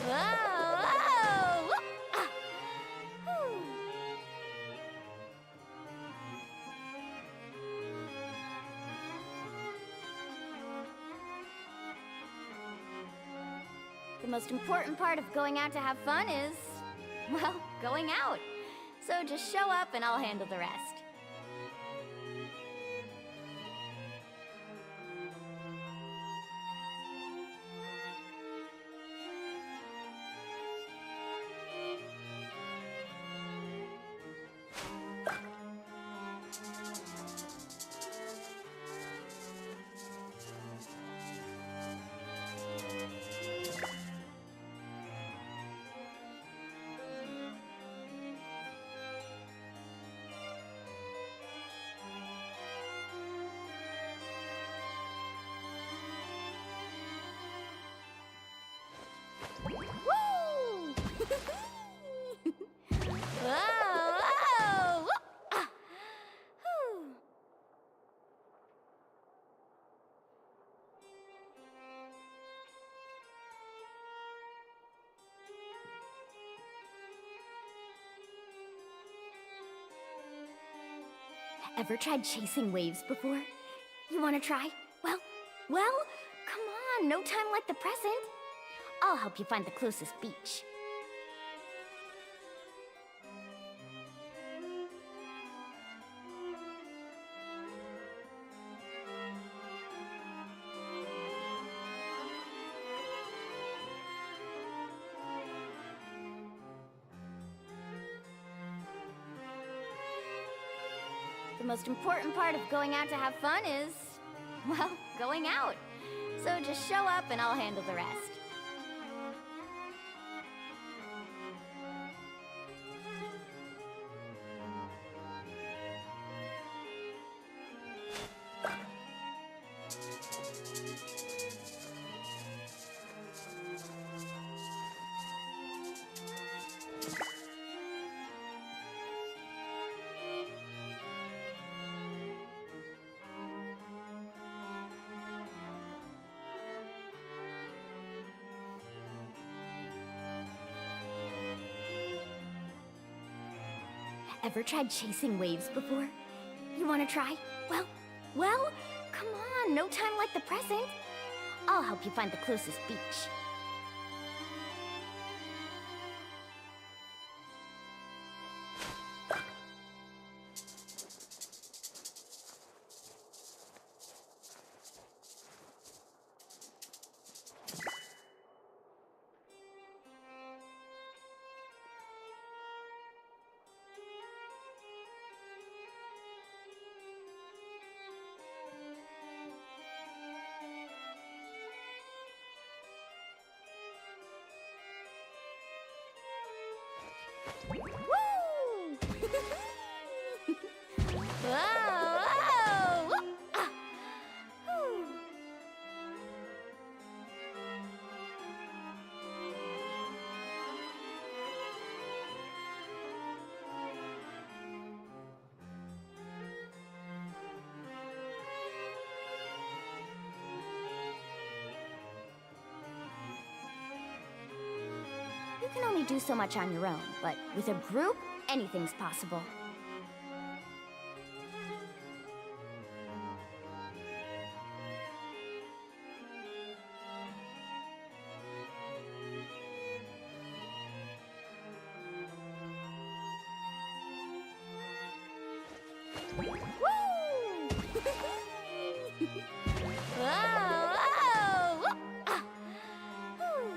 Whoa! Ah. Whew. The most important part of going out to have fun is, well, going out. So just show up and I'll handle the rest. Woo! Whoa! Ah. Whew. Ever tried chasing waves before? You wanna try? Well, come on, no time like the present. I'll help you find the closest beach. most important part of going out to have fun is, well, going out. So just show up and I'll handle the rest. Ever tried chasing waves before? You want to try? Well, come on, no time like the present. I'll help you find the closest beach. Woo! Whoa! Whoa! Ah! Whew. You can only do so much on your own, but with a group, anything's possible. Woo! Whoa! Whoa! Ah! Whew.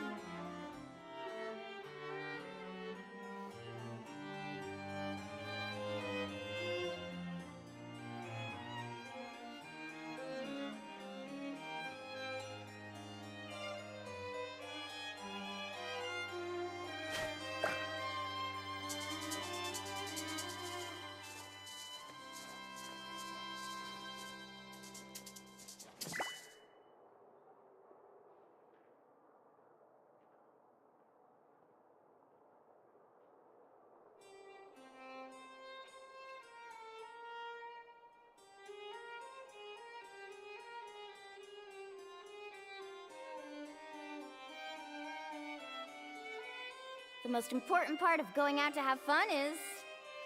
The most important part of going out to have fun is,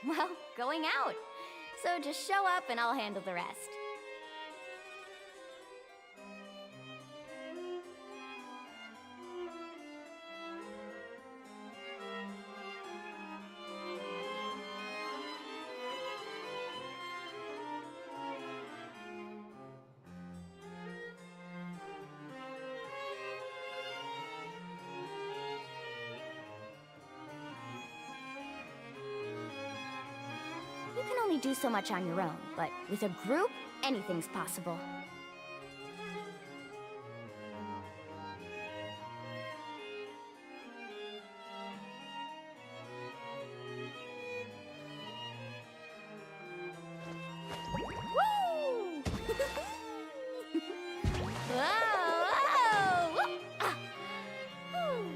well, going out. So just show up and I'll handle the rest. You can only do so much on your own, but with a group, anything's possible. Woo! Whoa! Whoa! Ah! Whew.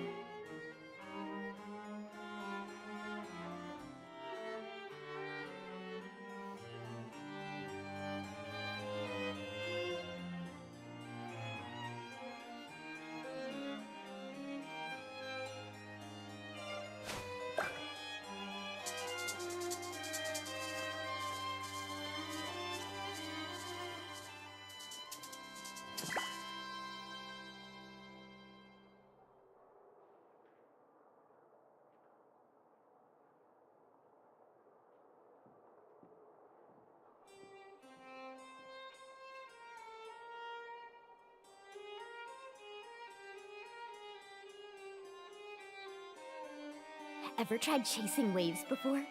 Ever tried chasing waves before?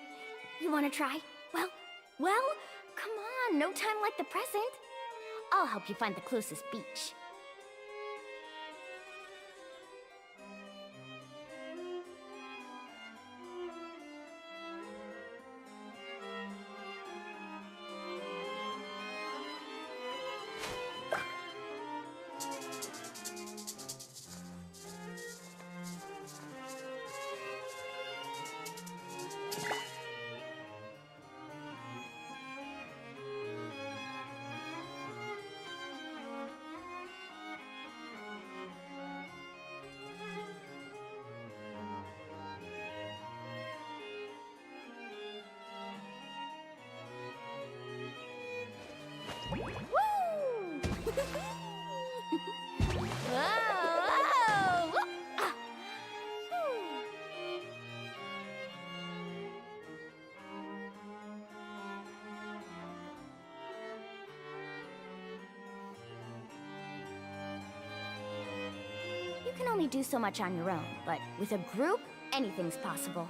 You want to try? Well, come no time like the present. I'll help you find the closest beach. You can only do so much on your own, but with a group, anything's possible.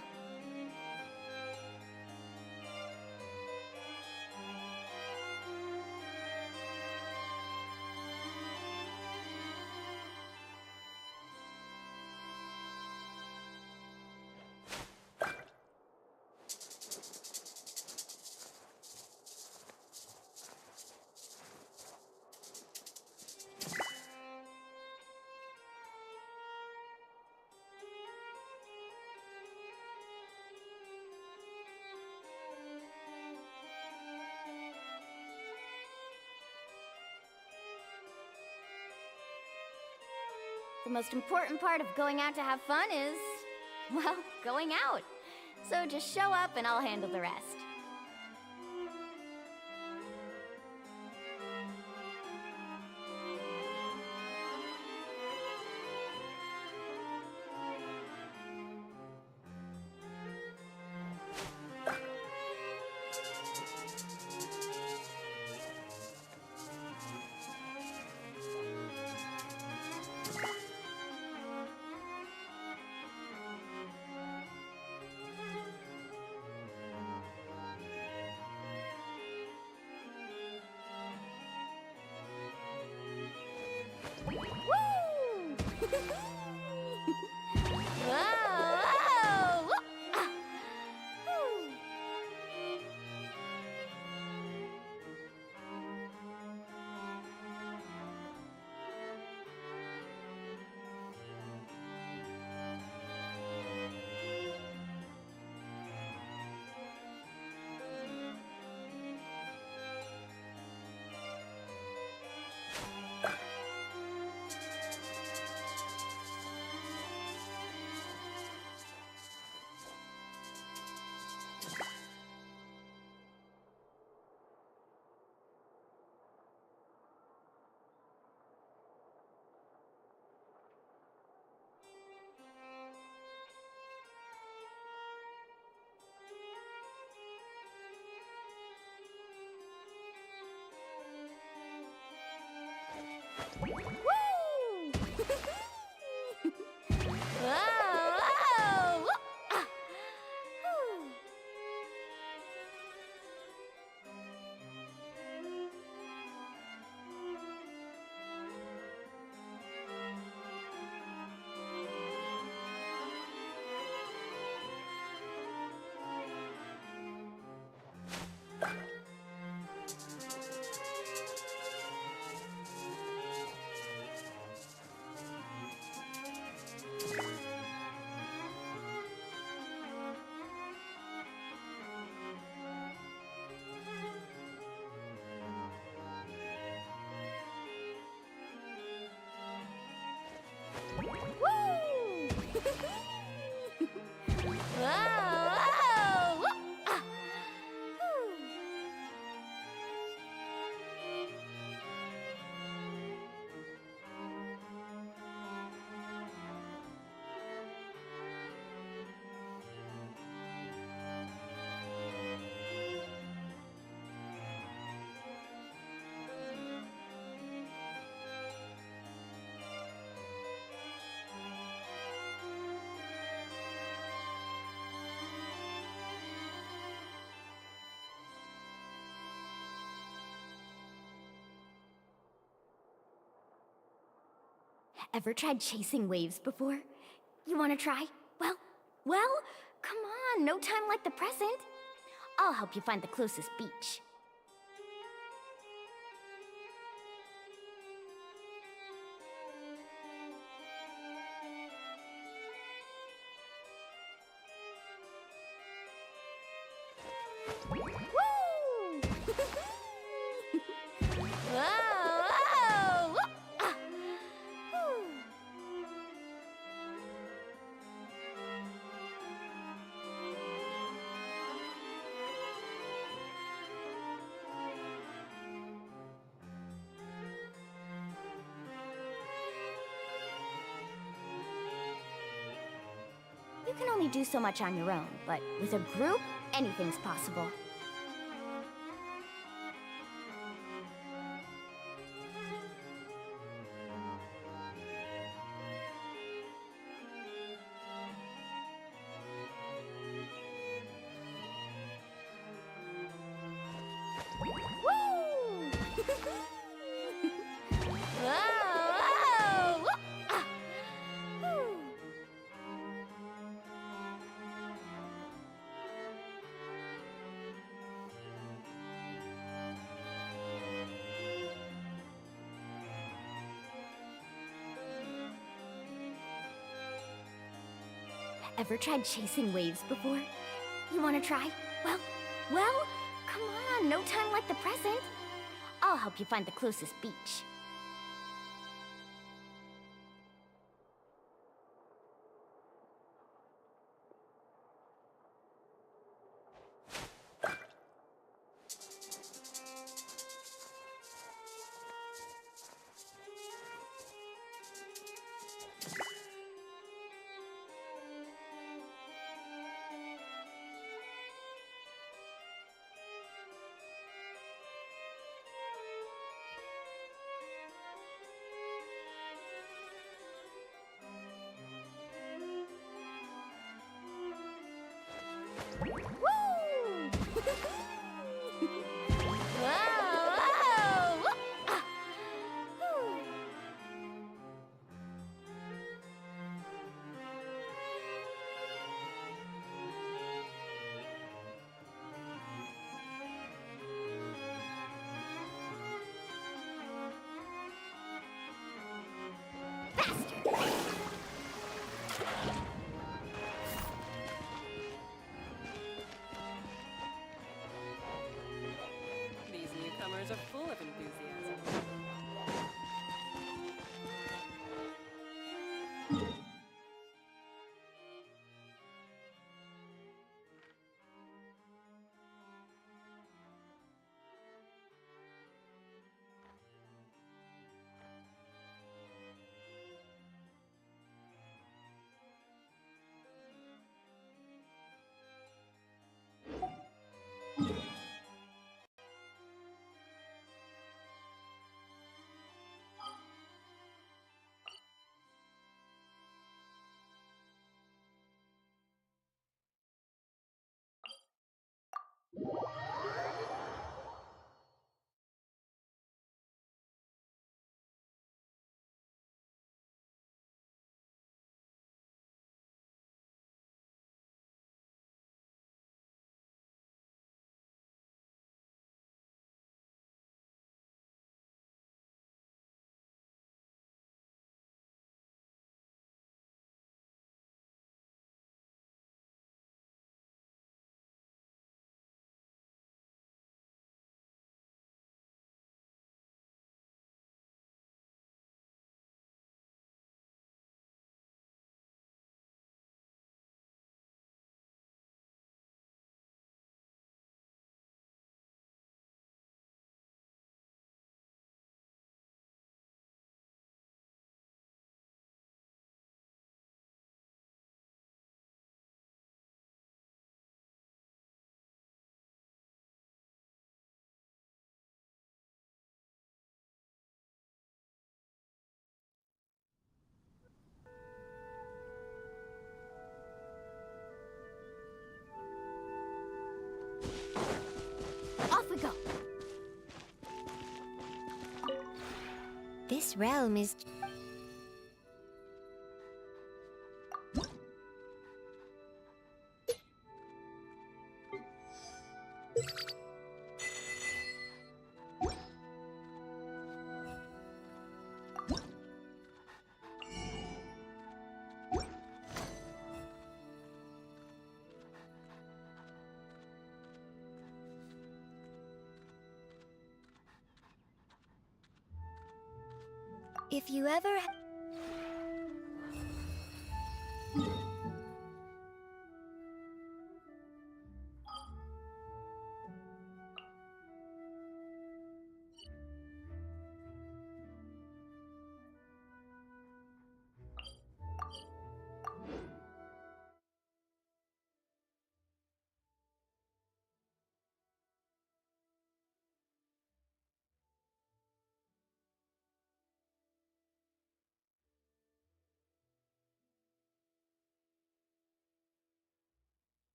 The most important part of going out to have fun is, well, going out. So just show up and I'll handle the rest. Ever tried chasing waves before? You want to try? Well, come on, no time like the present. I'll help you find the closest beach. Woo! Whoa! Ah! Whew. You can only do so much on your own, but with a group, anything's possible. Woo! Whoa! Ah! Whew. Ever tried chasing waves before? You want to try? Well, come on, no time like the present. I'll help you find the closest beach. Woo! Whoa! Ah! Whew. These newcomers are full of enthusiasm. Off we go. This realm is If you ever...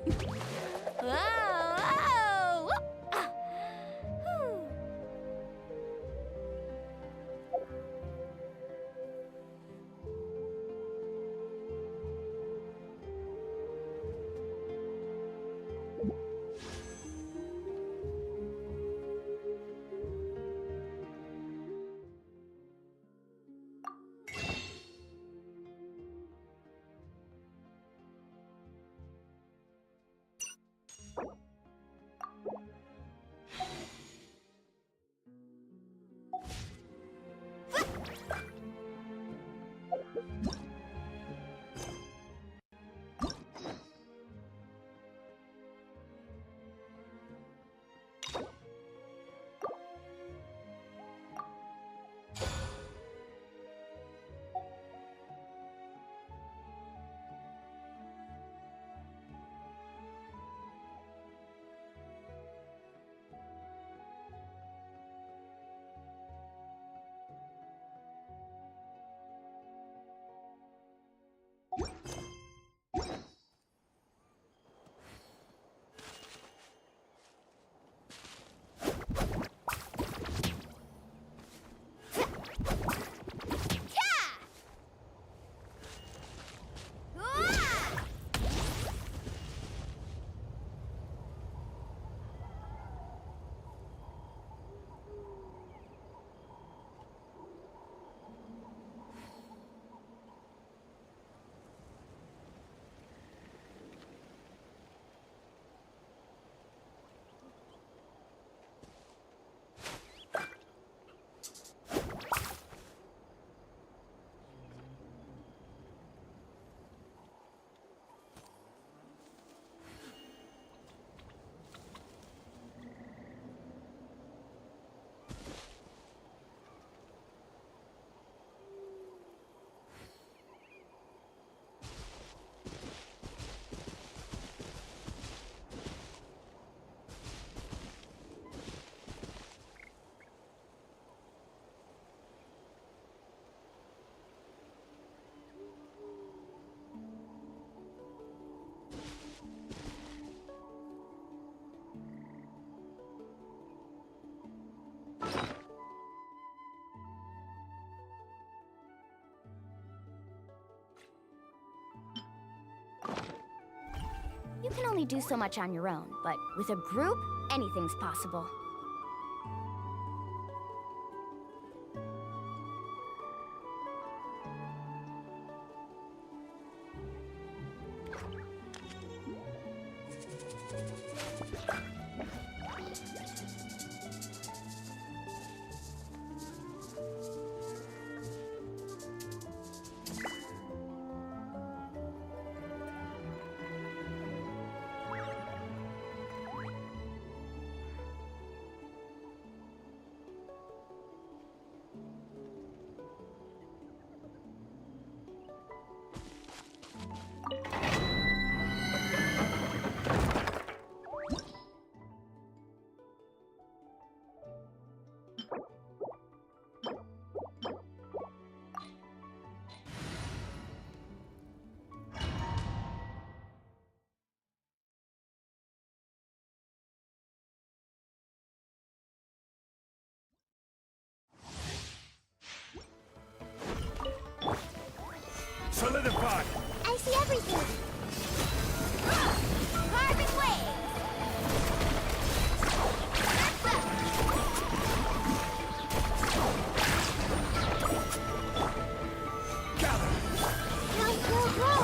Whoa! Whoa! Ah. Whew. You can only do so much on your own, but with a group, anything's possible. Solidify! I see everything! Carbon wave! Gather! Go!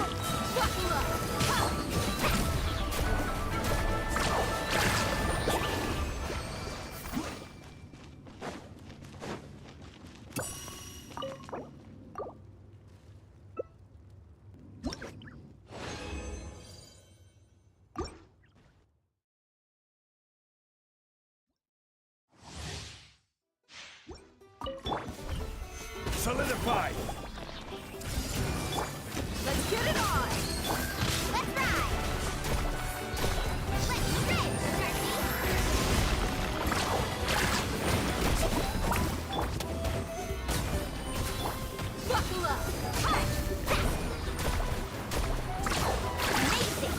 Solidify! Let's get it on! Let's ride! Let's sprint, buckle up! Amazing!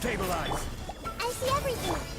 Stabilize! I see everything.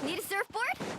Need a surfboard?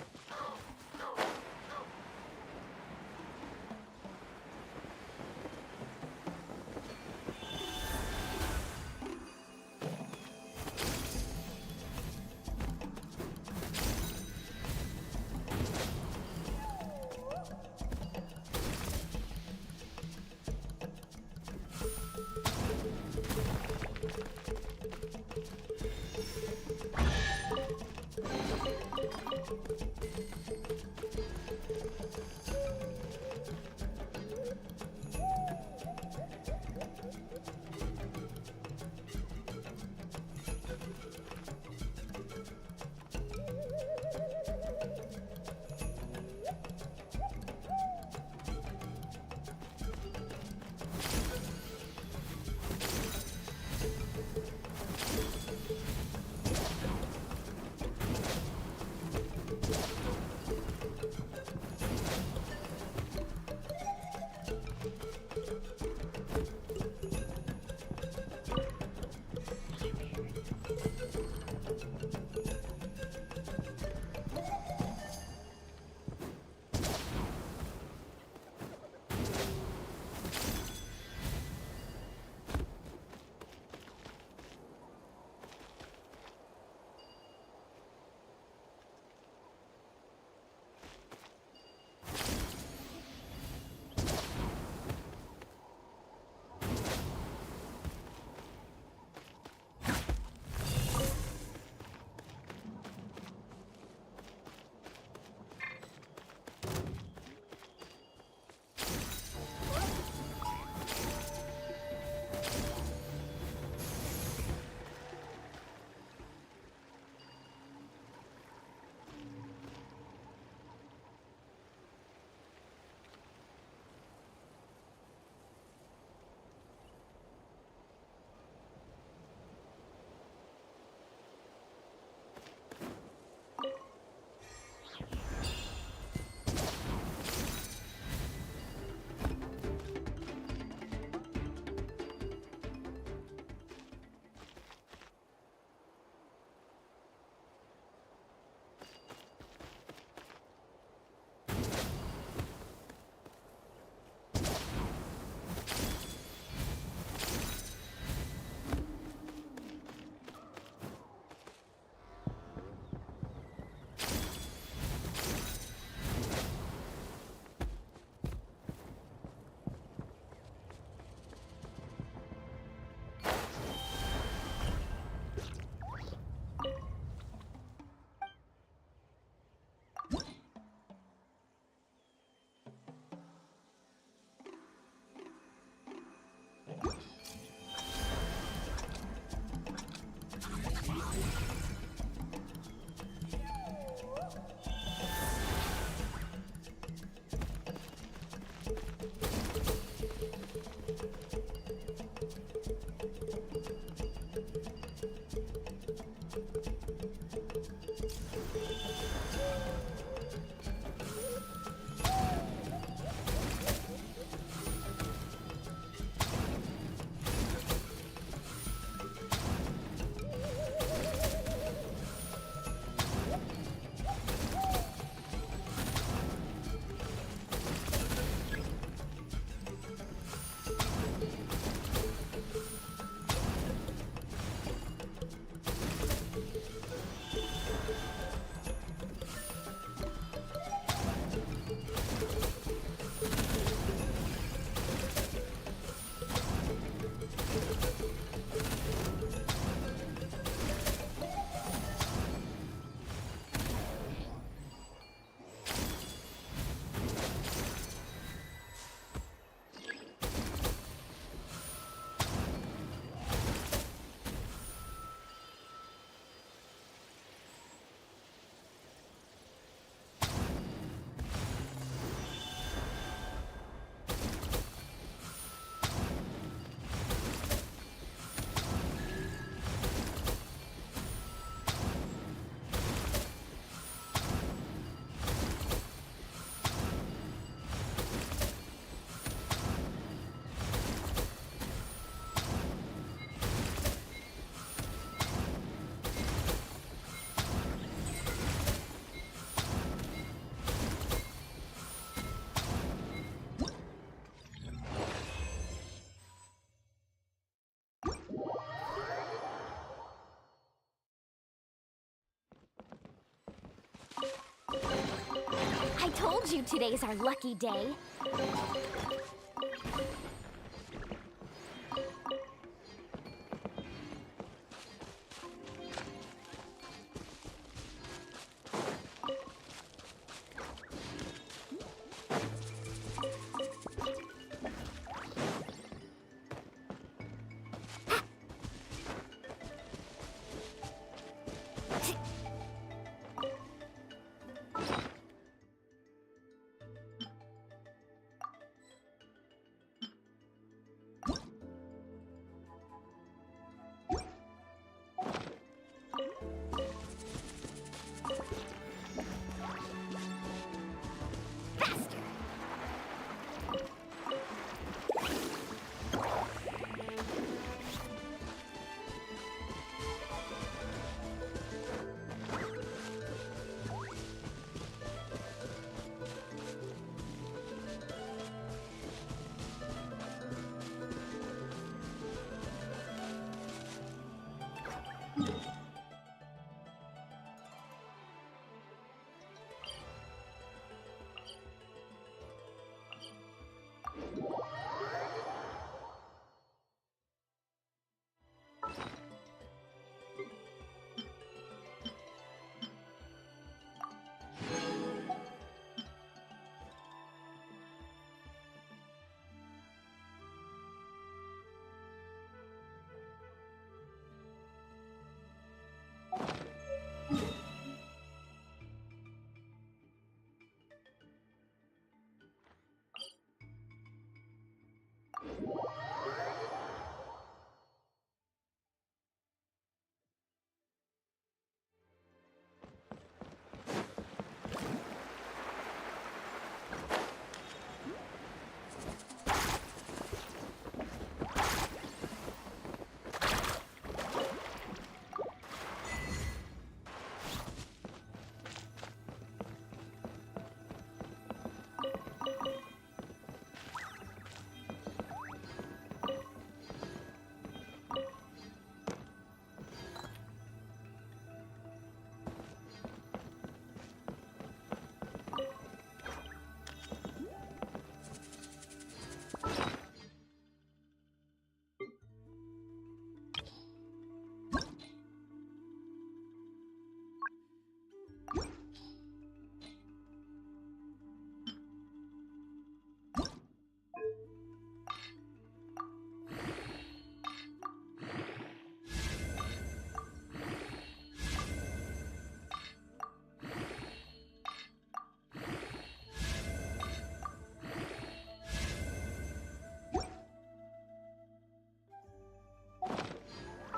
told you today's our lucky day.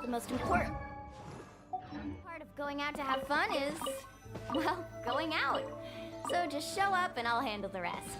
The most important part of going out to have fun is, well, going out. So just show up and I'll handle the rest.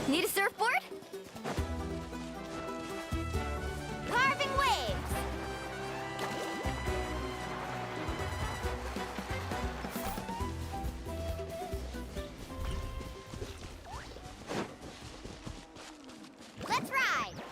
Need a surfboard? Carving waves! Let's ride!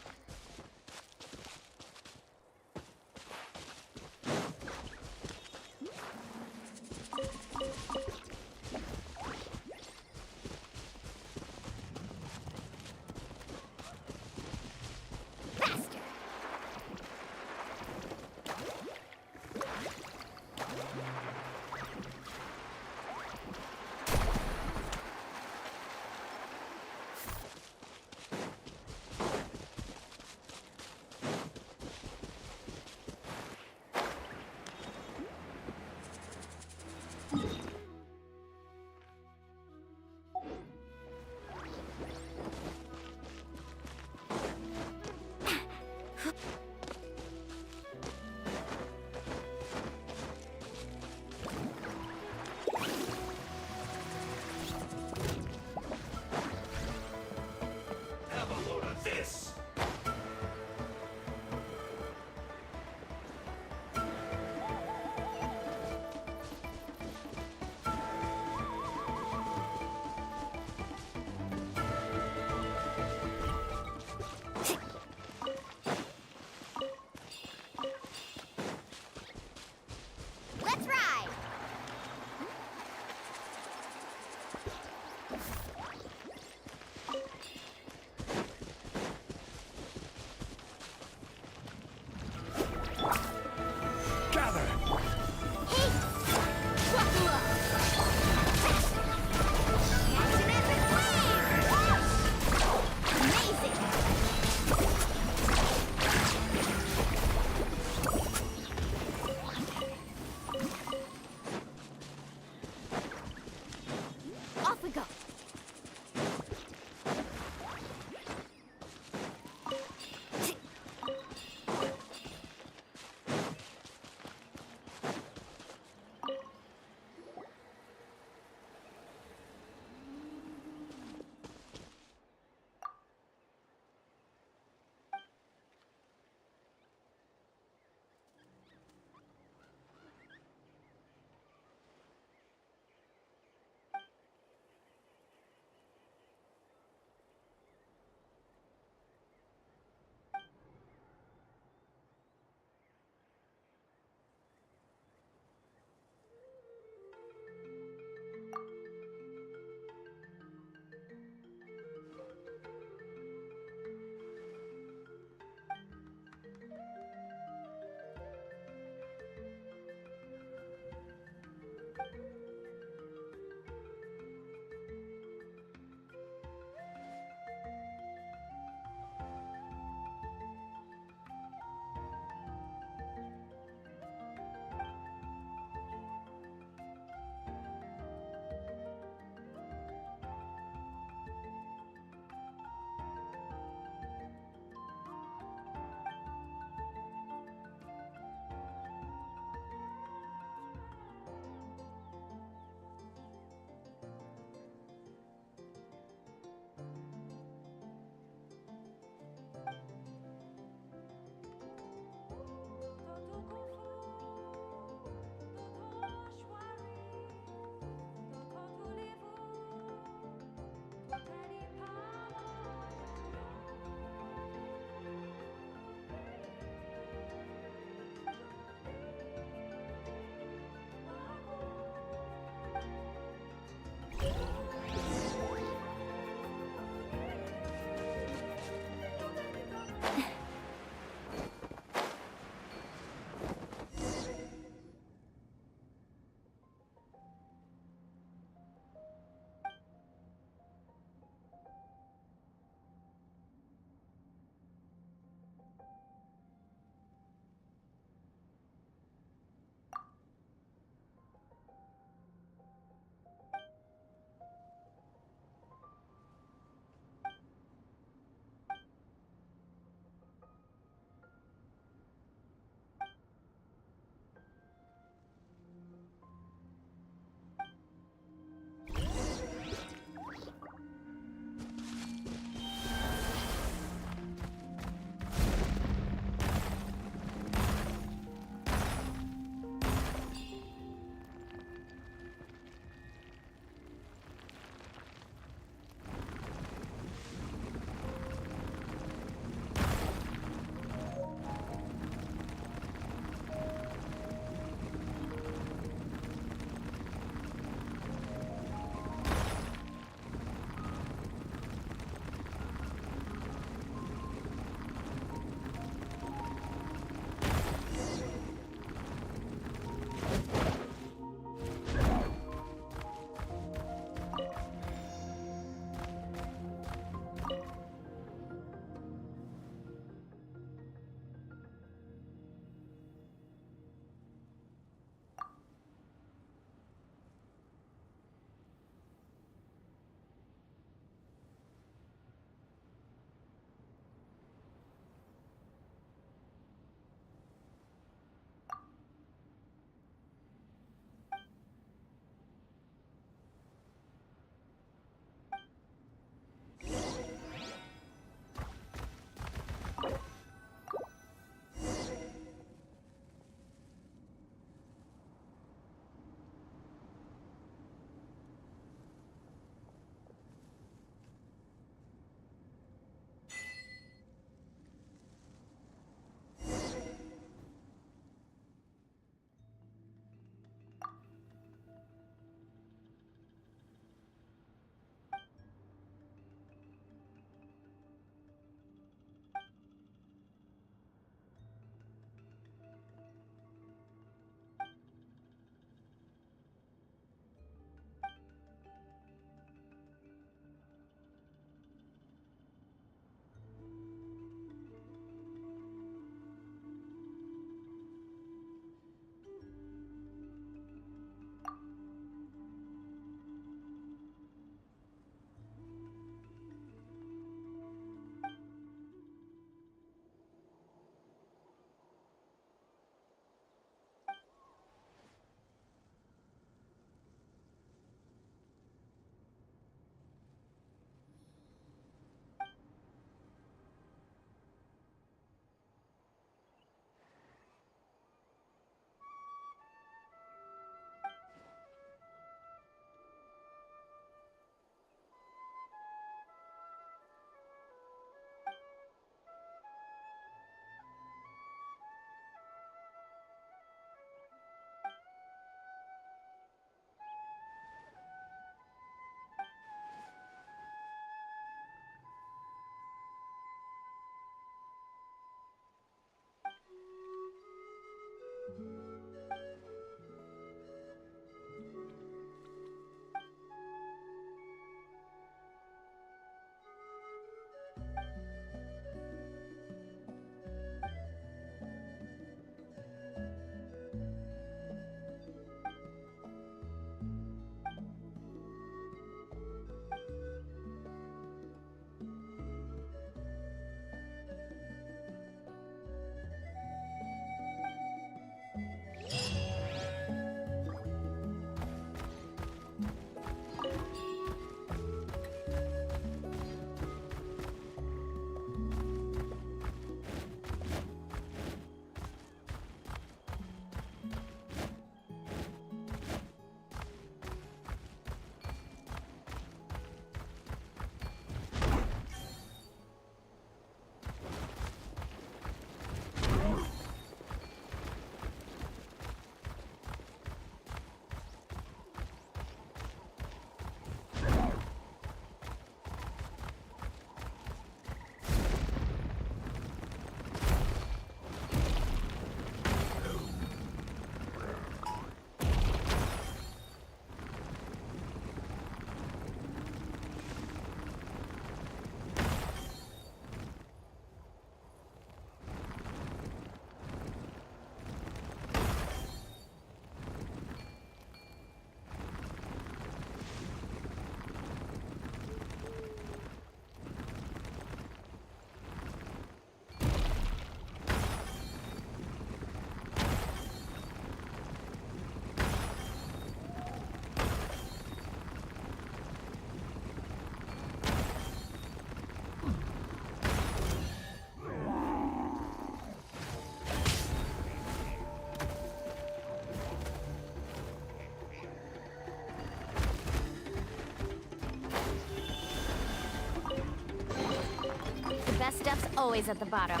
Best stuff's always at the bottom.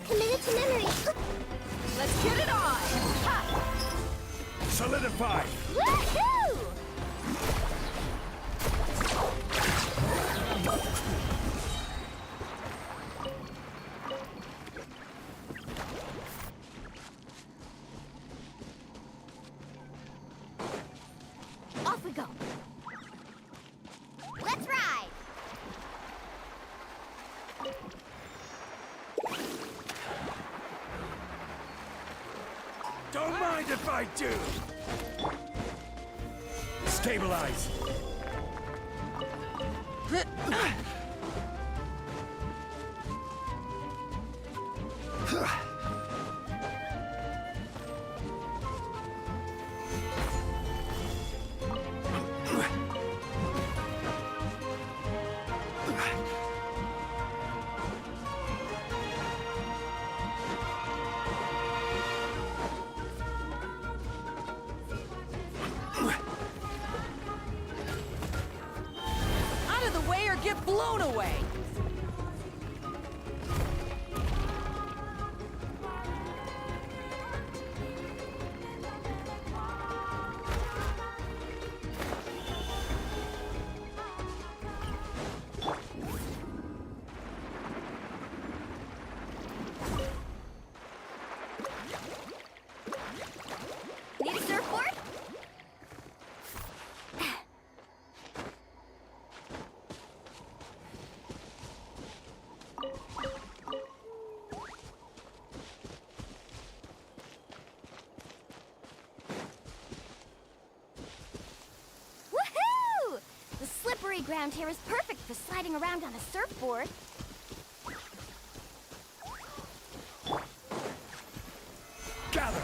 Committed to memory. Let's get it on! Ha! Solidify! Woohoo! Off we go. Let's ride! Don't mind if I do! Stabilize! Out of the way or get blown away! Need a surfboard? Woohoo! The slippery ground here is perfect for sliding around on a surfboard. Gather!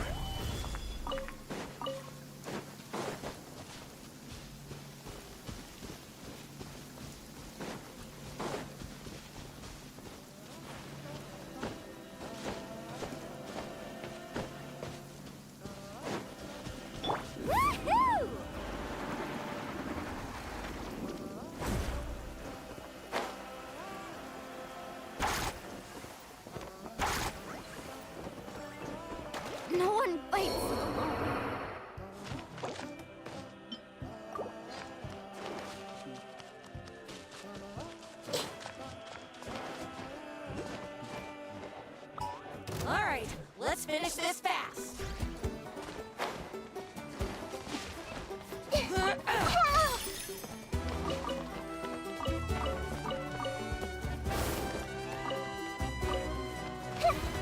Woohoo! No one bites. All right, let's finish this fast.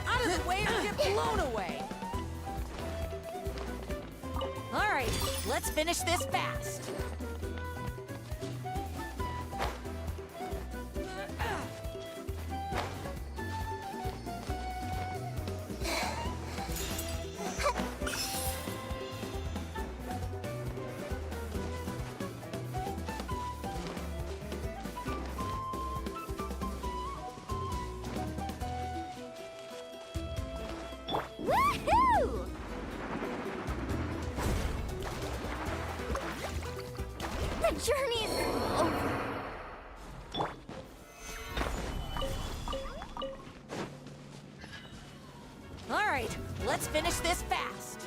Out of the way or get blown away. All right, let's finish this fast. Woohoo! The journey is over. All right, let's finish this fast.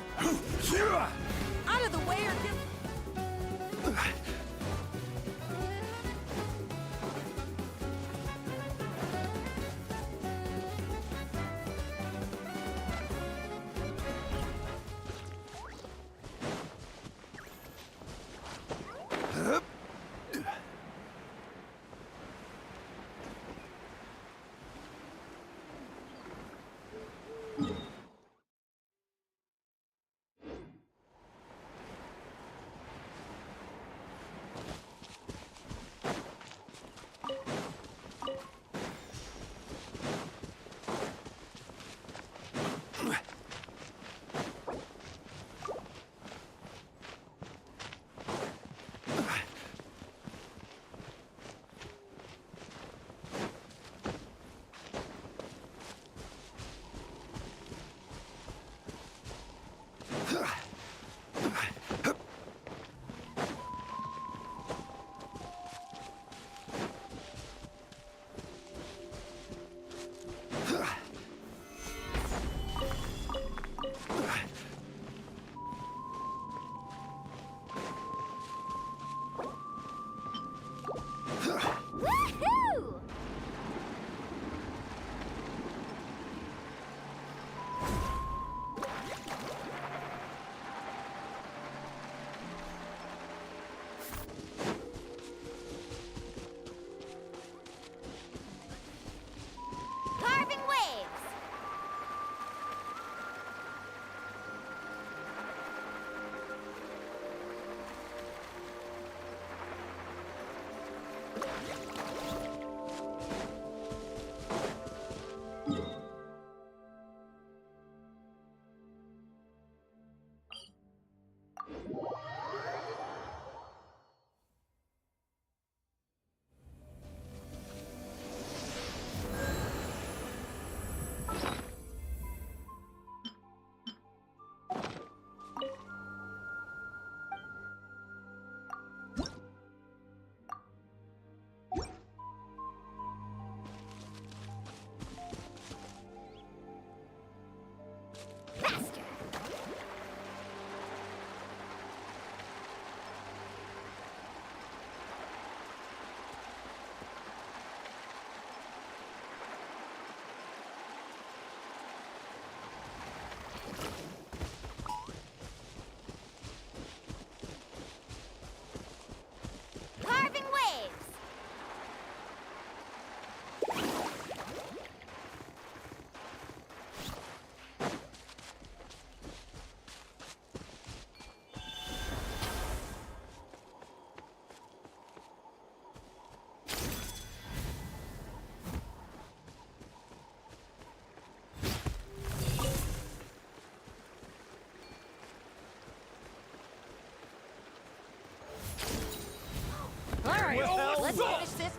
Out of the way or get... Woohoo! Carving waves. Carving waves. All right, let's finish this fast.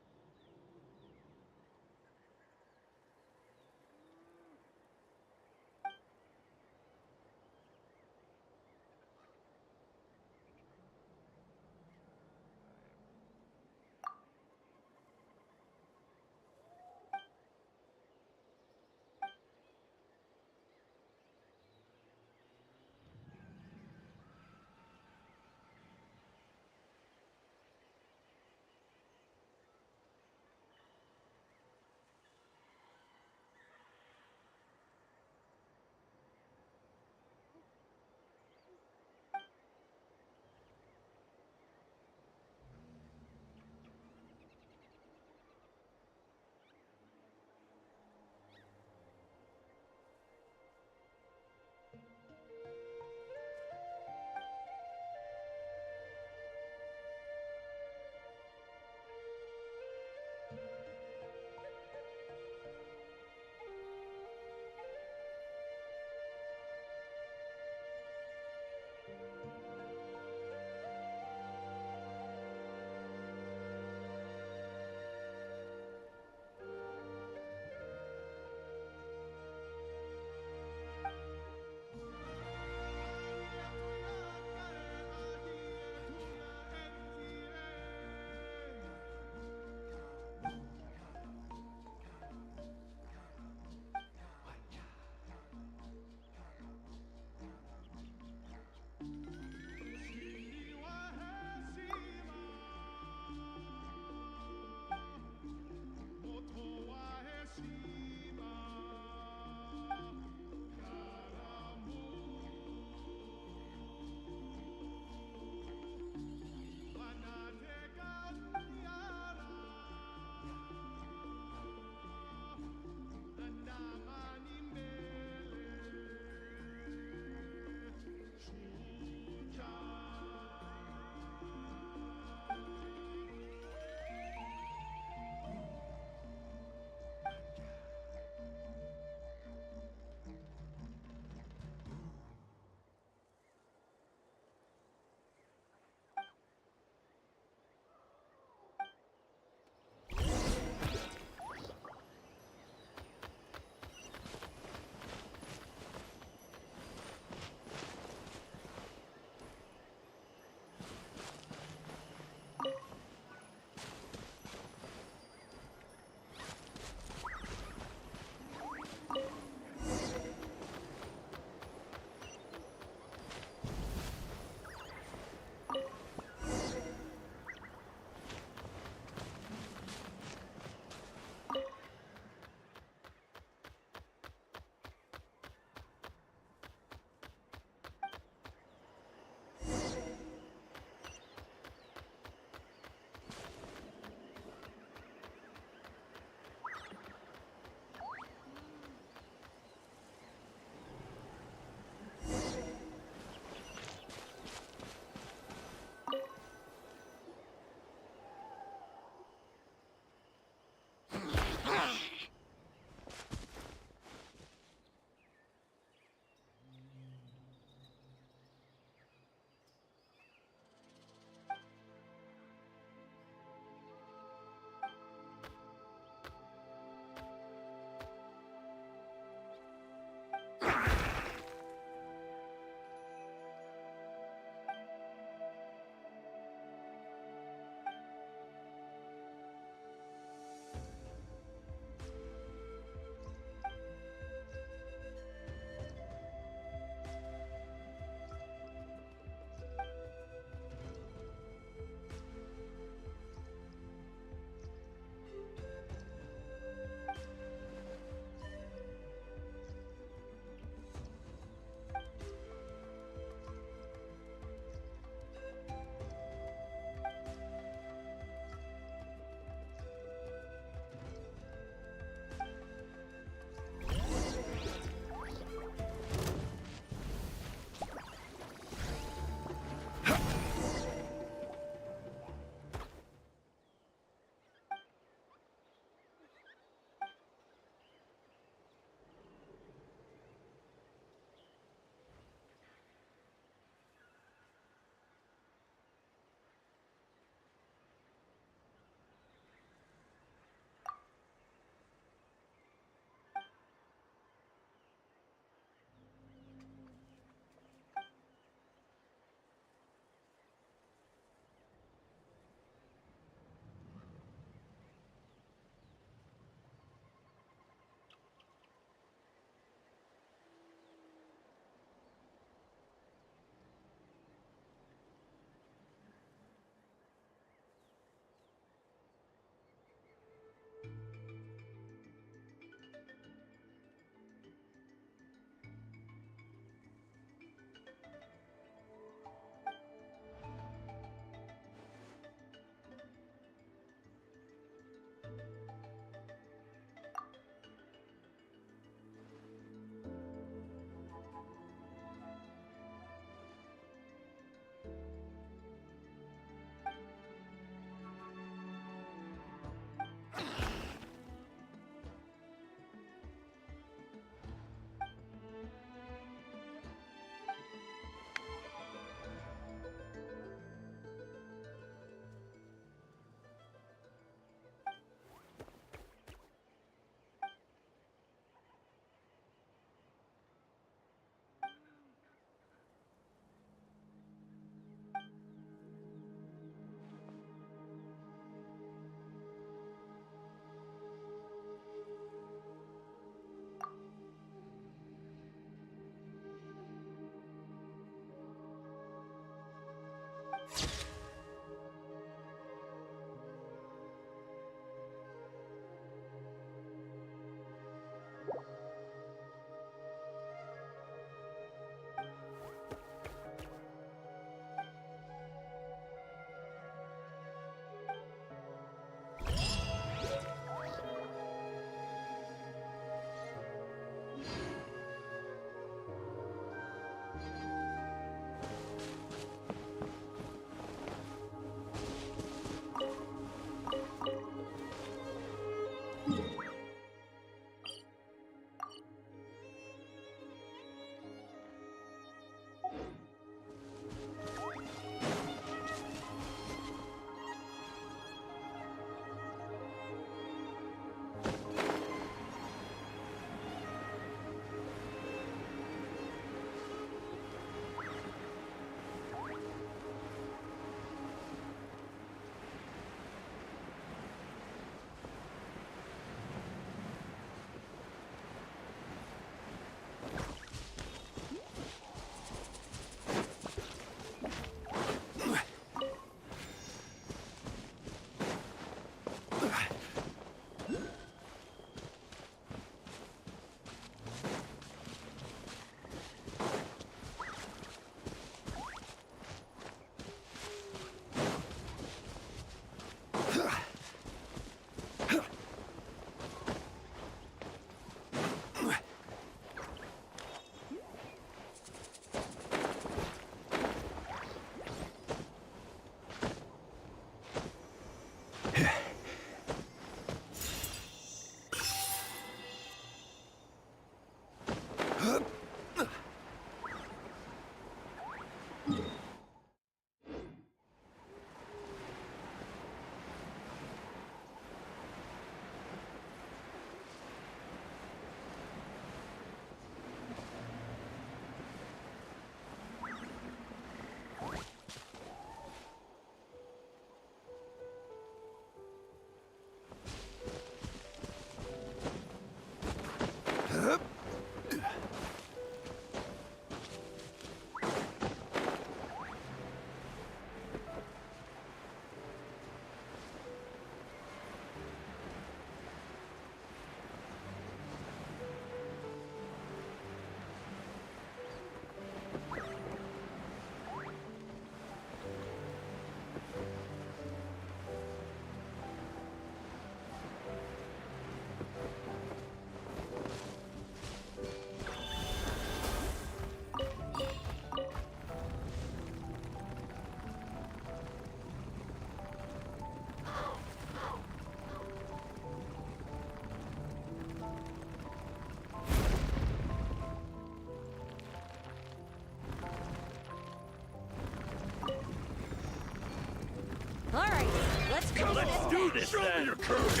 All right, let's finish this. Let's do this then. Show me your courage.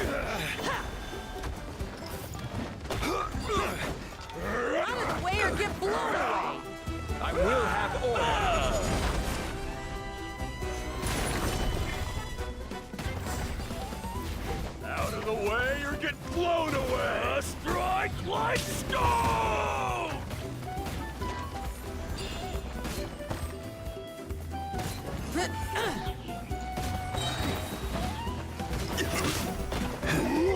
Out of the way or get blown away. I will have order. Out of the way or get blown away! Strike like stone!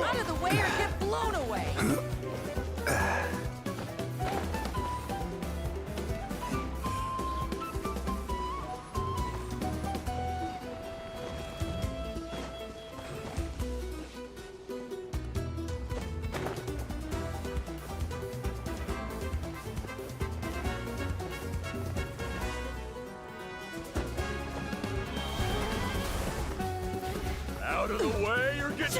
Out of the way or get blown away! Out of the way or get...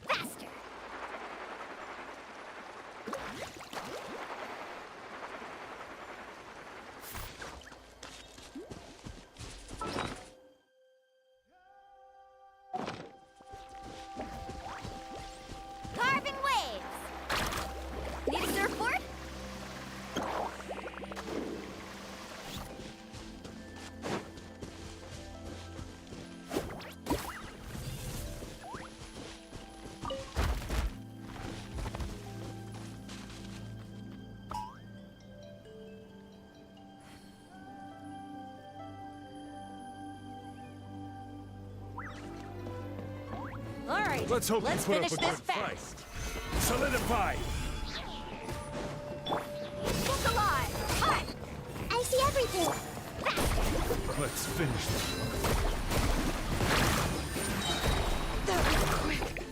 Faster! Carving waves! Need a surfboard? All right, Let's hope let's you put finish up a this good fight. fast. Solidify! Keep alive! Hi! I see everything! Let's finish this. That was quick.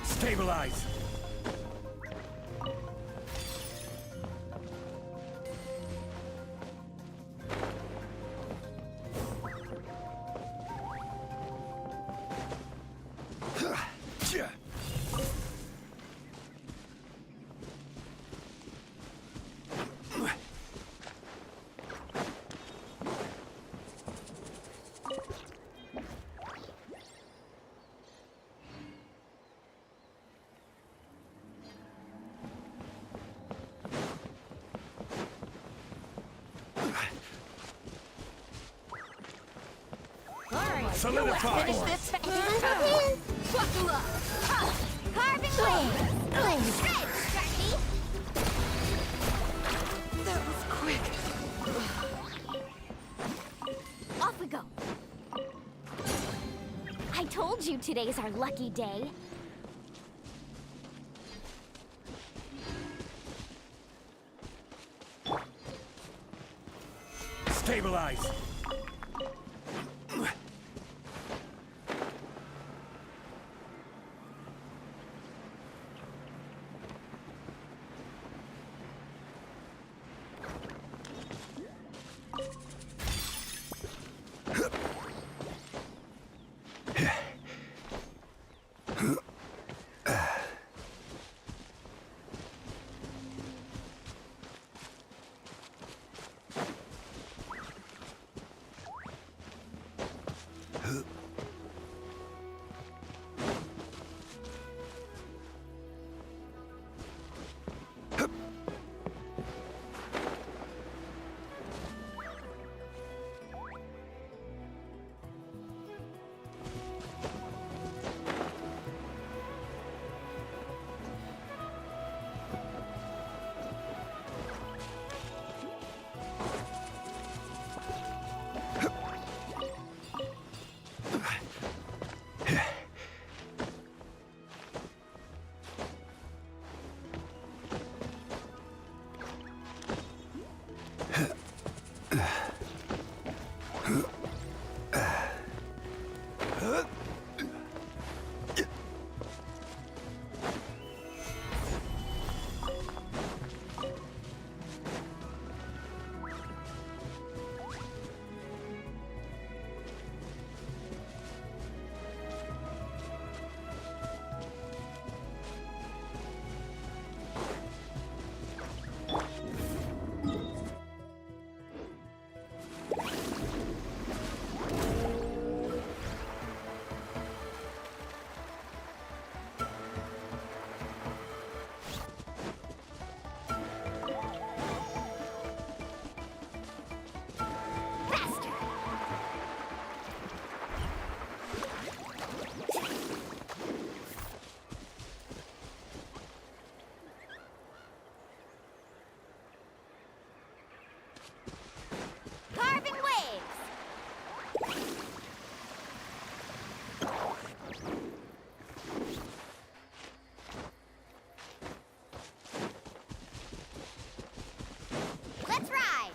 Stabilize! Solidify! Finish this. Buckle up! Carving blades. Stretch, Sharky. That was quick. Off we go. I told you today's our lucky day. Stabilize! Carving waves. Let's ride.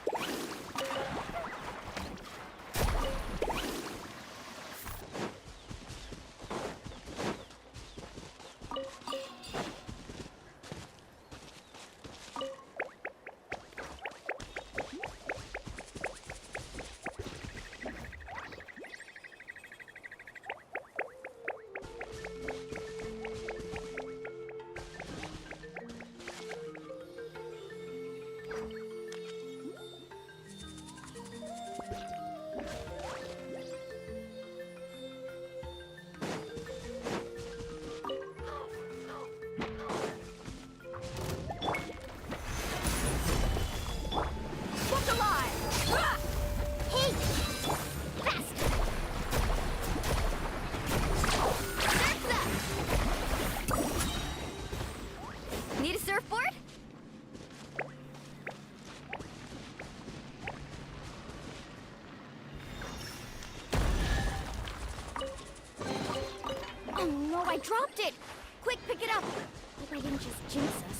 Need a surfboard? Oh no, I dropped it! Quick, pick it up! Hope I didn't just jinx us.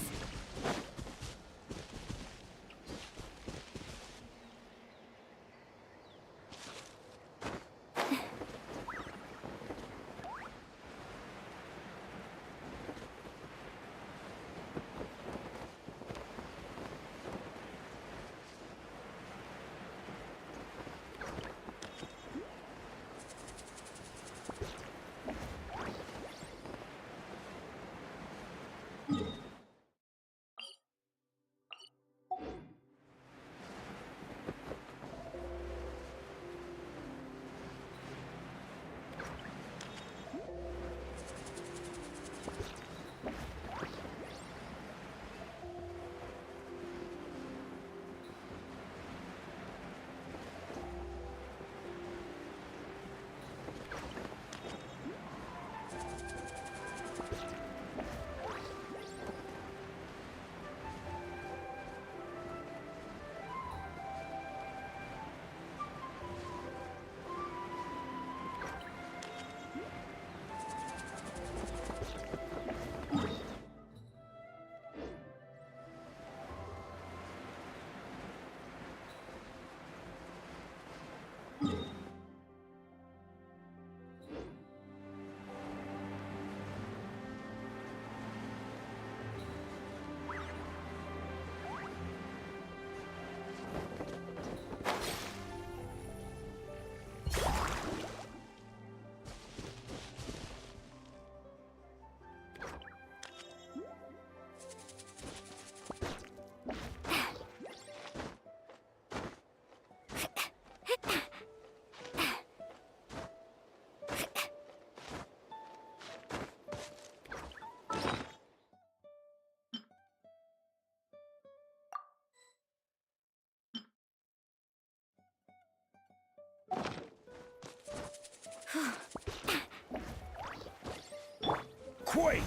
quake!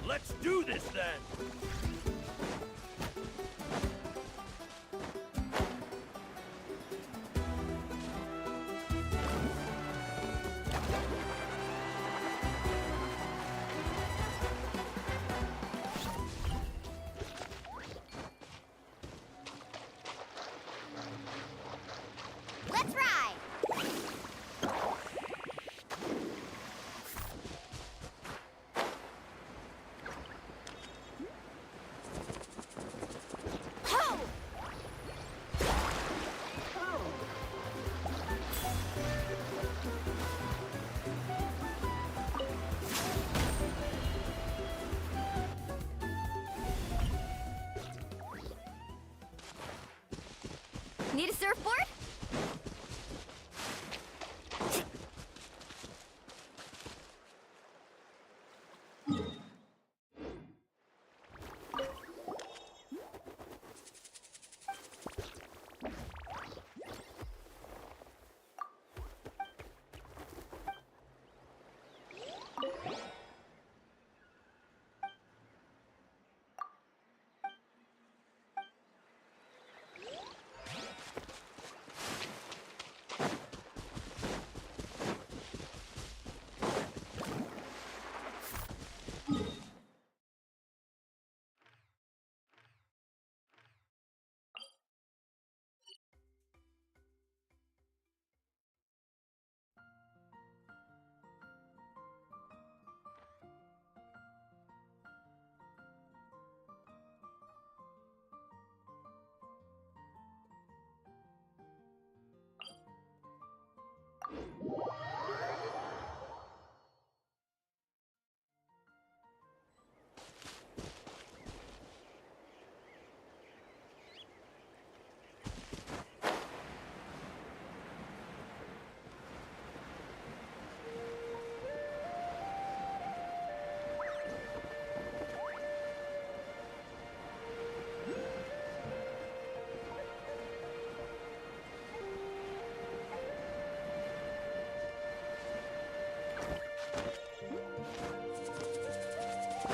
Let's do this then! Let's ride! Need a surfboard?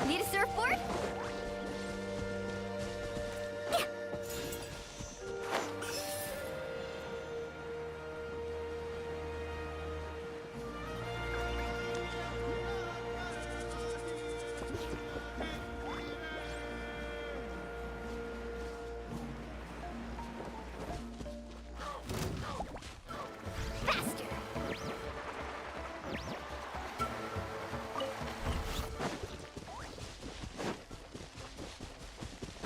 Need a surfboard? Faster!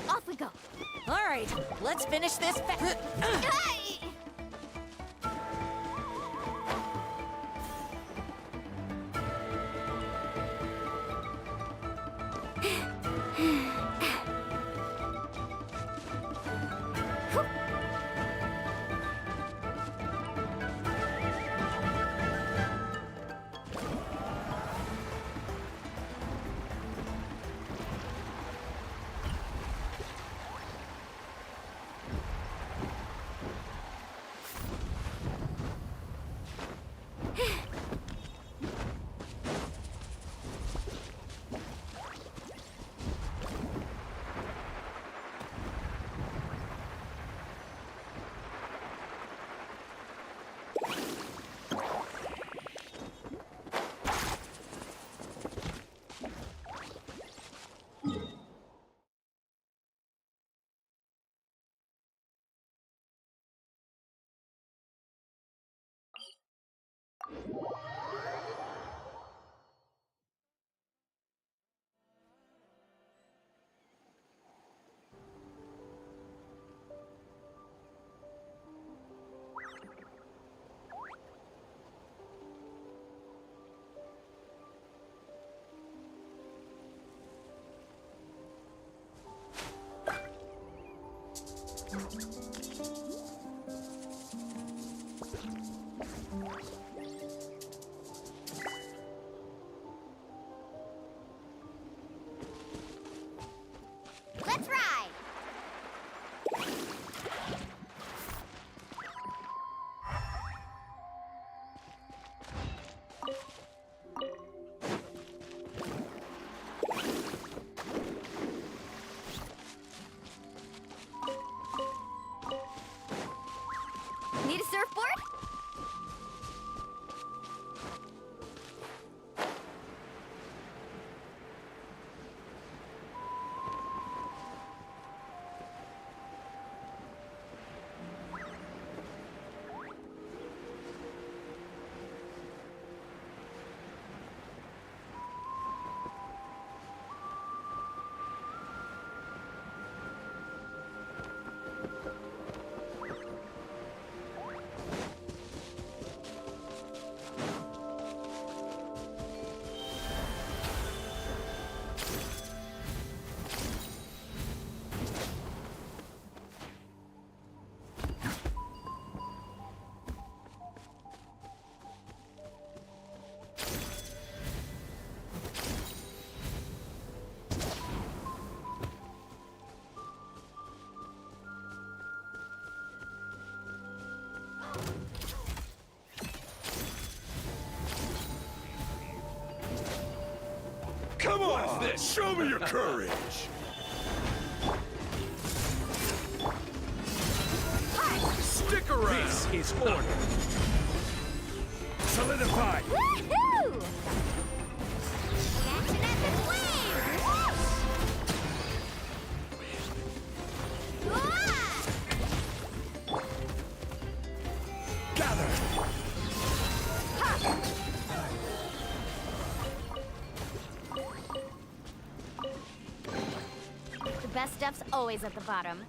Off we go. All right, let's finish this Hey! Come on! This? Show me your courage! Stick around! This is order. Solidify! Woohoo! Catching up and win! Gather! The best stuff's always at the bottom.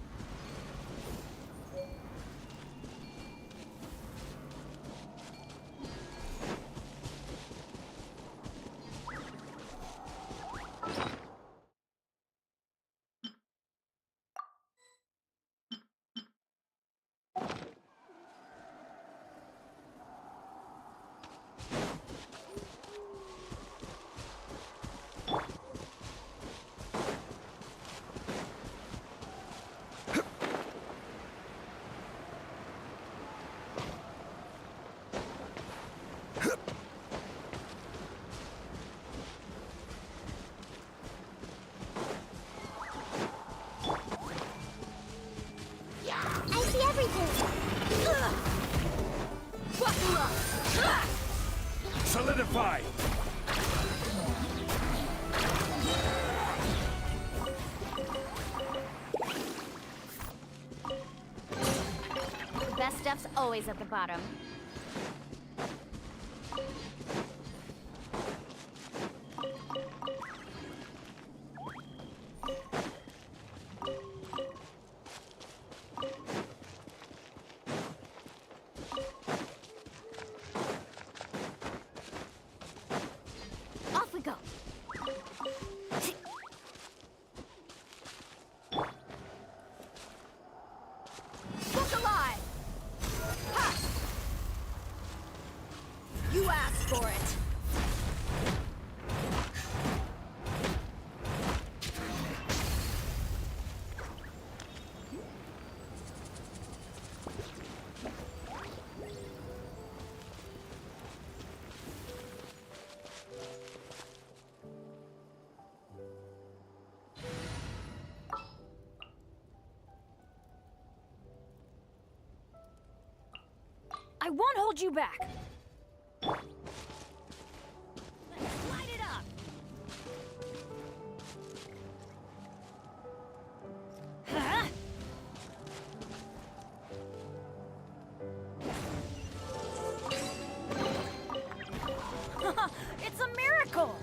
I see everything! Buckle up! Solidify! The best stuff's always at the bottom. Off we go. Look alive! Ha! You asked for it. I won't hold you back. Let's light it up. Huh? It's a miracle!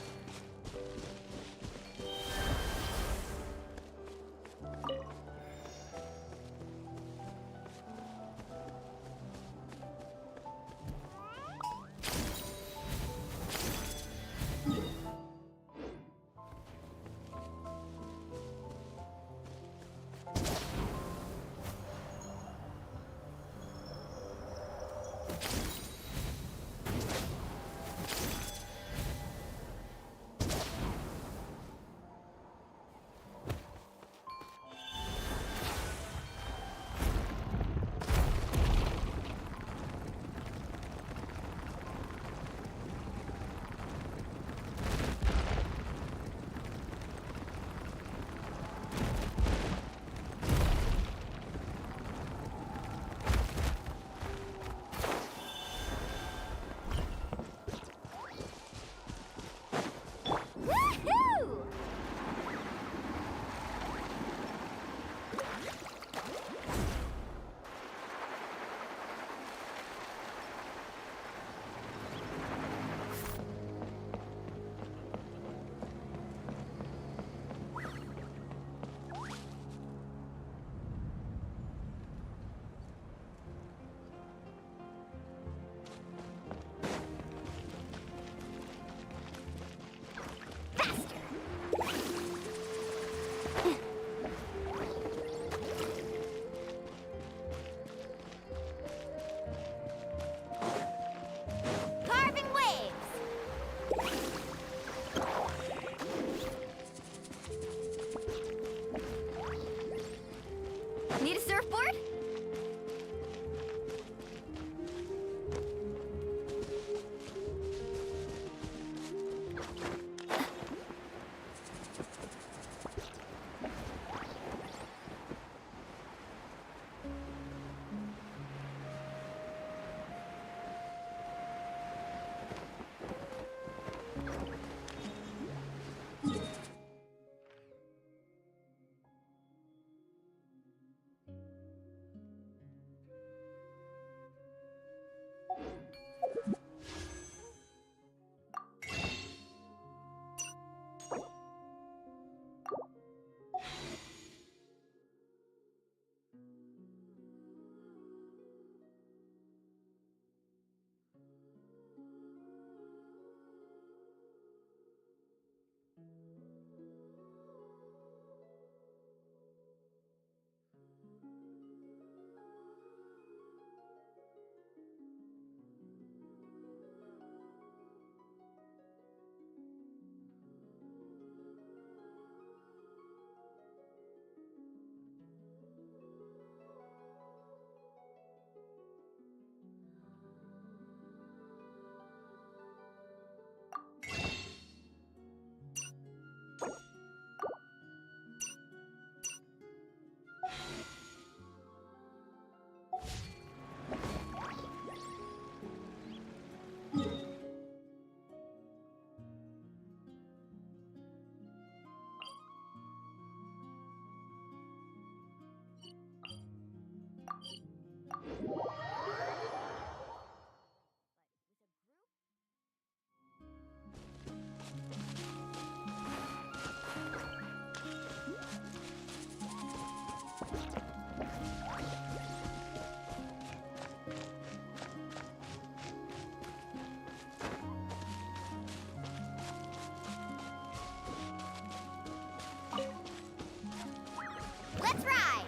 Let's ride!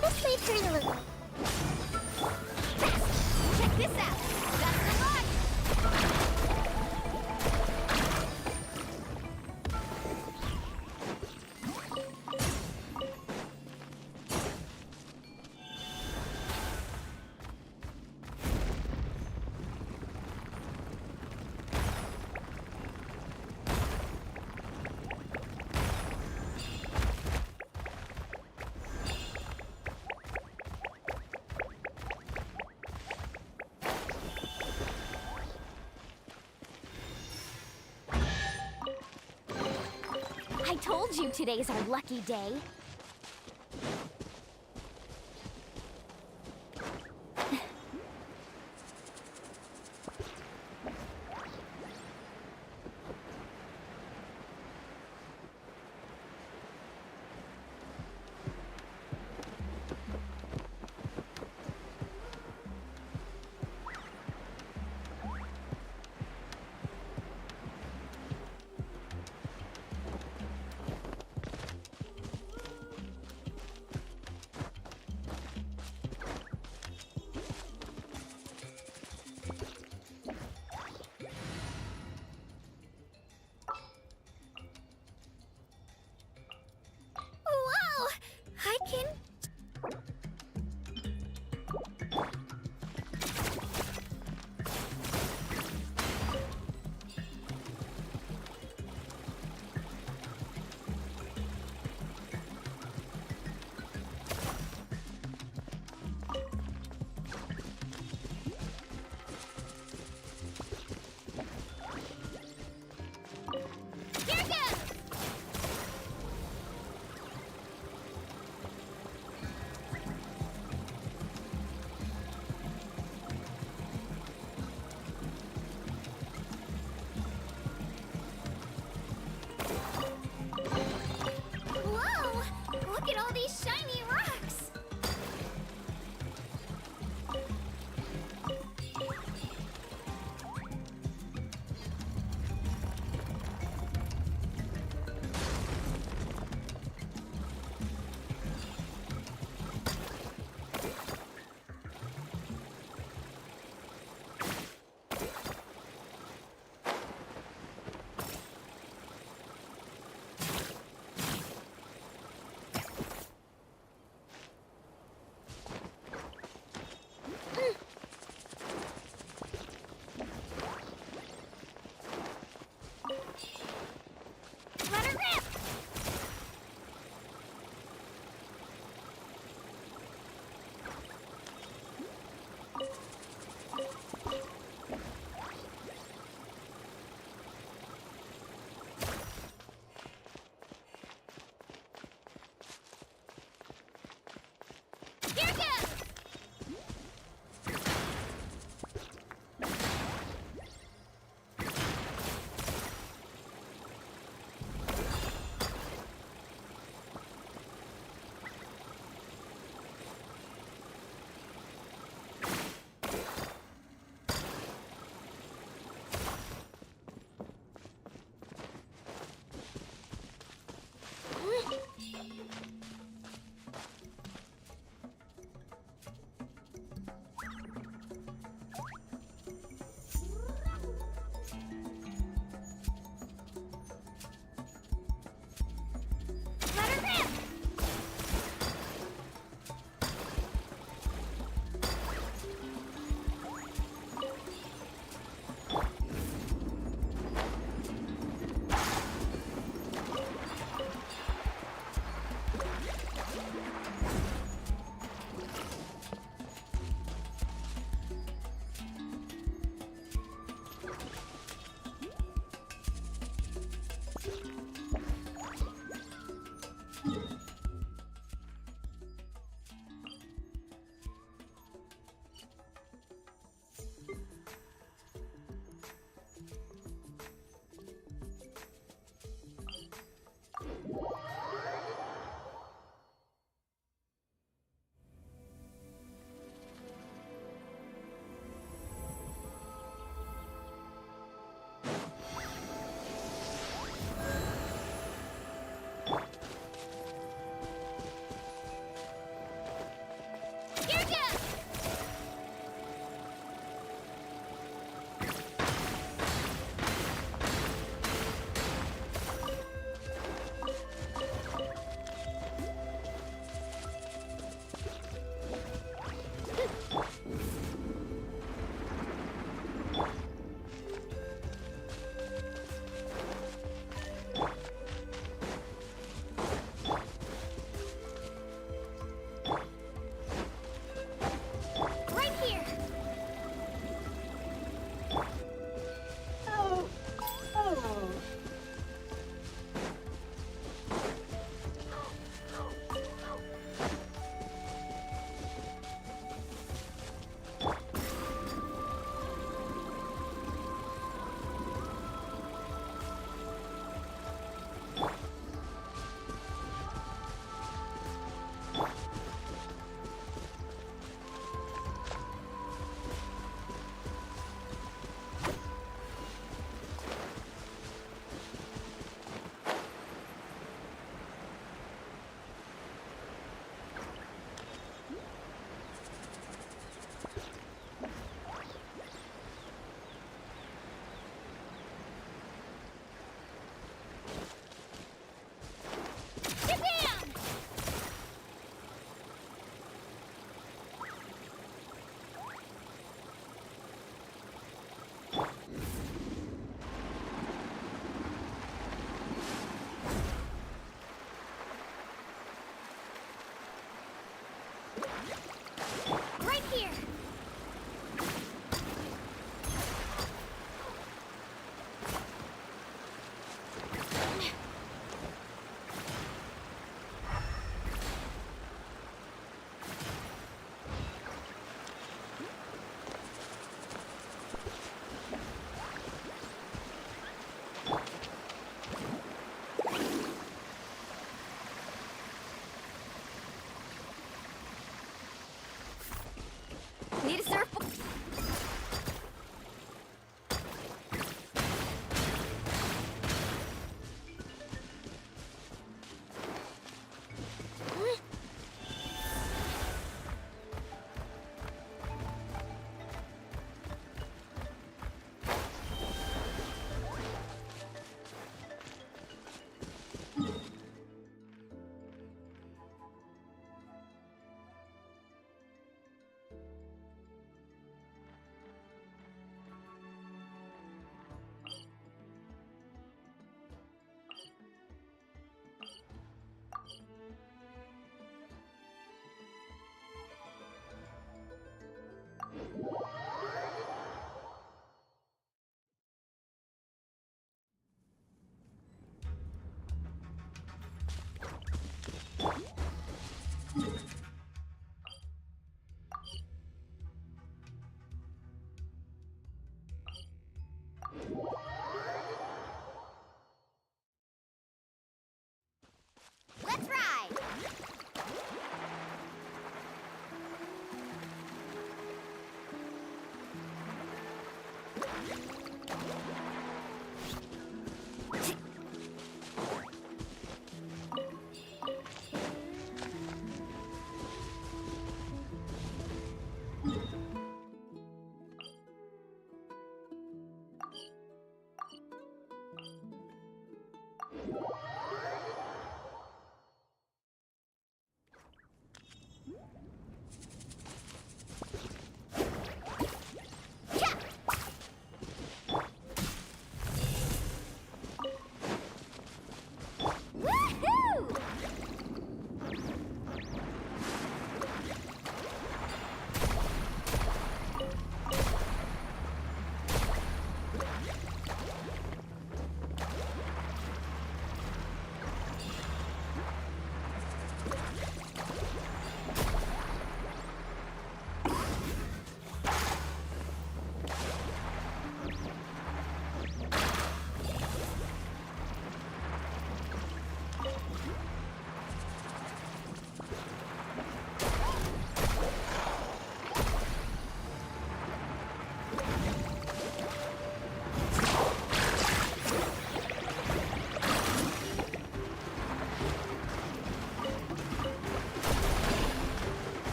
This may turn a little. Check this out. Best of luck. I told you today's our lucky day.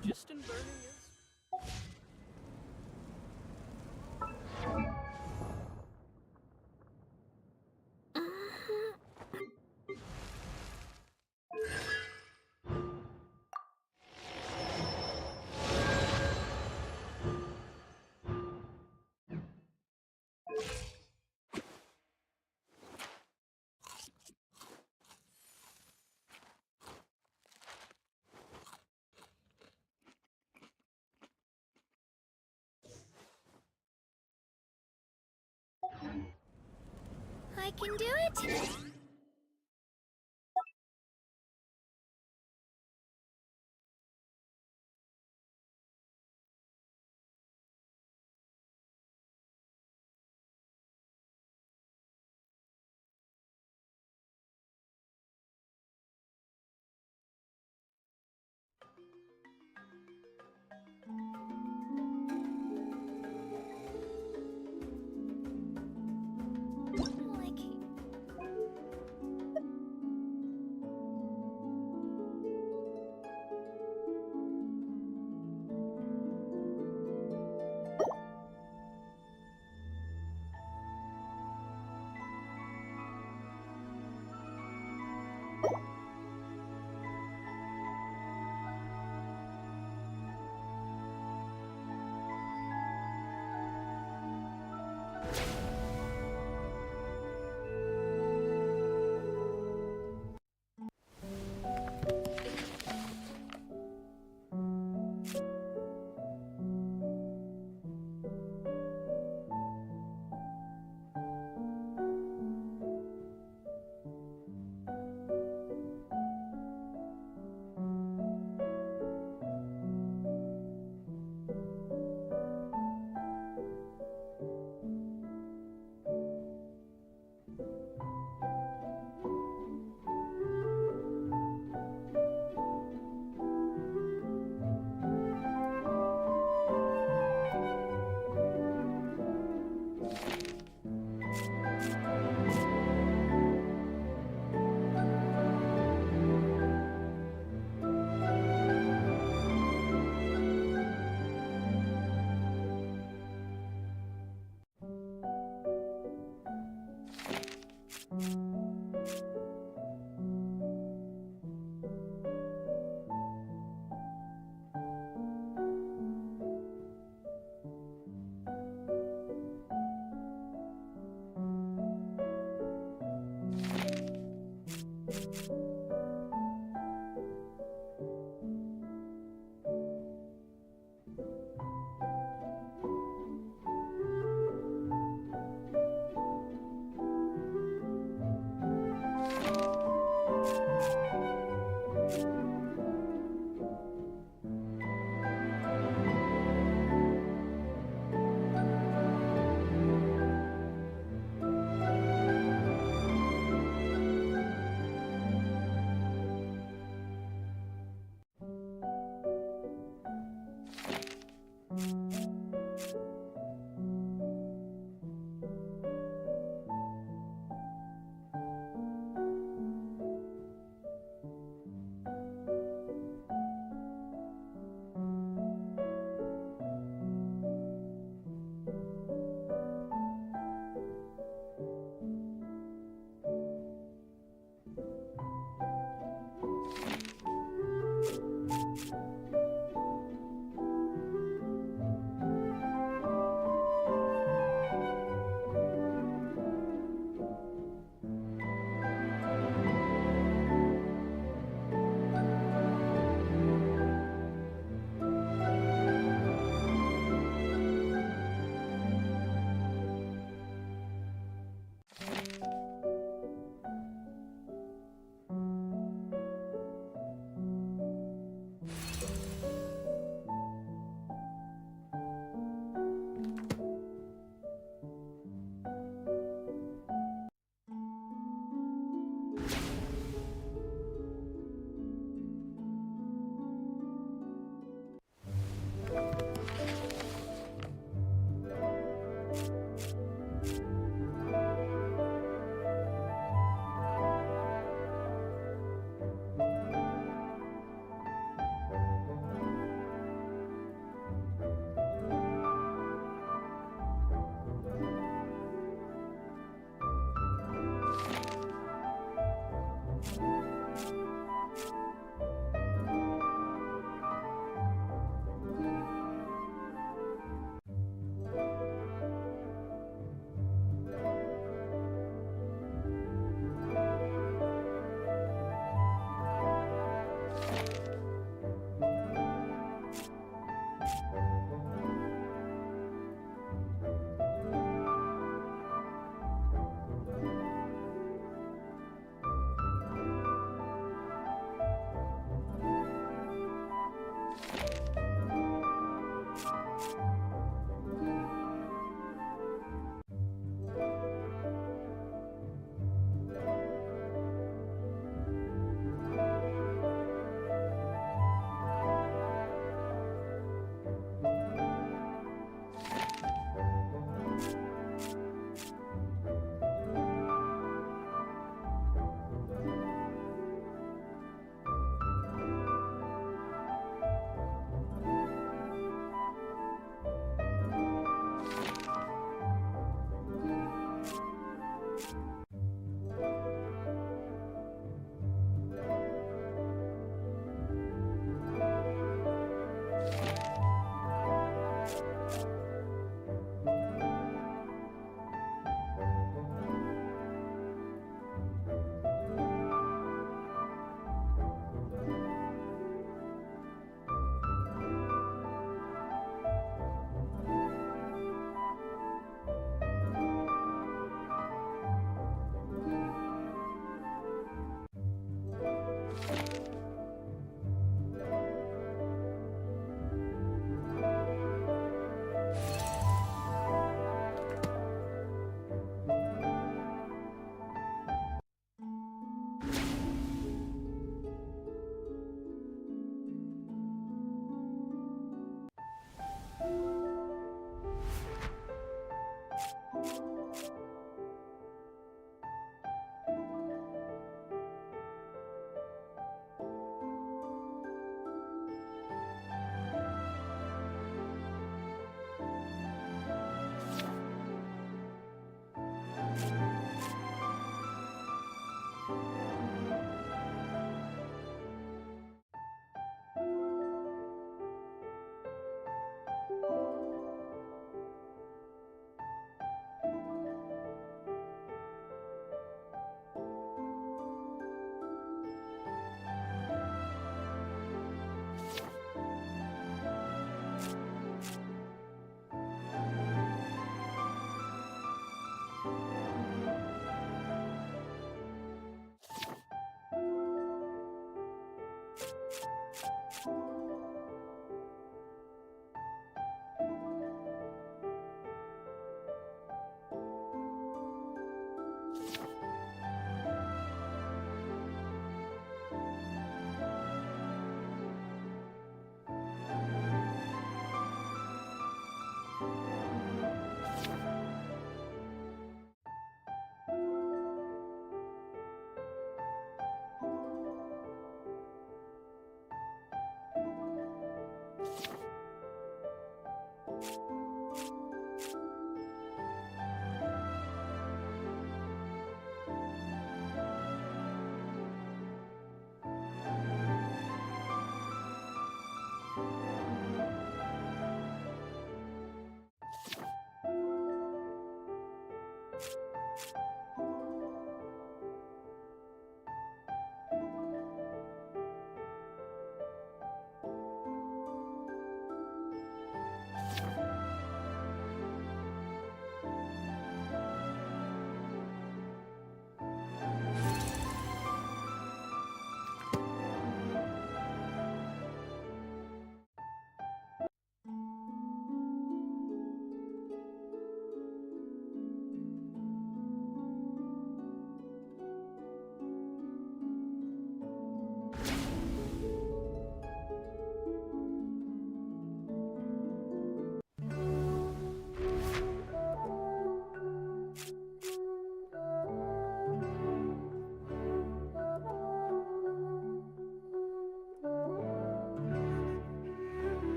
Phlogiston burning is? I can do it!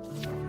Huh?